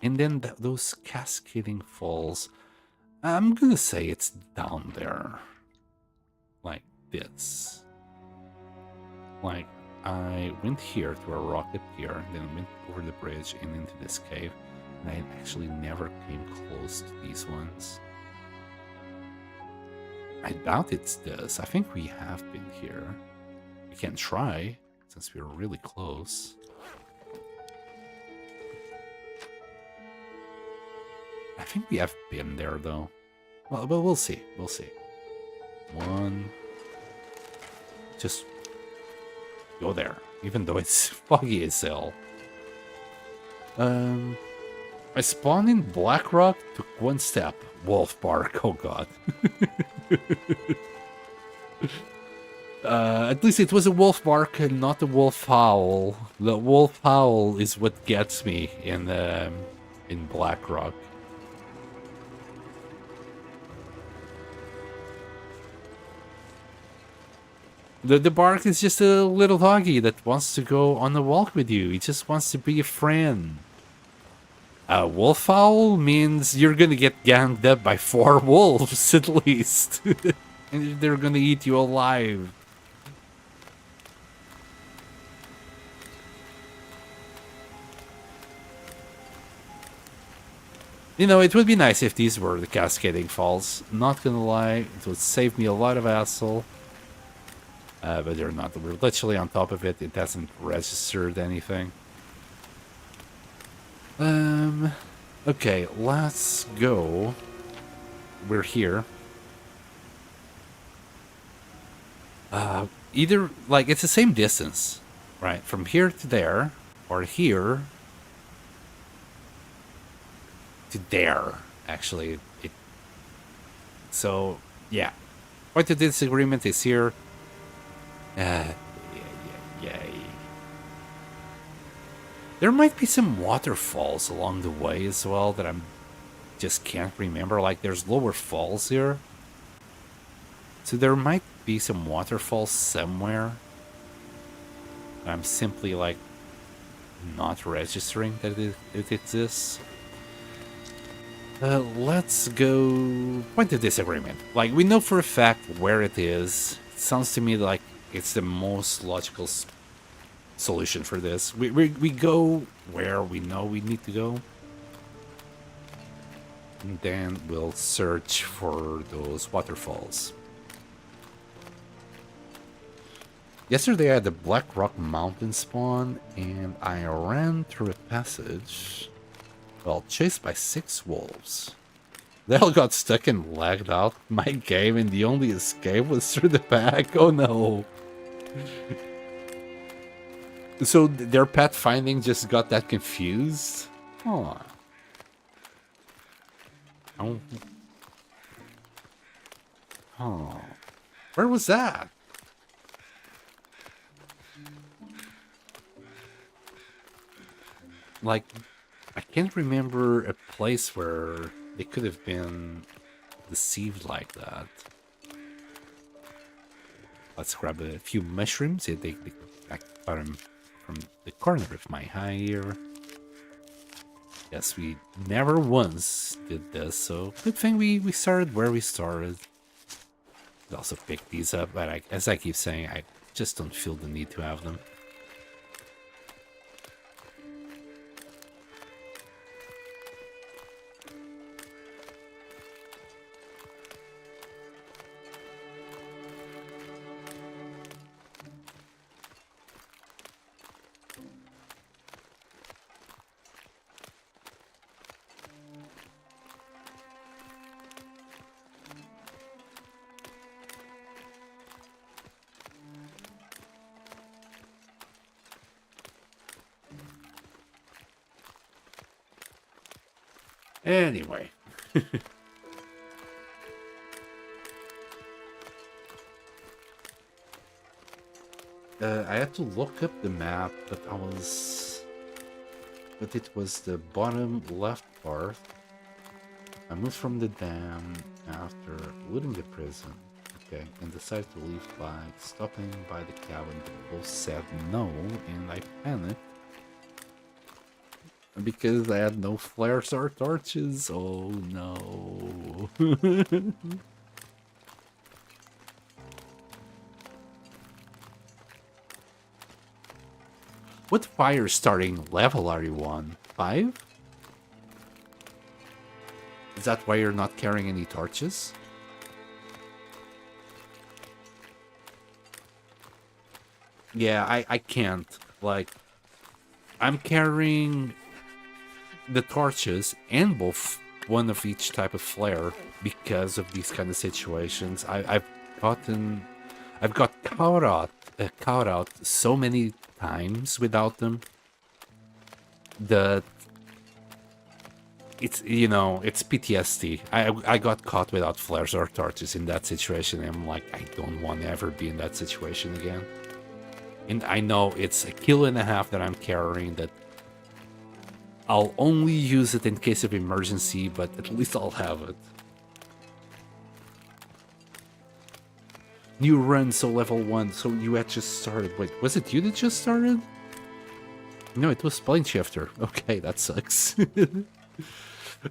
And then those cascading falls. I'm gonna say it's down there. Like this. Like, I went here to a rock up here, then went over the bridge and into this cave. And I actually never came close to these ones. I doubt it's this. I think we have been here. We can try, since we're really close. I think we have been there, though. Well, but we'll see. We'll see. One. Just go there, even though it's foggy as hell. I spawned in Blackrock, took one step. Wolf Bark, oh god. At least it was a wolf bark and not a wolf howl. The wolf howl is what gets me in Blackrock. The bark is just a little doggy that wants to go on a walk with you. He just wants to be a friend. Wolf howl means you're gonna get ganged up by 4 wolves at least. And they're gonna eat you alive. You know, it would be nice if these were the cascading falls. Not gonna lie, it would save me a lot of hassle. But they're not. We're literally on top of it. It hasn't registered anything. Okay, let's go. We're here. Either, like, it's the same distance, right? From here to there, or here to there, actually. So, yeah. Point of disagreement is here. Yeah. There might be some waterfalls along the way as well that I'm just can't remember. Like, there's lower falls here. So there might be some waterfalls somewhere. I'm simply, like, not registering that it exists. Let's go... Point of disagreement. Like, we know for a fact where it is. It sounds to me like it's the most logical solution for this. We go where we know we need to go. And then we'll search for those waterfalls. Yesterday I had the Black Rock Mountain spawn, and I ran through a passage, well, chased by 6 wolves. They all got stuck and lagged out my game, and the only escape was through the back. Oh no. So their pet finding just got that confused? Oh. Oh. Where was that? Like, I can't remember a place where they could have been deceived like that. Let's grab a few mushrooms. Yeah, I got them from the corner of my eye here. Yes, we never once did this, so good thing we started where we started. We also picked these up, but as I keep saying, I just don't feel the need to have them. Anyway. I had to look up the map, but it was the bottom left part. I moved from the dam after looting the prison, okay, and decided to leave by stopping by the cabin. The boss said no, and I panicked because I had no flares or torches. Oh no. What fire starting level are you on? 5? Is that why you're not carrying any torches? Yeah, I can't. Like, I'm carrying the torches and both one of each type of flare because of these kind of situations. I've got caught out so many times without them that it's, you know, it's PTSD. I got caught without flares or torches in that situation, and I'm like, I don't want to ever be in that situation again. And I know it's a kilo and a half that I'm carrying, that I'll only use it in case of emergency, but at least I'll have it. New run, so level 1. So you had just started. Wait, was it you that just started? No, it was Plane Shifter. Okay, that sucks.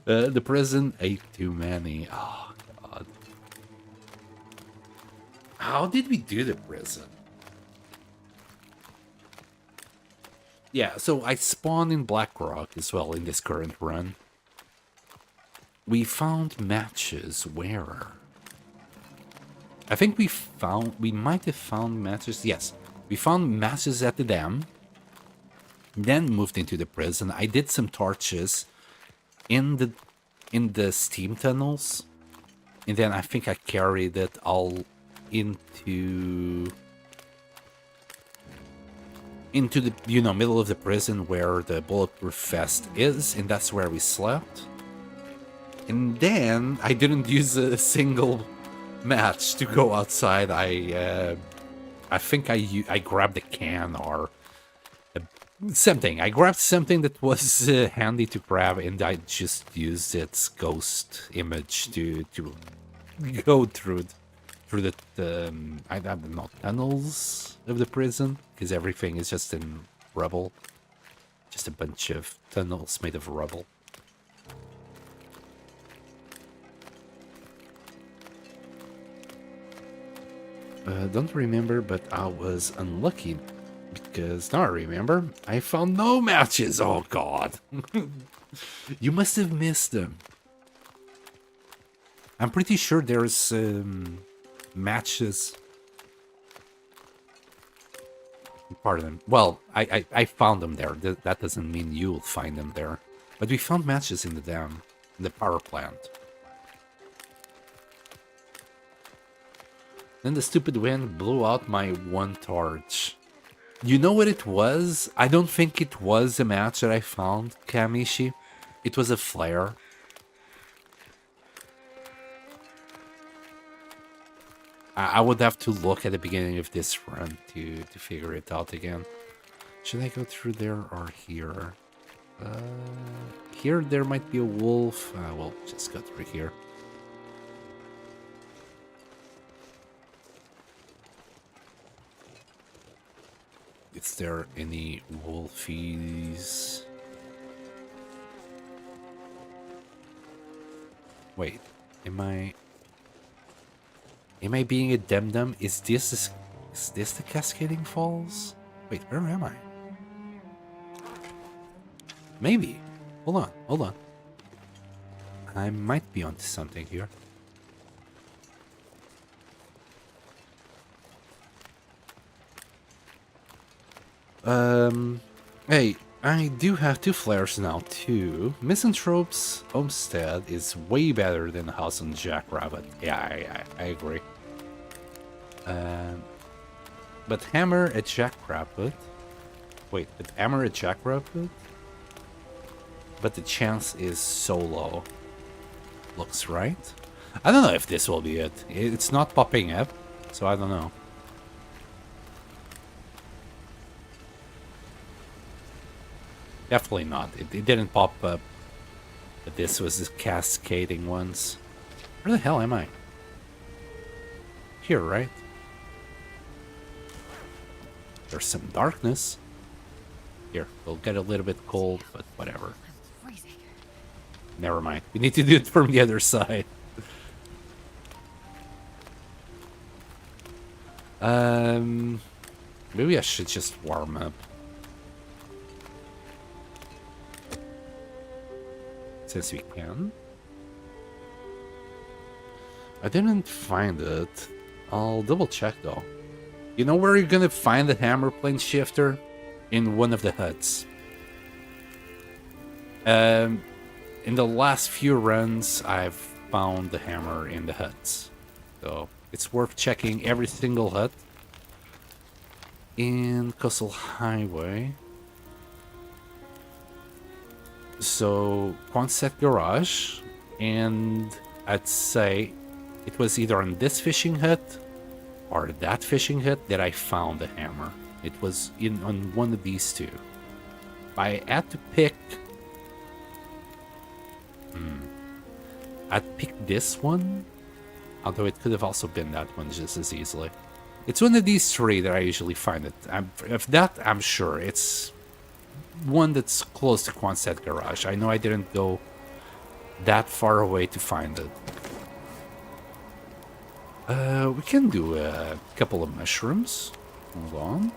The prison ate too many. Oh, God. How did we do the prison? Yeah, so I spawned in Blackrock as well in this current run. We found matches where? I think we might have found matches. Yes, we found matches at the dam. Then moved into the prison. I did some torches in the steam tunnels, and then I think I carried it all into the, you know, middle of the prison where the bulletproof vest is, and that's where we slept. And then I didn't use a single match to go outside. I think I grabbed a can or something. I grabbed something that was handy to grab, and I just used its ghost image to go through the I don't know, tunnels of the prison, because everything is just in rubble, just a bunch of tunnels made of rubble. Don't remember, but I was unlucky because now I remember I found no matches. Oh God. You must have missed them. I'm pretty sure there's matches. Pardon them. Well, I found them there. That doesn't mean you'll find them there. But we found matches in the dam, in the power plant. Then the stupid wind blew out my one torch. You know what it was? I don't think it was a match that I found, Kamishi. It was a flare. I would have to look at the beginning of this run to figure it out again. Should I go through there or here? Here there might be a wolf. We'll just go through here. Is there any wolfies? Wait, am I being a dum-dum? Is this the Cascading Falls? Wait, where am I? Maybe. Hold on. I might be onto something here. Hey, I do have 2 flares now, too. Misanthrope's Homestead is way better than the house on Jackrabbit. Yeah, I agree. But Hammer at Jackrabbit... Wait, but Hammer at Jackrabbit? but the chance is so low. Looks right. I don't know if this will be it. It's not popping up, so I don't know. Definitely not. It didn't pop up. But this was the cascading ones. Where the hell am I? Here, right? There's some darkness. Here, we'll get a little bit cold, but whatever. I'm freezing. Never mind. We need to do it from the other side. Maybe I should just warm up. Since we can. I didn't find it. I'll double check though. You know where you're gonna find the hammer plane shifter? In one of the huts. In the last few runs, I've found the hammer in the huts. So it's worth checking every single hut. In Coastal Highway. So, Quonset Garage, and I'd say it was either on this fishing hut or that fishing hut that I found the hammer. It was on one of these two. If I had to pick... I'd pick this one, although it could have also been that one just as easily. It's one of these three that I usually find it. If that, I'm sure. It's one that's close to Quonset Garage. I know I didn't go that far away to find it. We can do a couple of mushrooms. Hold on.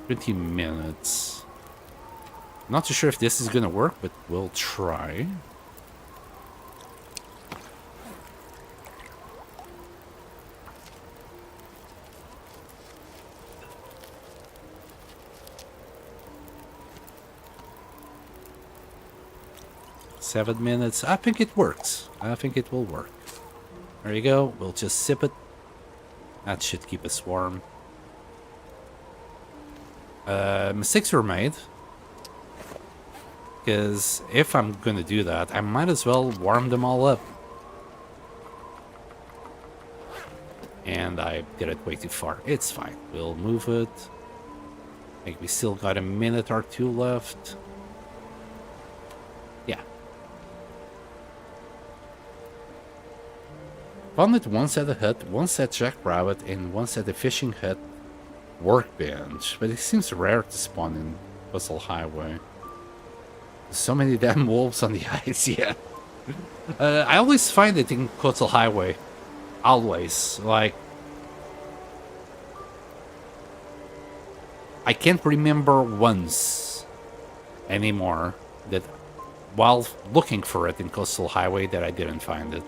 20 minutes. Not too sure if this is gonna work, but we'll try. Seven minutes. I think it works. I think it will work. There you go. We'll just sip it. That should keep us warm. Mistakes were made. Because if I'm going to do that, I might as well warm them all up. And I did it way too far. It's fine. We'll move it. I think we still got a minute or two left. Yeah. Found it once at the hut, once at Jackrabbit, and once at the fishing hut workbench. But it seems rare to spawn in Coastal Highway. So many damn wolves on the ice, yeah. I always find it in Coastal Highway. Always. Like... I can't remember once anymore that while looking for it in Coastal Highway that I didn't find it.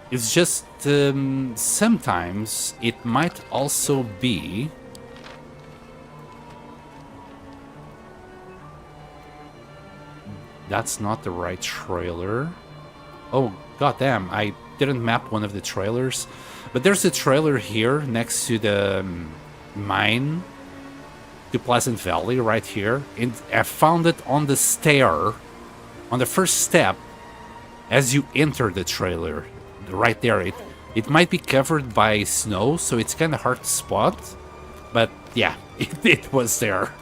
It's just sometimes it might also be that's not the right trailer. Oh, goddamn, I didn't map one of the trailers. But there's a trailer here next to the mine to Pleasant Valley right here. And I found it on the stair, on the first step as you enter the trailer. Right there, it might be covered by snow, so it's kind of hard to spot. But yeah, it was there.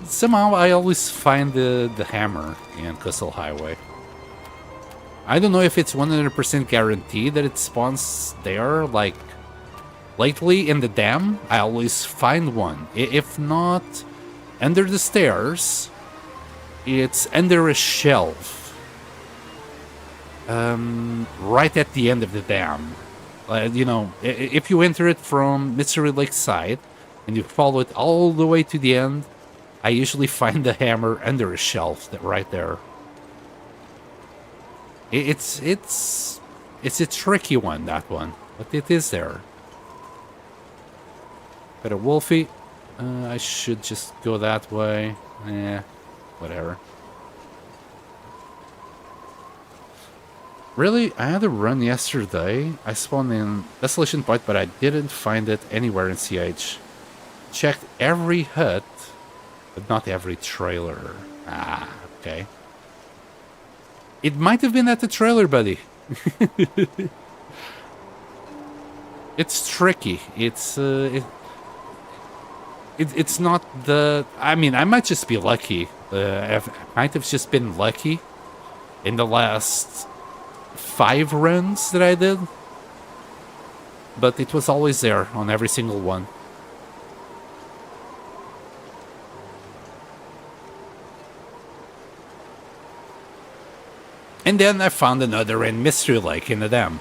Somehow I always find the hammer in Coastal Highway. I don't know if it's 100% guaranteed that it spawns there. Like, lately in the dam, I always find one. If not under the stairs, it's under a shelf. Right at the end of the dam. You know, if you enter it from Mystery Lake side and you follow it all the way to the end, I usually find the hammer under a shelf right there. It's a tricky one, that one, but it is there. But a Wolfie, I should just go that way. Whatever. Really? I had a run yesterday. I spawned in Desolation Point, but I didn't find it anywhere in CH. Checked every hut, but not every trailer. Ah, okay. It might have been at the trailer, buddy. It's tricky. It's not the... I mean, I might just be lucky. I might have just been lucky in the last 5 runs that I did. But it was always there on every single one. And then I found another in Mystery Lake in the dam.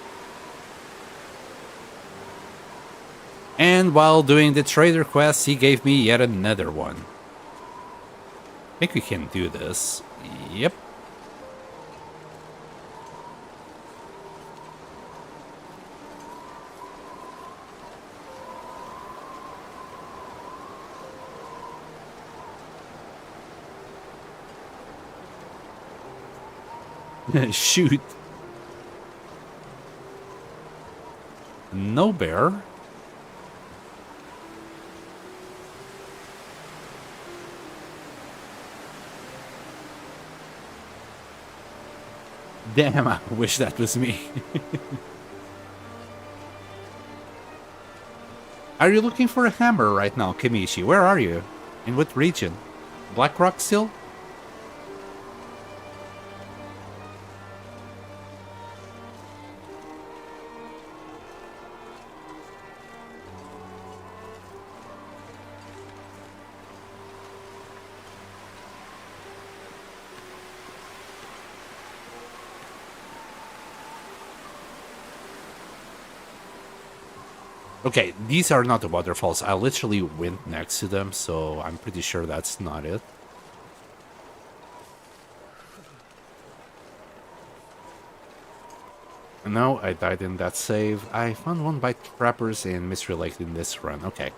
And while doing the trader quest, he gave me yet another one. I think we can do this. Yep. Shoot. No bear. Damn, I wish that was me. Are you looking for a hammer right now, Kimishi? Where are you? In what region? Black Rock still? Okay, these are not the waterfalls. I literally went next to them, so I'm pretty sure that's not it. No, I died in that save. I found one by trappers in Mystery Lake in this run. Okay.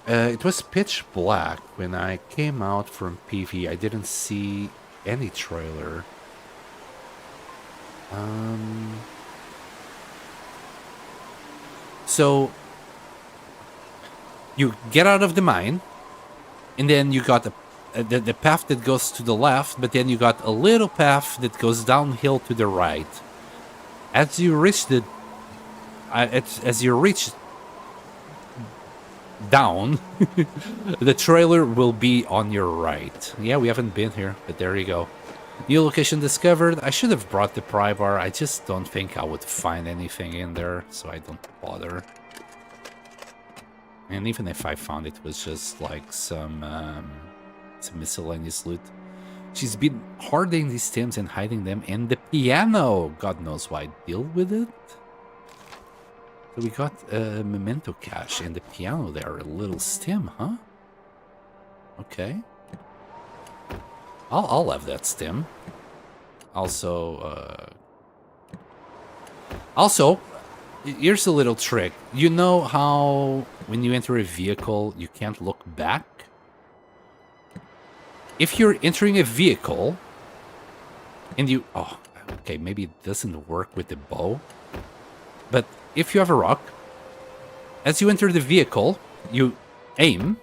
It was pitch black when I came out from PV. I didn't see any trailer. So you get out of the mine, and then you got the path that goes to the left, but then you got a little path that goes downhill to the right. As you reach down, the trailer will be on your right. Yeah, we haven't been here, but there you go. New location discovered. I should have brought the pry bar. I just don't think I would find anything in there, so I don't bother. And even if I found it, it was just like some miscellaneous loot. She's been hoarding these stems and hiding them in the piano. God knows why. Deal with it. So we got a memento cache in the piano there. A little stem, huh? Okay. I'll have that stem. Also, here's a little trick. You know how when you enter a vehicle, you can't look back? If you're entering a vehicle and you... Oh, okay, maybe it doesn't work with the bow. But if you have a rock, as you enter the vehicle, you aim...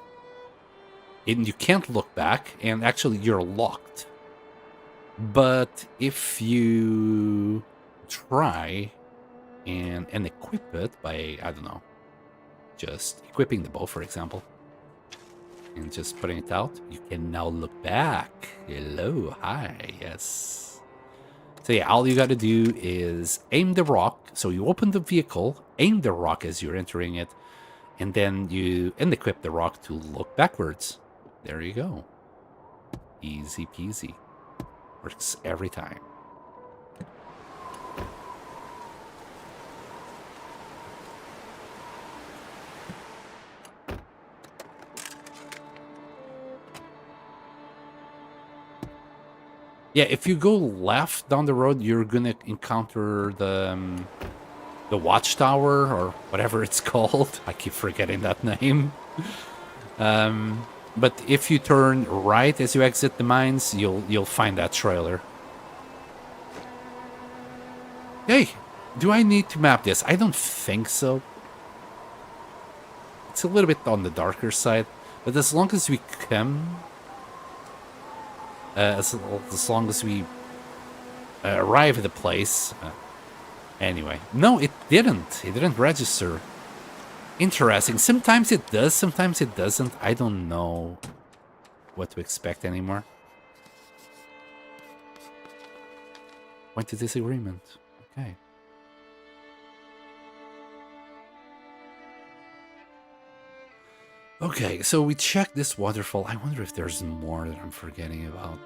and you can't look back, and actually you're locked. But if you try and equip it by, I don't know, just equipping the bow, for example, and just putting it out, you can now look back. Hello, hi, yes. So yeah, all you gotta do is aim the rock. So you open the vehicle, aim the rock as you're entering it, and then you equip the rock to look backwards. There you go. Easy peasy. Works every time. Yeah, if you go left down the road, you're gonna encounter the watchtower or whatever it's called. I keep forgetting that name. But if you turn right as you exit the mines, you'll find that trailer. Hey, do I need to map this? I don't think so. It's a little bit on the darker side, but as long as we come, as long as we arrive at the place. Anyway, no, it didn't. It didn't register. Interesting. Sometimes it does, sometimes it doesn't. I don't know what to expect anymore. Went to disagreement. Okay. Okay, so we checked this waterfall. I wonder if there's more that I'm forgetting about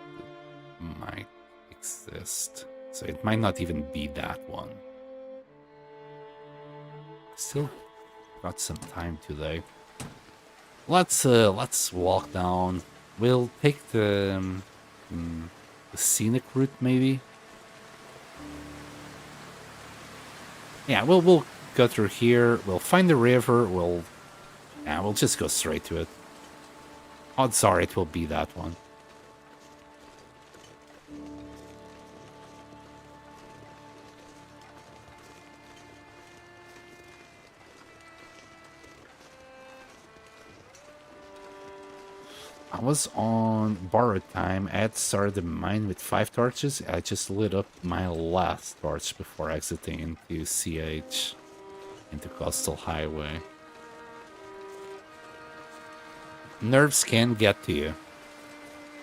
that might exist. So it might not even be that one. Still got some time today. Let's walk down. We'll take the scenic route, maybe. Yeah, we'll go through here. We'll find the river. We'll just go straight to it. Odds are it will be that one. I was on borrowed time. I had started the mine with 5 torches. I just lit up my last torch before exiting into CH, into Coastal Highway. Nerves can get to you.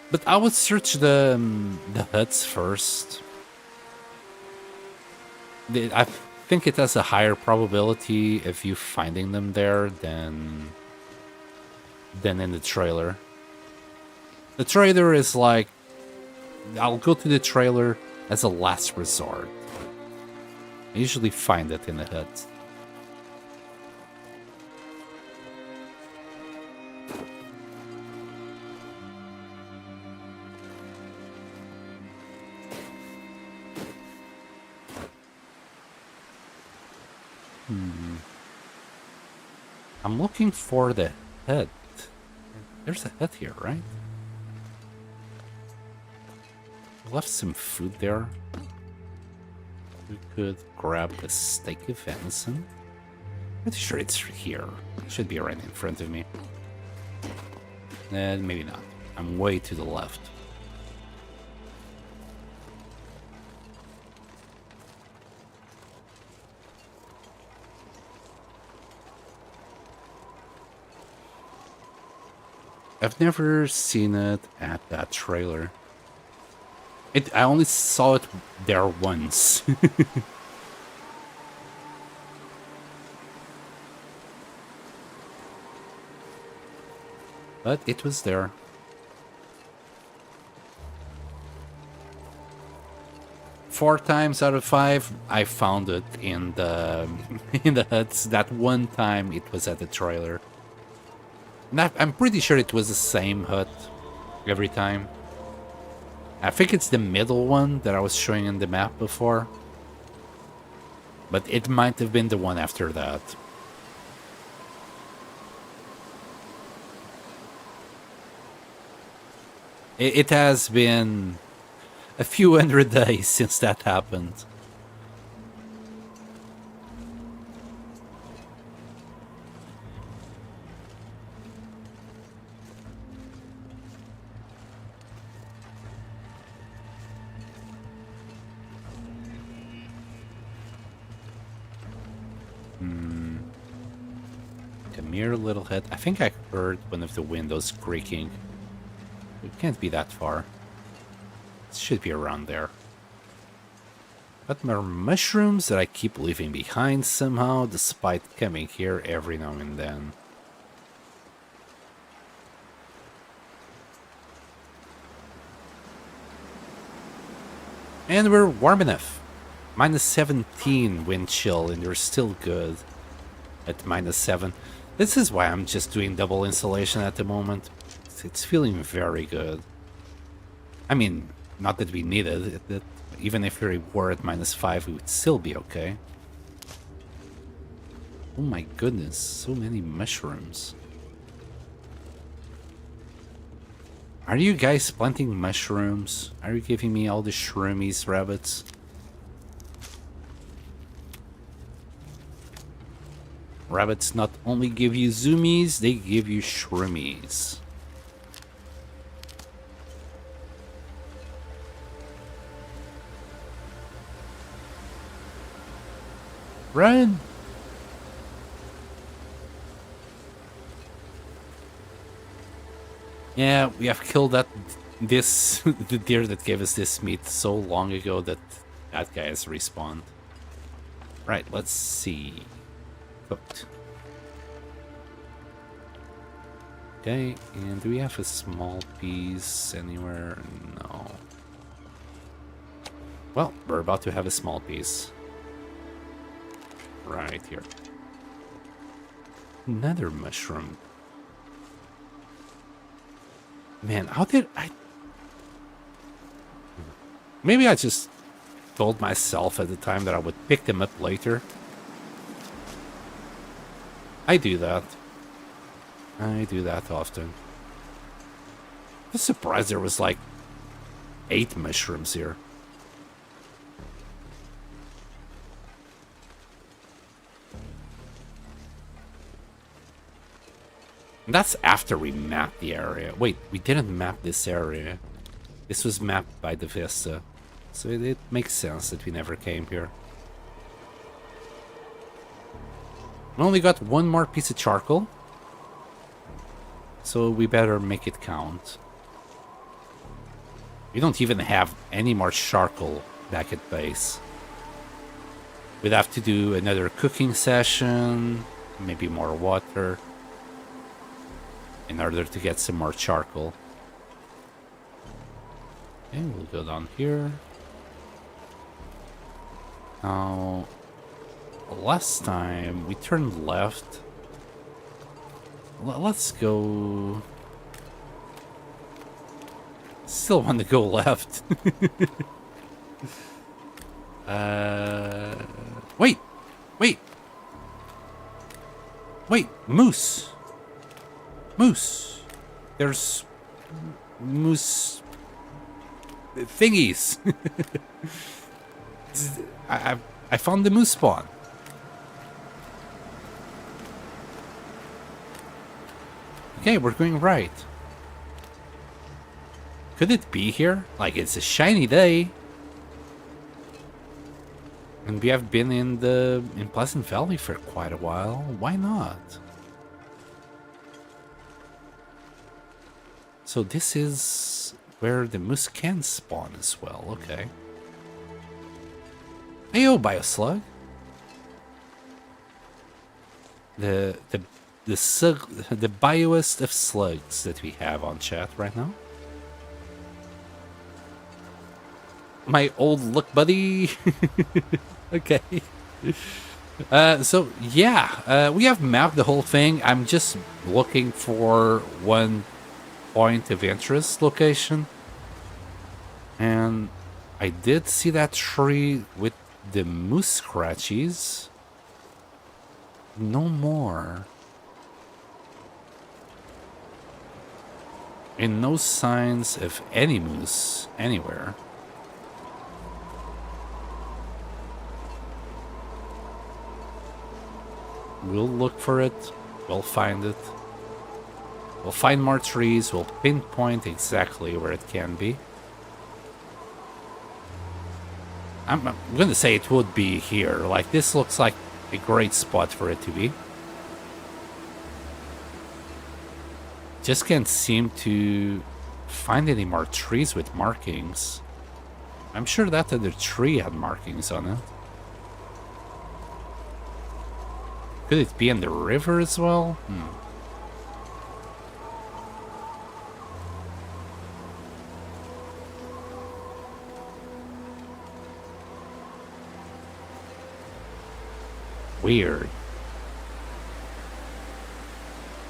But I would search the huts first. I think it has a higher probability of you finding them there than in the trailer. The trailer is like, I'll go to the trailer as a last resort. I usually find it in the huts. I'm looking for the hut. There's a hut here, right? Left some food there. We could grab a steak of venison. Pretty sure it's here. It should be right in front of me. Maybe not. I'm way to the left. I've never seen it at that trailer. I only saw it there once. But it was there. Four times out of 5, I found it in the in the huts. That one time, it was at the trailer. And I'm pretty sure it was the same hut every time. I think it's the middle one that I was showing in the map before. But it might have been the one after that. It has been a few hundred days since that happened. Mere little hut. I think I heard one of the windows creaking. It can't be that far. It should be around there. But more mushrooms that I keep leaving behind somehow, despite coming here every now and then. And we're warm enough. -17 wind chill, and we're still good at -7. This is why I'm just doing double insulation at the moment. It's feeling very good. I mean, not that we need it. Even if we were at -5, we would still be okay. Oh my goodness, so many mushrooms. Are you guys planting mushrooms? Are you giving me all the shroomies, rabbits? Rabbits not only give you zoomies, they give you shroomies. Run! Yeah, we have killed this the deer that gave us this meat so long ago that that guy has respawned. Right, let's see. Cooked. Okay, and do we have a small piece anywhere? No. Well, we're about to have a small piece. Right here. Another mushroom. Man, how did I... Maybe I just told myself at the time that I would pick them up later. I do that. I do that often. I was surprised there was like 8 mushrooms here. That's after we mapped the area. Wait, we didn't map this area. This was mapped by the Vista. So it makes sense that we never came here. We only got one more piece of charcoal. So we better make it count. We don't even have any more charcoal back at base. We'd have to do another cooking session, maybe more water, in order to get some more charcoal. Okay, we'll go down here. Now, last time we turned left. Let's go... Still want to go left. Wait! Wait! Wait! Moose! Moose! There's... moose... thingies! I found the moose spawn. Okay, we're going right. Could it be here? Like, it's a shiny day. And we have been in Pleasant Valley for quite a while. Why not? So this is where the moose can spawn as well. Okay. Heyo, Bioslug. The bioest of slugs that we have on chat right now. My old look buddy. Okay. So yeah, we have mapped the whole thing. I'm just looking for one point of interest location. And I did see that tree with the moose scratchies. No more. And no signs of any moose anywhere. We'll look for it. We'll find it. We'll find more trees. We'll pinpoint exactly where it can be. I'm going to say it would be here. Like, this looks like a great spot for it to be. Just can't seem to find any more trees with markings. I'm sure that other tree had markings on it. Could it be in the river as well? Weird.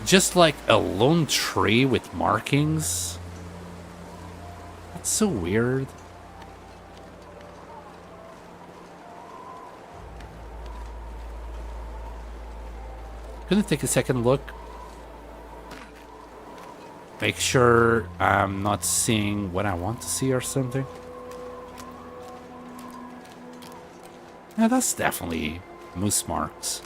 Just like a lone tree with markings? That's so weird. Gonna take a second look. make sure I'm not seeing what I want to see or something. Yeah, that's definitely moose marks.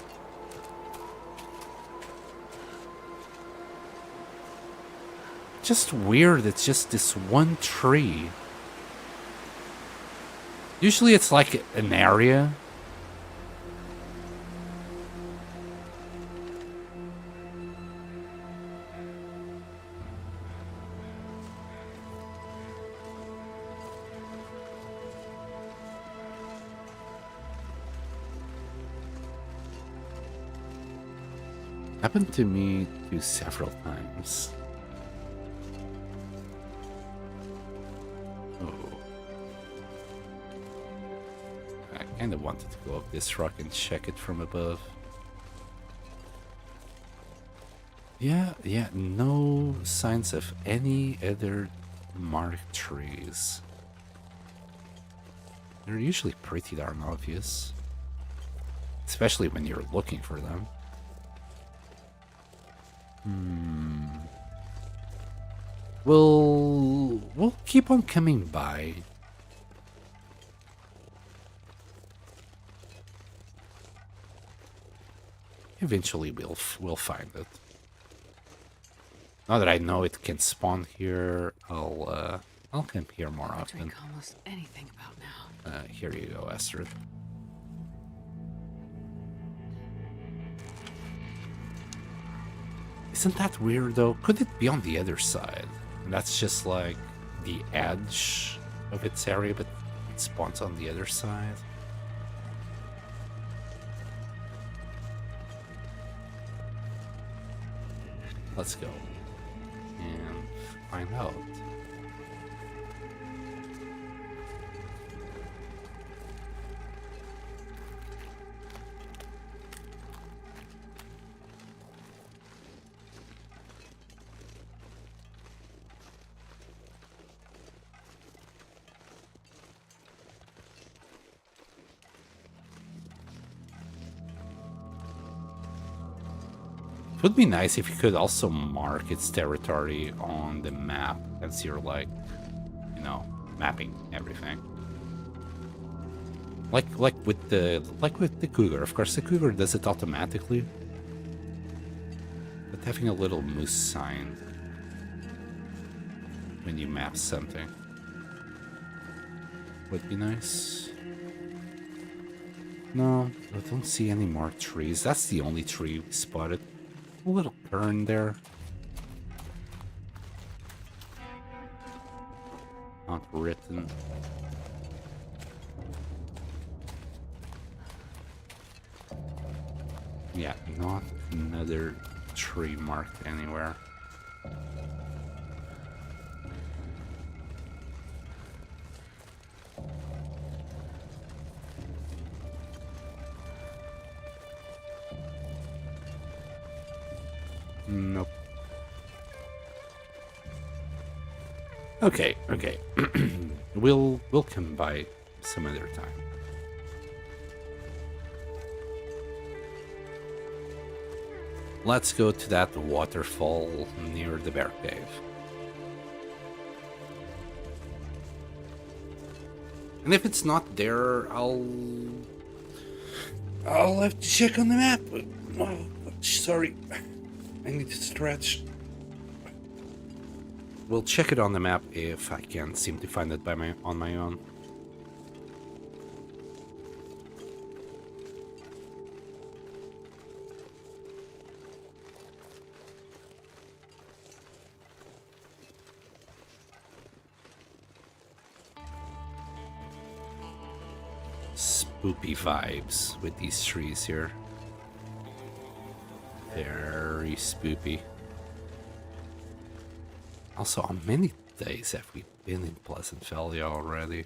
Just weird, it's just this one tree. Usually it's like an area. Happened to me too several times. Oh. I kinda wanted to go up this rock and check it from above. Yeah, no signs of any other marked trees. They're usually pretty darn obvious. Especially when you're looking for them. We'll keep on coming by. Eventually we'll find it. Now that I know it can spawn here, I'll come here more I often. drink almost anything about now. Here you go, Astrid. Isn't that weird though? Could it be on the other side? And that's just like the edge of its area, but it spawns on the other side. Let's go and find out. It would be nice if you could also mark its territory on the map as you're like, you know, mapping everything. Like with the cougar. Of course the cougar does it automatically. But having a little moose sign when you map something would be nice. No, I don't see any more trees. That's the only tree we spotted. A little kern there. Not written. Yeah, not another tree marked anywhere. Nope. Okay. We'll come by some other time. Let's go to that waterfall near the bear cave. And if it's not there, I'll have to check on the map. Oh, sorry. I need to stretch. We'll check it on the map if I can't seem to find it on my own. Spoopy vibes with these trees here. Very spoopy. Also, how many days have we been in Pleasant Valley already?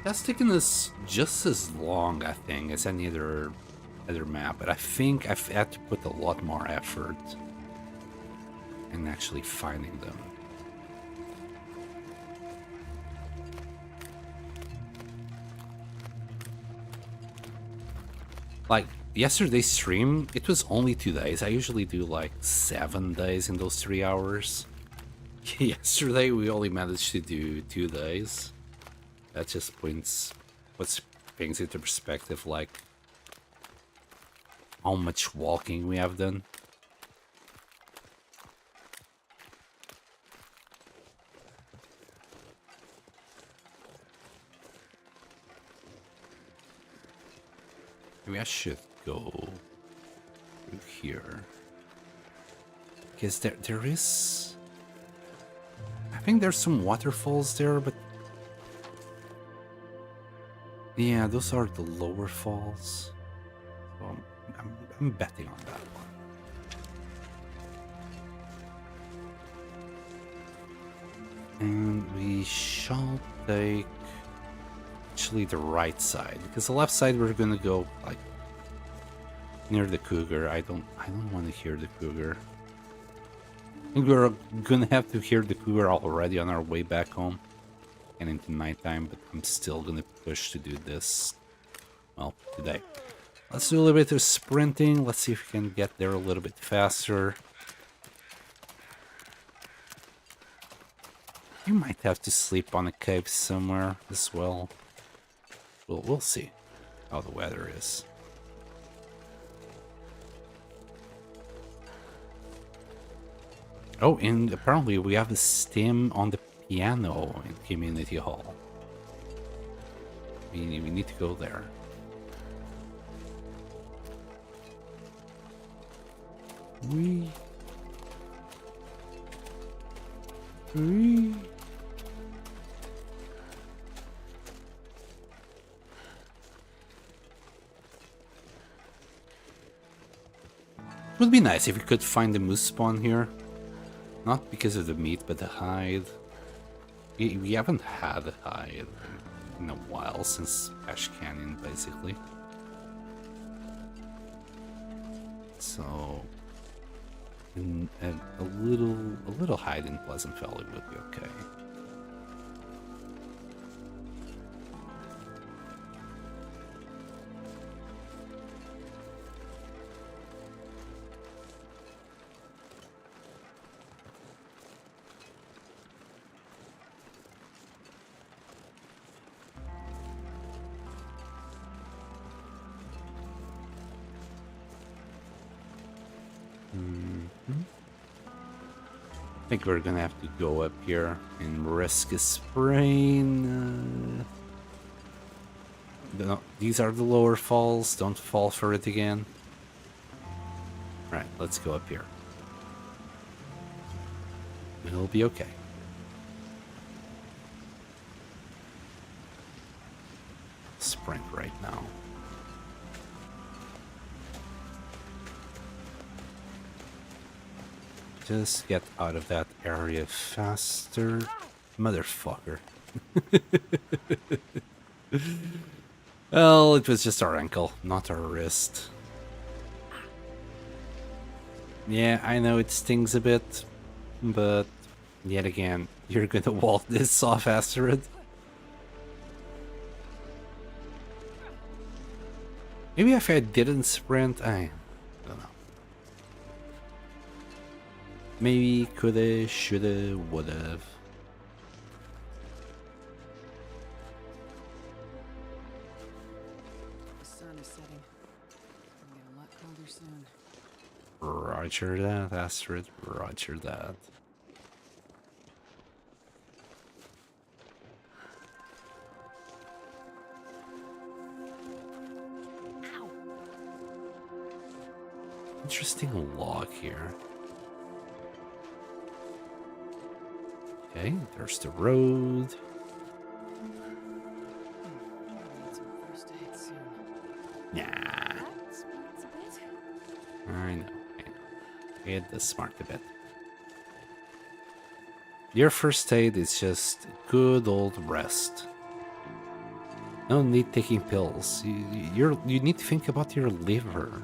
That's taken us just as long, I think, as any other map, but I think I've had to put a lot more effort in actually finding them. Like, yesterday's stream, it was only 2 days. I usually do like 7 days in those 3 hours. Yesterday, we only managed to do 2 days. That just puts things into perspective, like how much walking we have done. Maybe I should go through here. Because there is... I think there's some waterfalls there, but... Yeah, those are the lower falls. So I'm betting on that one. And we shall take... actually the right side, because the left side we're gonna go like near the cougar. I don't want to hear the cougar. I think we're gonna have to hear the cougar already on our way back home and into nighttime, but I'm still gonna push to do this, well, today. Let's do a little bit of sprinting. Let's see if we can get there a little bit faster. You might have to sleep on a cave somewhere as well. We'll see how the weather is. Oh, and apparently we have a stem on the piano in Community Hall. We need to go there. We. It would be nice if we could find the moose spawn here. Not because of the meat, but the hide. We haven't had a hide in a while, since Ash Canyon, basically. So... a little hide in Pleasant Valley would be okay. I think we're gonna have to go up here and risk a sprain. No, these are the lower falls. Don't fall for it again. Right, let's go up here. We'll be okay. Sprint right now. Just get out of that area faster. Motherfucker. Well, it was just our ankle, not our wrist. Yeah, I know it stings a bit, but yet again, you're gonna walk this off after it. Maybe if I didn't sprint, I don't know. Maybe coulda, shoulda, would've. The sun is setting. It'll get a lot colder soon. Roger that, Astrid. Roger that. Ow. Interesting log here. Okay, there's the road. Need some first aid soon. Nah, That's a bit. I know. It does smart a bit. Your first aid is just good old rest. No need taking pills. You need to think about your liver.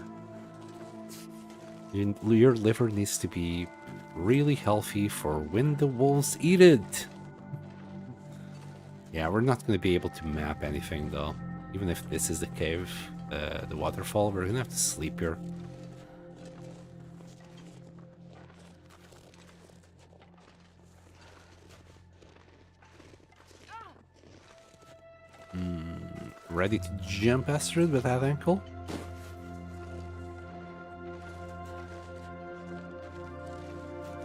Your liver needs to be really healthy for when the wolves eat it. Yeah, we're not going to be able to map anything though. Even if this is the cave the waterfall. We're gonna have to sleep here. Ready to jump, Astrid, with that ankle?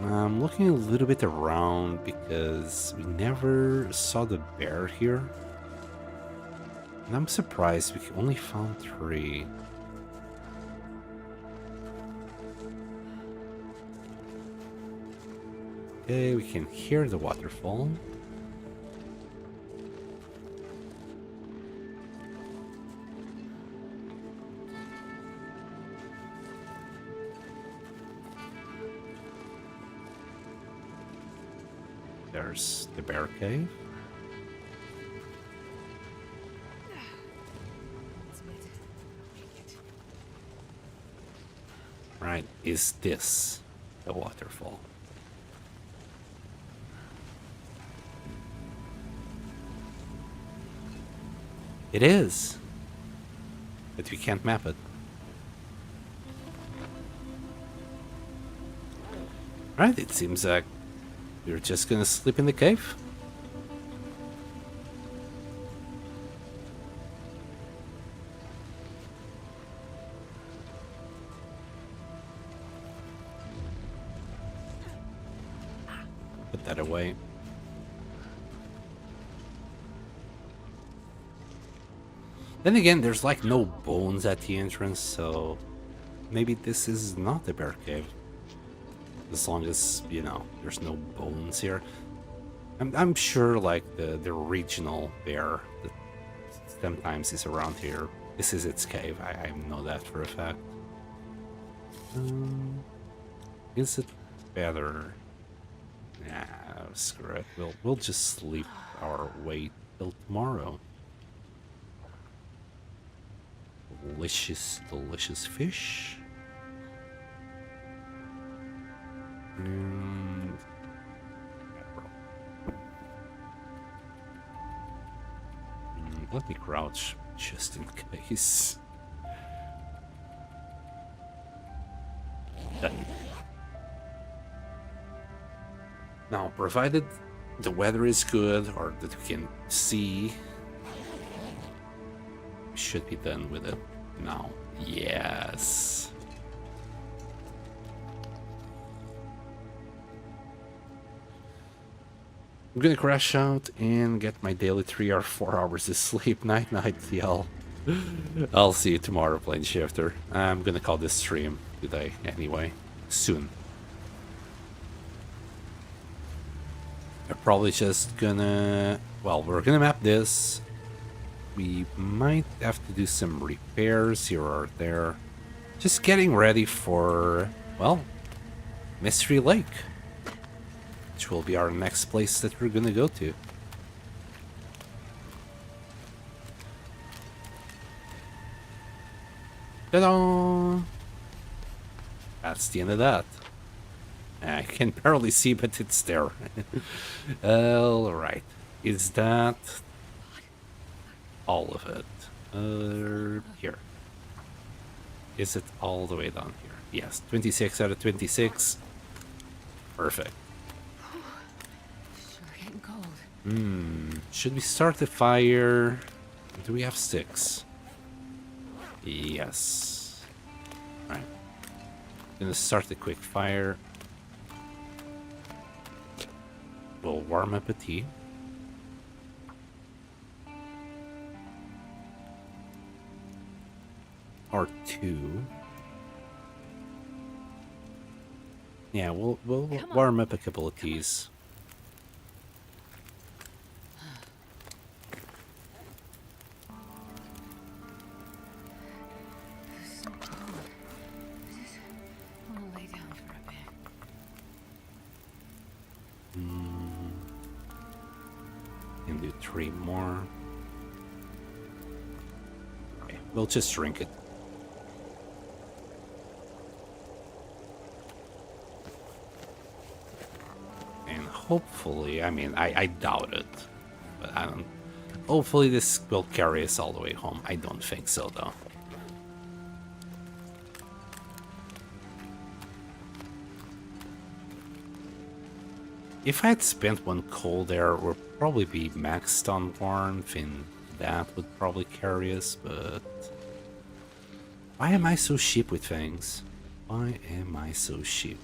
I'm looking a little bit around because we never saw the bear here. And I'm surprised we only found 3. Okay, we can hear the waterfall. There's the bear cave. Right, is this the waterfall? It is, but we can't map it. Right, it seems like we're just gonna sleep in the cave. Put that away. Then again, there's like no bones at the entrance, so maybe this is not the bear cave. As long as, you know, there's no bones here. I'm sure like the regional bear that sometimes is around here. This is its cave. I know that for a fact. Is it better? Nah, screw it. We'll just sleep our way till tomorrow. Delicious, delicious fish. Let me crouch just in case. Done. Now, provided the weather is good or that we can see, we should be done with it now. Yes. I'm gonna crash out and get my daily 3 or 4 hours of sleep. Night night, y'all. I'll see you tomorrow, Plane Shifter. I'm gonna call this stream today anyway. Soon. I'm probably just gonna... Well, we're gonna map this. We might have to do some repairs here or there. Just getting ready for, well, Mystery Lake, which will be our next place that we're gonna go to. Ta-da! That's the end of that. I can barely see, but it's there. Alright. Is that all of it? Here. Is it all the way down here? Yes, 26 out of 26. Perfect. Sure getting cold. Should we start the fire? Do we have sticks? Yes. Alright. Gonna start the quick fire. We'll warm up a tea. Or 2. Yeah, we'll warm up a couple of teas. So cold. I'm gonna lay down for a bit. Can do 3 more. Okay, we'll just drink it. And hopefully, I mean, I doubt it, but I don't. Hopefully, this will carry us all the way home. I don't think so, though. If I had spent one coal there, we'd probably be maxed on warmth, and that would probably carry us, but... Why am I so cheap with things? Why am I so cheap?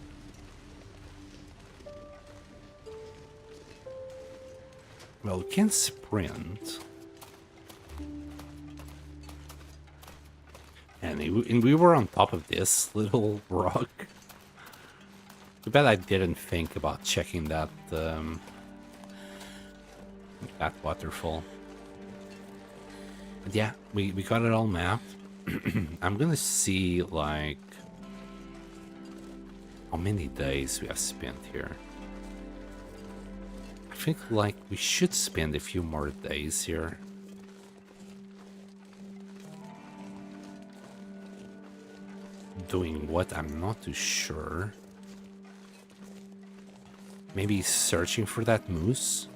Well, we can sprint. And we were on top of this little rock. Too bad I didn't think about checking that that waterfall. But yeah, we got it all mapped. I'm gonna see like how many days we have spent here. I think like we should spend a few more days here. Doing what? I'm not too sure. Maybe searching for that moose?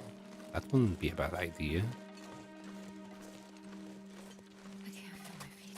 That wouldn't be a bad idea. I can't feel my feet.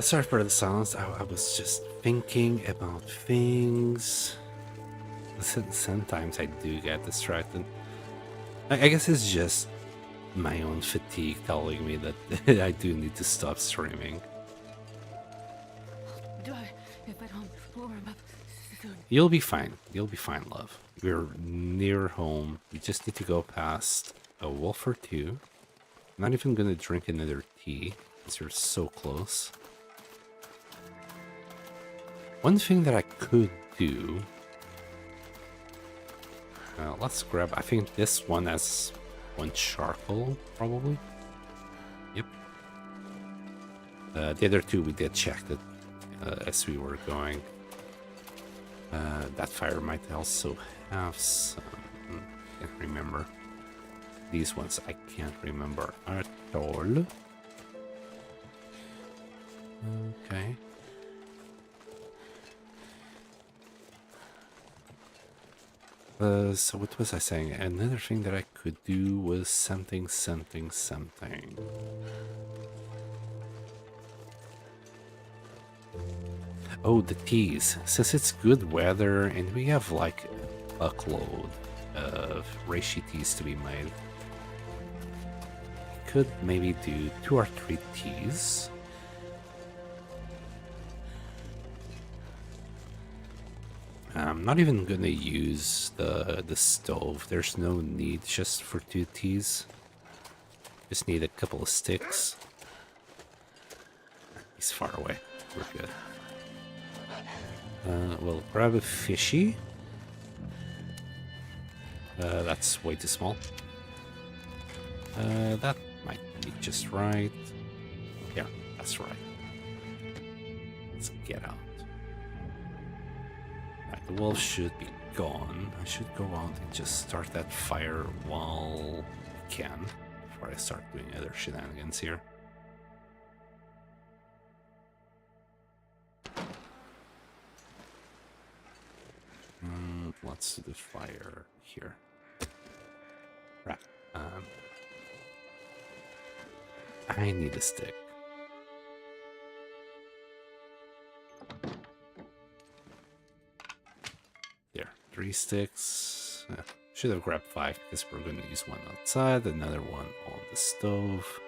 Sorry for the silence. I was just thinking about things. Sometimes I do get distracted. I guess it's just my own fatigue telling me that I do need to stop streaming. Die if I don't warm up soon. You'll be fine. You'll be fine, love. We're near home. We just need to go past a wolf or two. I'm not even gonna drink another tea because you're so close. One thing that I could do... let's grab... I think this one has one charcoal, probably. Yep. The other two we did check it as we were going. That fire might also have some... can't remember. These ones I can't remember at all. Okay. So what was I saying? Another thing that I could do was something. Oh, the teas. Since it's good weather and we have like a buckload of reishi teas to be made, we could maybe do 2 or 3 teas. I'm not even gonna use the stove. There's no need just for 2 teas. Just need a couple of sticks. He's far away. We're good. We'll grab a fishy. That's way too small. That might be just right. Yeah, that's right. Let's get out. Right, the wolf should be gone. I should go out and just start that fire while I can, before I start doing other shenanigans here. Let's do the fire here. Right. I need a stick. There, 3 sticks. Should have grabbed 5 because we're going to use one outside, another one on the stove.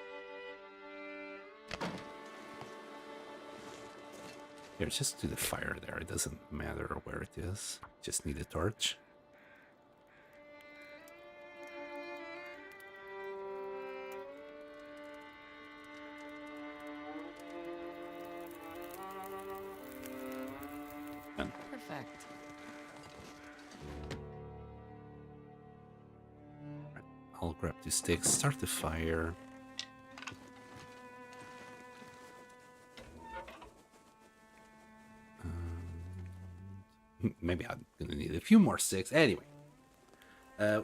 Here, just do the fire there. It doesn't matter where it is. Just need a torch. Perfect. I'll grab 2 sticks, start the fire. Maybe I'm gonna need a few more sticks. Anyway,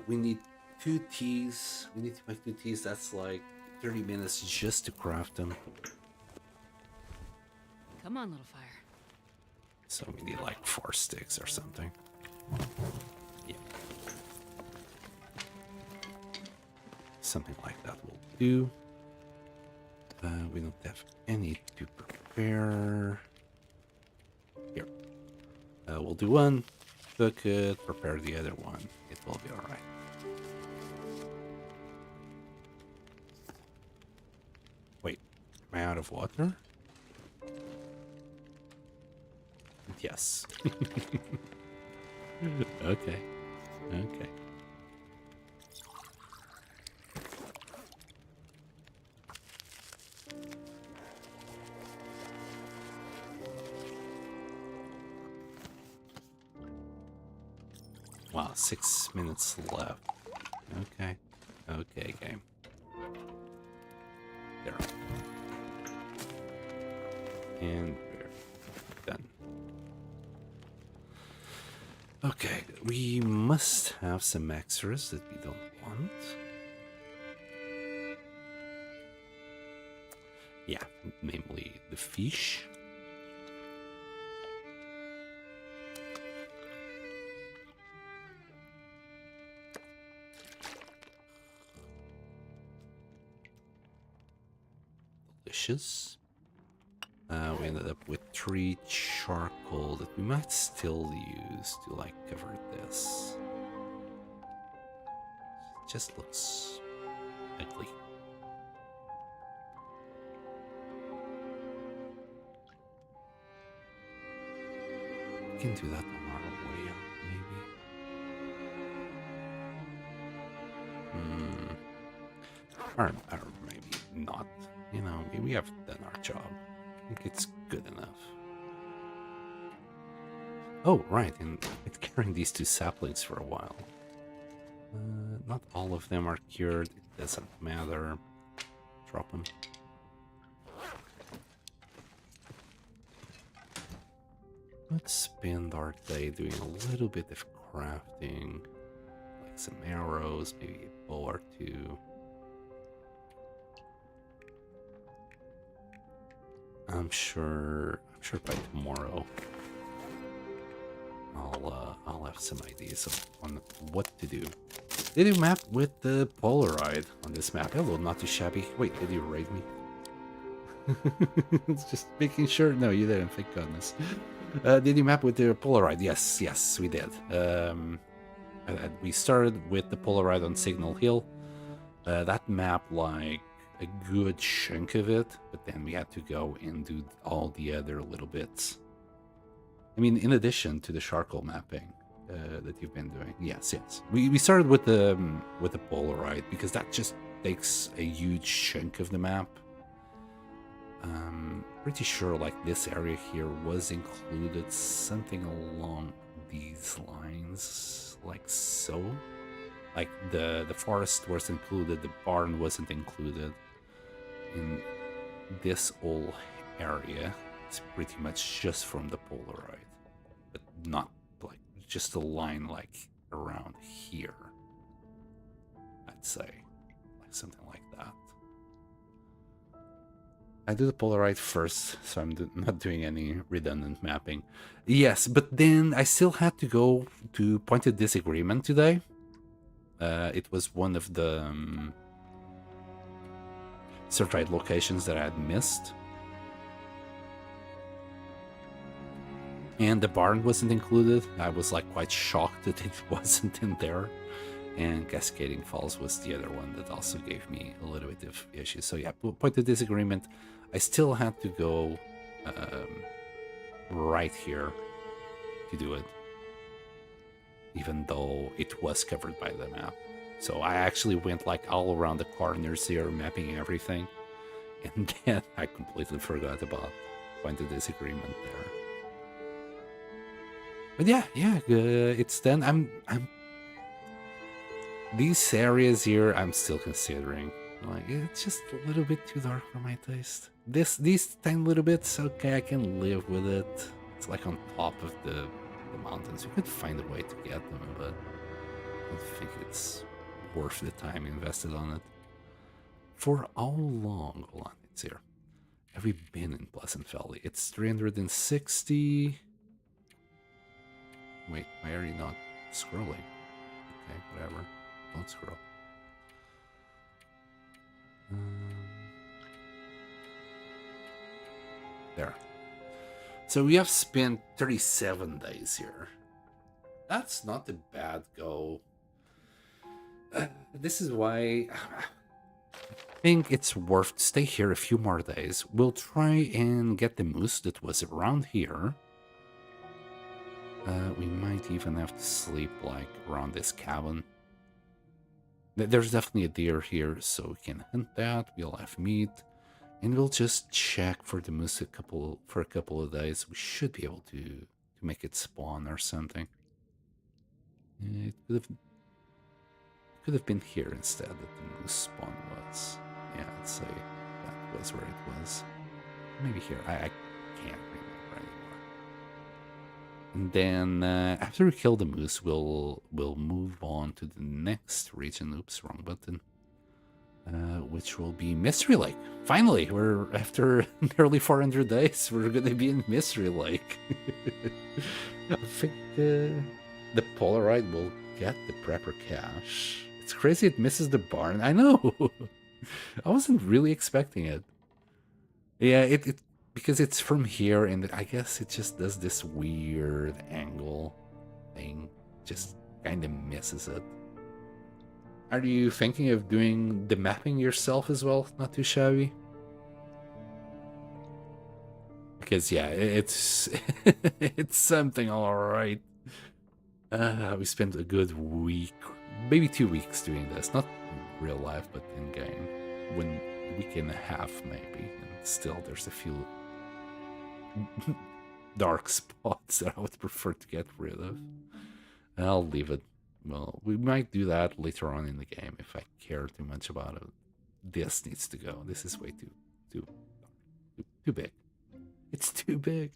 we need 2 teas. We need to make 2 teas. That's like 30 minutes just to craft them. Come on, little fire. So we need like 4 sticks or something. Yeah. Something like that will do. We don't have any to prepare. Here. We'll do one, cook it, prepare the other one. It will be alright. Wait, am I out of water? Yes. Okay. Okay. Wow, 6 minutes left. Okay. Okay, game. There. And we're done. Okay, we must have some extras that we don't want. Yeah, namely the fish. Delicious. We ended up with 3 charcoal that we might still use to like cover this. It just looks ugly. We can do that on our way out, maybe. Or maybe not. You know, we have done our job. I think it's good enough. Oh, right, and I've been carrying these 2 saplings for a while. Not all of them are cured. It doesn't matter. Drop them. Let's spend our day doing a little bit of crafting. Like some arrows, maybe a bow or 2. I'm sure by tomorrow I'll have some ideas on what to do. Did you map with the Polaroid on this map? Hello, not too shabby. Wait, did you raid me? It's just making sure. No, you didn't, thank goodness. Did you map with the Polaroid? Yes, we did. We started with the Polaroid on Signal Hill. That map, like, a good chunk of it, but then we had to go and do all the other little bits. I mean, in addition to the charcoal mapping that you've been doing. Yes. We started with the Polaroid because that just takes a huge chunk of the map. Pretty sure like this area here was included, something along these lines, like so. Like the forest was included, the barn wasn't included. In this whole area, it's pretty much just from the Polaroid, but not like just a line like around here. I'd say, like something like that. I do the Polaroid first, so I'm not doing any redundant mapping. Yes, but then I still had to go to Point of Disagreement today. It was one of the certified locations that I had missed. And the barn wasn't included. I was like quite shocked that it wasn't in there. And Cascading Falls was the other one that also gave me a little bit of issues. So yeah, point of disagreement. I still had to go right here to do it, even though it was covered by the map. So I actually went like all around the corners here, mapping everything. And then I completely forgot about point of disagreement there. But yeah, it's done. I'm these areas here I'm still considering. Like, it's just a little bit too dark for my taste. These tiny little bits, okay, I can live with it. It's like on top of the mountains. You could find a way to get them, but I don't think it's worth the time invested on it. For how long? Hold on, it's here. Have we been in Pleasant Valley? It's 360. Wait, why are you not scrolling? Okay, whatever. Don't scroll. There. So we have spent 37 days here. That's not a bad go. This is why I think it's worth to stay here a few more days. We'll try and get the moose that was around here. We might even have to sleep like around this cabin. There's definitely a deer here, so we can hunt that. We'll have meat, and we'll just check for the moose for a couple of days. We should be able to make it spawn or something. It could have been here instead that the moose spawn was. Yeah, I'd say that was where it was. Maybe here. I can't remember anymore. And then after we kill the moose, we'll move on to the next region. Oops, wrong button. Which will be Mystery Lake. Finally, we're after nearly 400 days. We're gonna be in Mystery Lake. I think the Polaroid will get the prepper cache. It's crazy it misses the barn. I know. I wasn't really expecting it. Yeah, it because it's from here, and I guess it just does this weird angle thing. Just kind of misses it. Are you thinking of doing the mapping yourself as well? Not too shabby. Because yeah, it's it's something all right. We spent a good week, maybe 2 weeks doing this. Not in real life, but in game. 1 week and a half maybe. And still, there's a few dark spots that I would prefer to get rid of. I'll leave it. Well, we might do that later on in the game if I care too much about it. This needs to go. This is way too big. It's too big.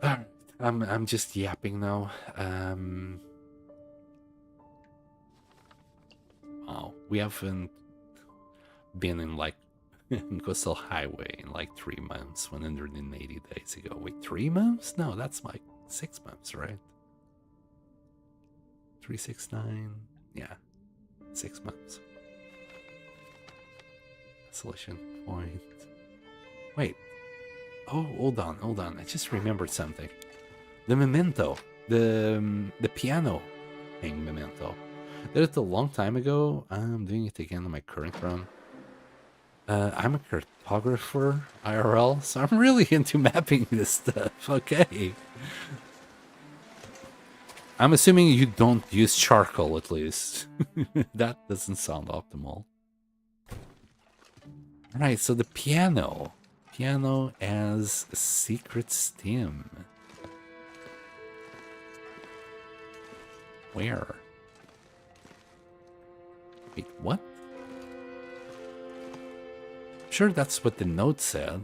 Alright, I'm just yapping now. Wow, we haven't been in like Coastal Highway in like 3 months, 180 days ago. Wait, 3 months? No, that's like 6 months, right? 369, yeah, 6 months. Solution point. Wait. Oh, hold on. I just remembered something. The memento, the piano thing memento. Did it a long time ago. I'm doing it again on my current run. I'm a cartographer IRL, so I'm really into mapping this stuff. Okay. I'm assuming you don't use charcoal, at least. That doesn't sound optimal. Alright, so the piano. Piano as a secret stem. Where? Wait, what? Sure, that's what the note said.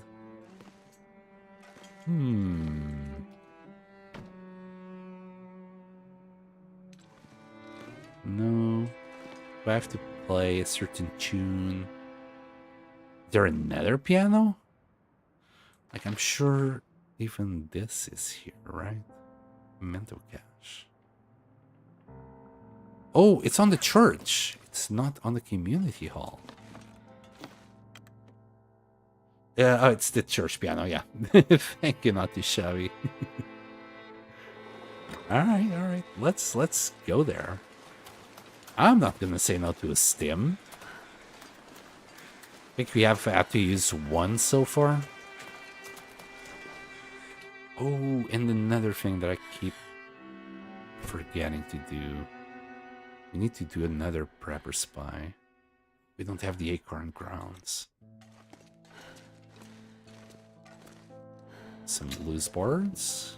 No. Do I have to play a certain tune? Is there another piano? Like, I'm sure even this is here, right? Mental cache. Oh, it's on the church. It's not on the community hall. Yeah, oh, it's the church piano, yeah. Thank you, not too shabby. All right. Let's go there. I'm not gonna say no to a stim. I think we have had to use one so far. Oh, and another thing that I keep forgetting to do. We need to do another prepper spy. We don't have the acorn grounds. Some loose boards.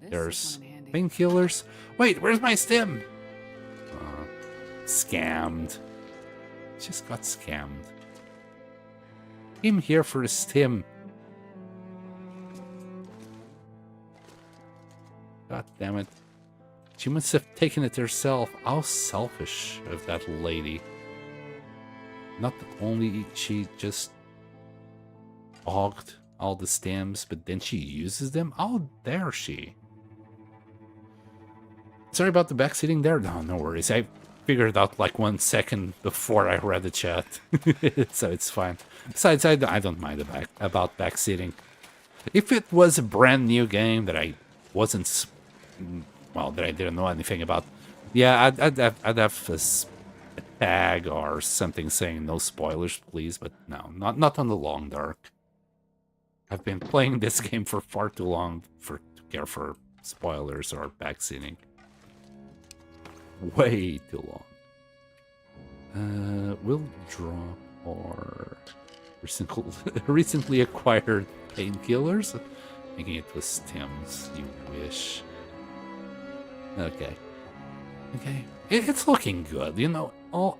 There's painkillers. Wait, where's my stim? Scammed. Just got scammed. Came here for a stim. God damn it. She must have taken it herself. How selfish of that lady. Not only she just hogged all the stems, but then she uses them? How dare she? Sorry about the backseating there. No worries. I figured it out like 1 second before I read the chat. So it's fine. Besides, I don't mind about backseating. If it was a brand new game that I wasn't... Well, that I didn't know anything about, yeah, I'd have a tag or something saying no spoilers, please. But no, not on the long dark. I've been playing this game for far too long to care for spoilers or backseating. Way too long. We'll drop our recently acquired painkillers, making it with stems. You wish. Okay. It's looking good, you know.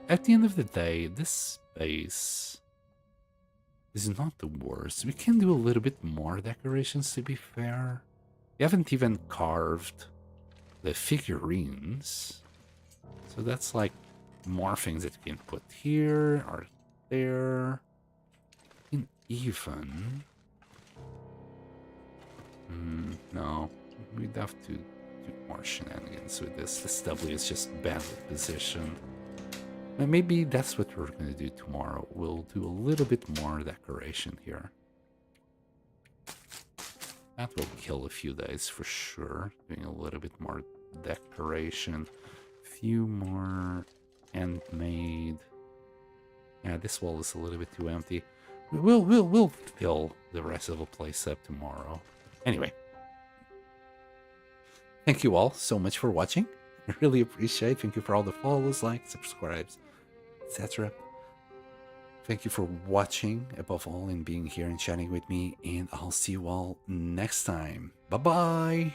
At the end of the day, this space is not the worst. We can do a little bit more decorations, to be fair. We haven't even carved the figurines. So that's like more things that you can put here or there. And even... no. We'd have to do more shenanigans with this. This W is just badly positioned. And maybe that's what we're going to do tomorrow. We'll do a little bit more decoration here. That will kill a few days for sure. Doing a little bit more decoration. Few more handmade. Yeah, this wall is a little bit too empty. We'll fill the rest of the place up tomorrow. Anyway. Thank you all so much for watching. I really appreciate it. Thank you for all the follows, likes, subscribes, etc. Thank you for watching, above all, and being here and chatting with me. And I'll see you all next time. Bye-bye.